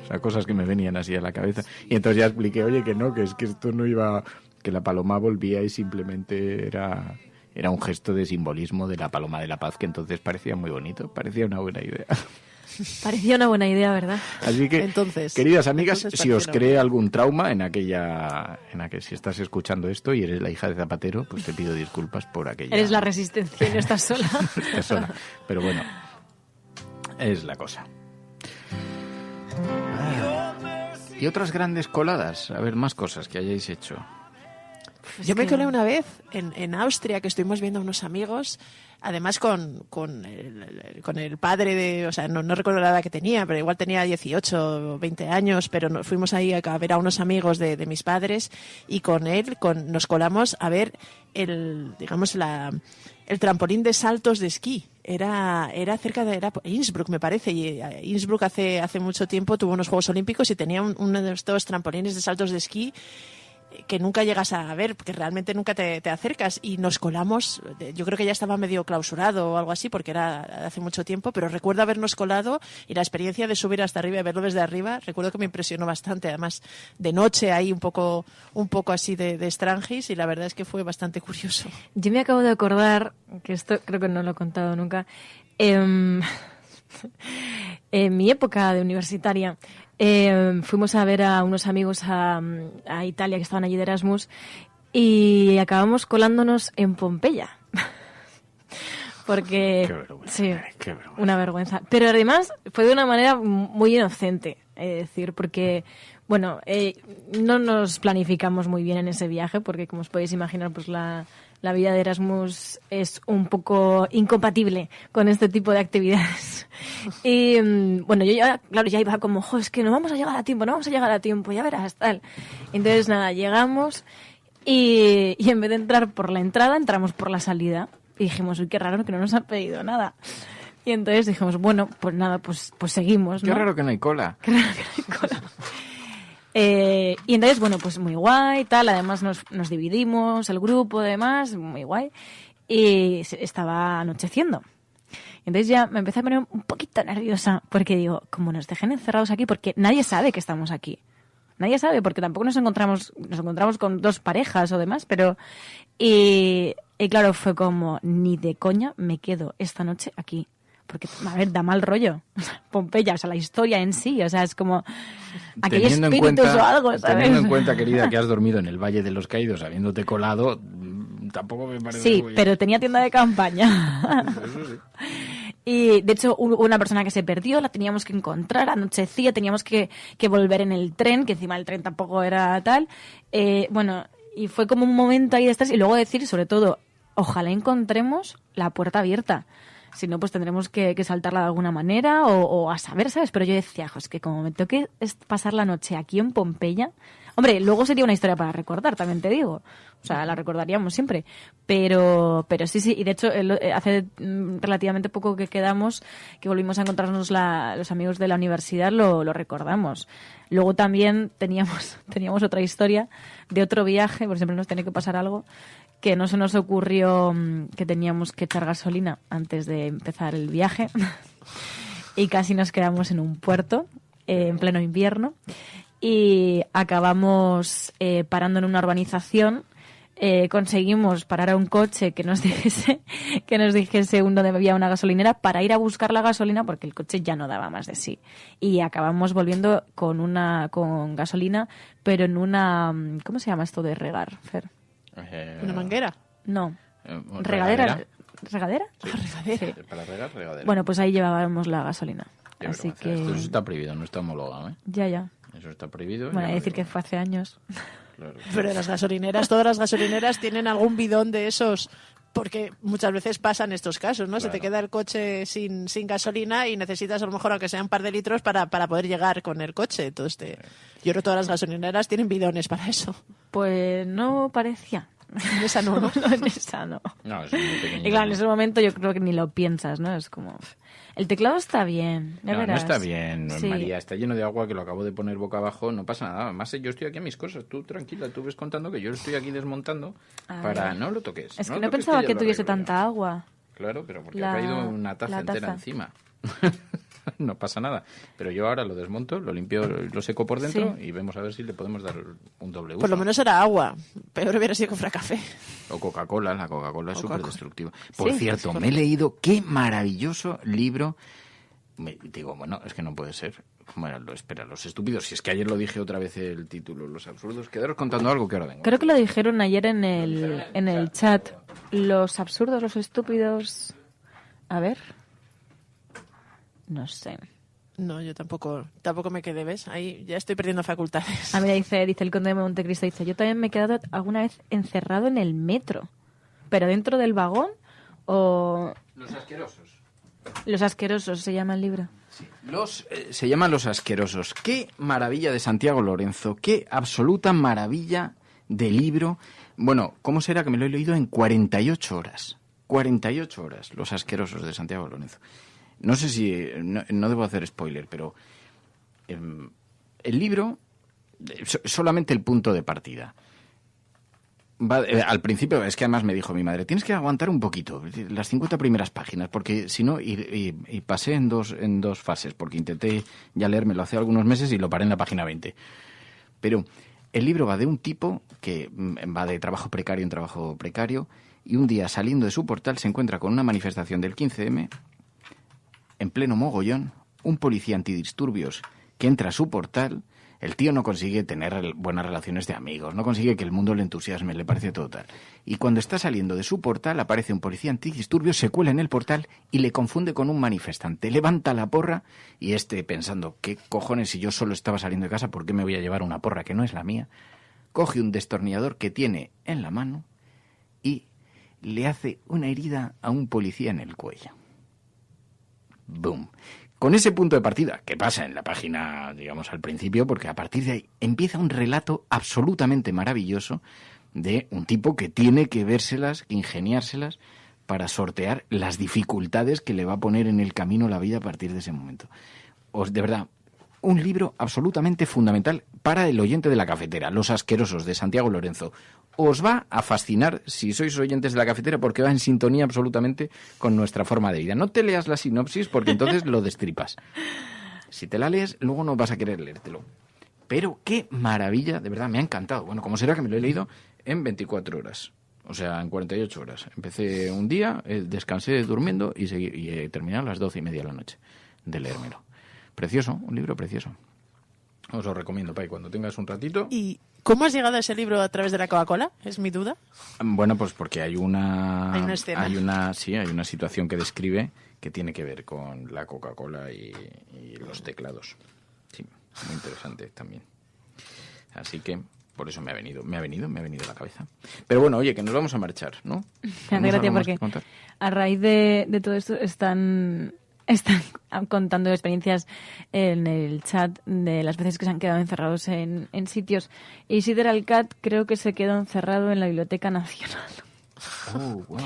sea, cosas que me venían así a la cabeza. Y entonces ya expliqué, oye, que no, que es que esto no iba... Que la paloma volvía y simplemente era un gesto de simbolismo de la paloma de la paz, que entonces parecía muy bonito, parecía una buena idea. Parecía una buena idea, ¿verdad? Así que, entonces, queridas amigas, si os cree algún trauma en aquella si estás escuchando esto y eres la hija de Zapatero, pues te pido disculpas por aquella... Eres la resistencia y no estás sola. Estás sola. Pero bueno, es la cosa. Y otras grandes coladas, a ver, más cosas que hayáis hecho. Yo me colé una vez en Austria, que estuvimos viendo a unos amigos, además con el padre de... O sea, no recuerdo la edad que tenía, pero igual tenía 18 o 20 años, pero fuimos ahí a ver a unos amigos de mis padres, y con él nos colamos a ver el trampolín de saltos de esquí. Era cerca de Innsbruck, me parece, y Innsbruck hace mucho tiempo tuvo unos Juegos Olímpicos y tenía uno de estos trampolines de saltos de esquí que nunca llegas a ver, porque realmente nunca te acercas, y nos colamos. Yo creo que ya estaba medio clausurado o algo así, porque era hace mucho tiempo, pero recuerdo habernos colado, y la experiencia de subir hasta arriba y verlo desde arriba, recuerdo que me impresionó bastante, además de noche ahí un poco así de Strangis, y la verdad es que fue bastante curioso. Yo me acabo de acordar, que esto creo que no lo he contado nunca, en mi época de universitaria, fuimos a ver a unos amigos a Italia que estaban allí de Erasmus, y acabamos colándonos en Pompeya. Porque qué vergüenza, sí, qué vergüenza. Una vergüenza. Pero además fue de una manera muy inocente, es decir, porque bueno, no nos planificamos muy bien en ese viaje, porque como os podéis imaginar, pues la vida de Erasmus es un poco incompatible con este tipo de actividades. Y bueno, yo ya iba como, es que no vamos a llegar a tiempo, ya verás, tal. Entonces nada, llegamos y en vez de entrar por la entrada, entramos por la salida. Y dijimos, uy, qué raro que no nos han pedido nada. Y entonces dijimos, bueno, pues nada, pues seguimos, ¿no? Qué raro que no hay cola. Qué raro que no hay cola. Y entonces, bueno, pues muy guay, tal, además nos dividimos el grupo, además, muy guay, y estaba anocheciendo. Entonces ya me empecé a poner un poquito nerviosa, porque digo, como nos dejen encerrados aquí, porque nadie sabe que estamos aquí. Nadie sabe, porque tampoco nos encontramos con dos parejas o demás, pero... Y claro, fue como, ni de coña me quedo esta noche aquí. Porque, a ver, da mal rollo. Pompeya, o sea, la historia en sí, o sea, es como... Aquí hay espíritus o algo, ¿sabes? Teniendo en cuenta, querida, que has dormido en el Valle de los Caídos habiéndote colado, tampoco me parece sí, muy... pero tenía tienda de campaña. Eso sí. Y, de hecho, hubo una persona que se perdió, la teníamos que encontrar, anochecía, teníamos que volver en el tren, que encima el tren tampoco era tal. Bueno, y fue como un momento ahí de estrés, y luego decir, sobre todo, ojalá encontremos la puerta abierta. Si no, pues tendremos que saltarla de alguna manera o a saber, ¿sabes? Pero yo decía, es que como me toque pasar la noche aquí en Pompeya... Hombre, luego sería una historia para recordar, también te digo. O sea, la recordaríamos siempre. Pero sí, y de hecho, hace relativamente poco que quedamos, que volvimos a encontrarnos los amigos de la universidad, lo recordamos. Luego también teníamos otra historia de otro viaje, por siempre nos tiene que pasar algo, que no se nos ocurrió que teníamos que echar gasolina antes de empezar el viaje y casi nos quedamos en un puerto en pleno invierno y acabamos parando en una urbanización. Conseguimos parar a un coche que nos dijese dónde había una gasolinera para ir a buscar la gasolina, porque el coche ya no daba más de sí, y acabamos volviendo con gasolina, pero en una, ¿cómo se llama esto de regar, Fer? ¿Una manguera? No. ¿Regadera? ¿Regadera? Sí. Para regar, regadera. Bueno, pues ahí llevábamos la gasolina. Así que... Esto está prohibido, no está homologado, ¿eh? Ya. Eso está prohibido. Bueno, hay que decir que fue hace años. Claro. Pero las gasolineras, todas las gasolineras tienen algún bidón de esos, porque muchas veces pasan estos casos, ¿no? Claro. Se te queda el coche sin gasolina y necesitas a lo mejor, aunque sea un par de litros, para poder llegar con el coche. Entonces, yo creo que todas las gasolineras tienen bidones para eso. Pues no parecía. En esa no, ¿no? No, en esa no. No, es muy pequeño. Y claro, en ese momento yo creo que ni lo piensas, ¿no? Es como... El teclado está bien, ya No, verás. no está bien, Sí. María. Está lleno de agua que lo acabo de poner boca abajo. No pasa nada. Además, yo estoy aquí a mis cosas. Tú tranquila, tú ves contando que yo estoy aquí desmontando A para... ver. No lo toques. Es que lo no toques, pensaba ya que lo tuviese arreglo tanta agua. ya. Claro, pero porque La- ha caído una taza la entera taza. encima. No pasa nada. Pero yo ahora lo desmonto, lo limpio, lo seco por dentro y vemos a ver si le podemos dar un doble uso. Por lo menos era agua. Peor hubiera sido comprar café. O Coca-Cola, la Coca-Cola es O súper Coca- destructiva. Por Sí, cierto, es me he leído qué maravilloso libro. Digo, bueno, es que no puede ser. Bueno, espera, los estúpidos. Si es que ayer lo dije otra vez el título, los absurdos. Quedaros contando algo que ahora vengo. Creo que lo dijeron ayer en el chat. Los absurdos, los estúpidos... A ver... No sé. No, yo tampoco me quedé, ¿ves? Ahí ya estoy perdiendo facultades. Ah, mira, dice el conde de Montecristo, dice, yo también me he quedado alguna vez encerrado en el metro. ¿Pero dentro del vagón o...? Los asquerosos. Los asquerosos se llama el libro. Se llaman Los Asquerosos. Qué maravilla de Santiago Lorenzo. Qué absoluta maravilla de libro. Bueno, ¿cómo será que me lo he leído en 48 horas? 48 horas, Los Asquerosos de Santiago Lorenzo. No sé si... No debo hacer spoiler, pero... el libro... solamente el punto de partida. Al principio, es que además me dijo mi madre, tienes que aguantar un poquito, las 50 primeras páginas, porque si no... Y pasé en dos fases, porque intenté ya leérmelo hace algunos meses y lo paré en la página 20. Pero el libro va de un tipo que va de trabajo precario en trabajo precario, y un día saliendo de su portal se encuentra con una manifestación del 15M, en pleno mogollón, un policía antidisturbios que entra a su portal. El tío no consigue tener buenas relaciones de amigos, no consigue que el mundo le entusiasme, le parece todo tal. Y cuando está saliendo de su portal aparece un policía antidisturbios, se cuela en el portal y le confunde con un manifestante. Levanta la porra y pensando, ¿qué cojones si yo solo estaba saliendo de casa? ¿Por qué me voy a llevar una porra que no es la mía? Coge un destornillador que tiene en la mano y le hace una herida a un policía en el cuello. ¡Boom! Con ese punto de partida, que pasa en la página, digamos, al principio, porque a partir de ahí empieza un relato absolutamente maravilloso de un tipo que tiene que vérselas, que ingeniárselas para sortear las dificultades que le va a poner en el camino la vida a partir de ese momento. De verdad, un libro absolutamente fundamental para el oyente de la cafetera, Los Asquerosos, de Santiago Lorenzo. Os va a fascinar si sois oyentes de la cafetera porque va en sintonía absolutamente con nuestra forma de vida. No te leas la sinopsis porque entonces lo destripas. Si te la lees, luego no vas a querer leértelo. Pero qué maravilla, de verdad, me ha encantado. Bueno, como será que me lo he leído en 24 horas. O sea, en 48 horas. Empecé un día, descansé durmiendo y he terminado a las 12:30 de la noche de leérmelo. Precioso, un libro precioso. Os lo recomiendo, Pai, cuando tengas un ratito. ¿Y cómo has llegado a ese libro a través de la Coca-Cola? Es mi duda. Bueno, pues porque hay una escena. hay una situación que describe que tiene que ver con la Coca-Cola y los teclados. Sí, muy interesante también. Así que por eso me ha venido a la cabeza. Pero bueno, oye, que nos vamos a marchar, ¿no? Me hace gracia porque a raíz de todo esto están contando experiencias en el chat de las veces que se han quedado encerrados en sitios. Isidre Alcat creo que se quedó encerrado en la Biblioteca Nacional. Oh, wow.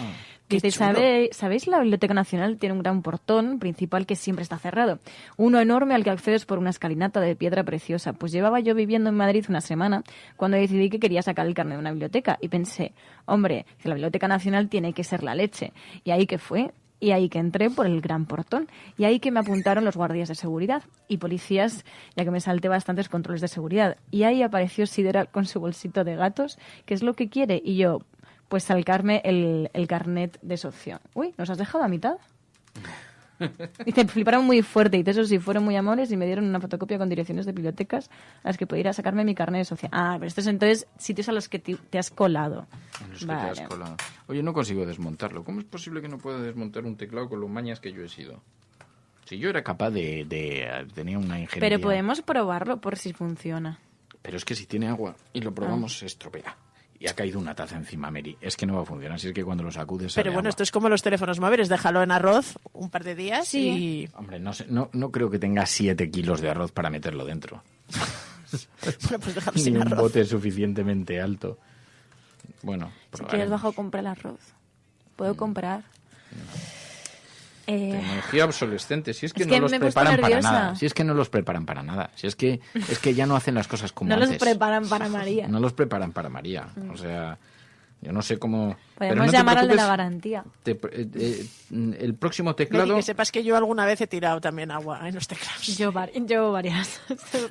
Dice, ¿sabéis? La Biblioteca Nacional tiene un gran portón principal que siempre está cerrado. Uno enorme al que accedes por una escalinata de piedra preciosa. Pues llevaba yo viviendo en Madrid una semana cuando decidí que quería sacar el carnet de una biblioteca. Y pensé, hombre, que la Biblioteca Nacional tiene que ser la leche. Y ahí que fue. Y ahí que entré por el gran portón. Y ahí que me apuntaron los guardias de seguridad y policías, ya que me salté bastantes controles de seguridad. Y ahí apareció Sideral con su bolsito de gatos, que es lo que quiere. Y yo, pues salcarme el carnet de socio. Uy, ¿nos has dejado a mitad? Dice, fliparon muy fuerte. Y eso sí, fueron muy amores y me dieron una fotocopia con direcciones de bibliotecas a las que podía ir a sacarme mi carnet de socio. Ah, pero estos entonces sitios a los que te has colado. En los que te has colado. Oye, no consigo desmontarlo. ¿Cómo es posible que no pueda desmontar un teclado con lo mañas que yo he sido? Si yo era capaz de tener una ingeniería... Pero podemos probarlo por si funciona. Pero es que si tiene agua y lo probamos se estropea. Y ha caído una taza encima, Mary. Es que no va a funcionar, así es que cuando lo sacudes... Pero bueno, esto es como los teléfonos móviles. Déjalo en arroz un par de días y... Hombre, no sé, no creo que tenga 7 kilos de arroz para meterlo dentro. Bueno, pues déjalo Ni sin un arroz. bote suficientemente alto. Bueno, si quieres bajo a comprar el arroz. Puedo comprar. Tecnología obsolescente. Si es que no los preparan para nada. Si es que no los preparan para nada. Si es que ya no hacen las cosas como antes. No los preparan para María. No los preparan para María. O sea, yo no sé cómo... Podemos llamar al de la garantía. El próximo teclado... Mary, que sepas que yo alguna vez he tirado también agua en los teclados. Yo varias.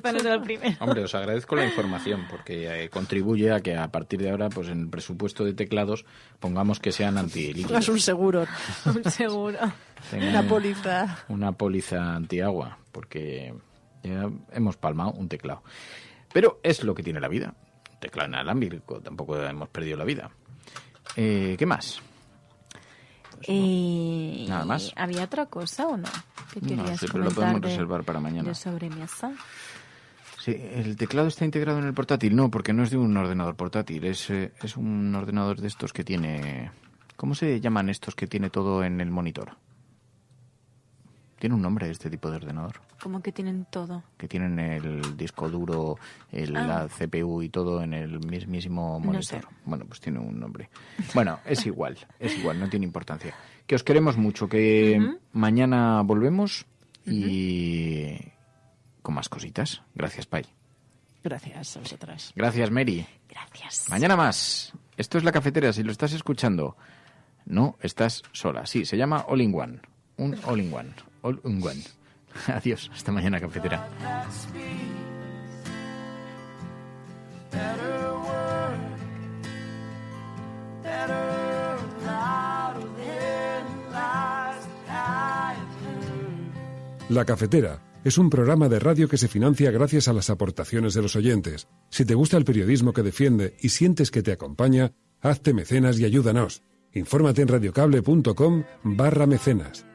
Pero no es el primero. Hombre, os agradezco la información porque contribuye a que a partir de ahora, pues en el presupuesto de teclados, pongamos que sean antilíquidos. Es un seguro. Un seguro. Una póliza. Una póliza antiagua, porque ya hemos palmado un teclado. Pero es lo que tiene la vida. Un teclado inalámbrico, tampoco hemos perdido la vida. ¿Qué más? Pues nada más. ¿Había otra cosa o no? ¿Qué querías no sé, pero lo podemos reservar para mañana. ¿De sobremesa? Sí, ¿el teclado está integrado en el portátil? No, porque no es de un ordenador portátil. Es un ordenador de estos que tiene... ¿Cómo se llaman estos que tiene todo en el monitor? Tiene un nombre este tipo de ordenador. ¿Cómo que tienen todo? Que tienen el disco duro, la CPU y todo en el mismísimo monitor. No sé. Bueno, pues tiene un nombre. Bueno, es igual, no tiene importancia. Que os queremos mucho, que mañana volvemos y con más cositas. Gracias, Pai. Gracias a vosotras. Gracias, Mary. Gracias. Mañana más. Esto es La Cafetera, si lo estás escuchando. No estás sola. Sí, se llama All in One. Un All in One. All in One. Adiós, hasta mañana, cafetera. La Cafetera es un programa de radio que se financia gracias a las aportaciones de los oyentes. Si te gusta el periodismo que defiende y sientes que te acompaña, hazte mecenas y ayúdanos. Infórmate en radiocable.com/mecenas.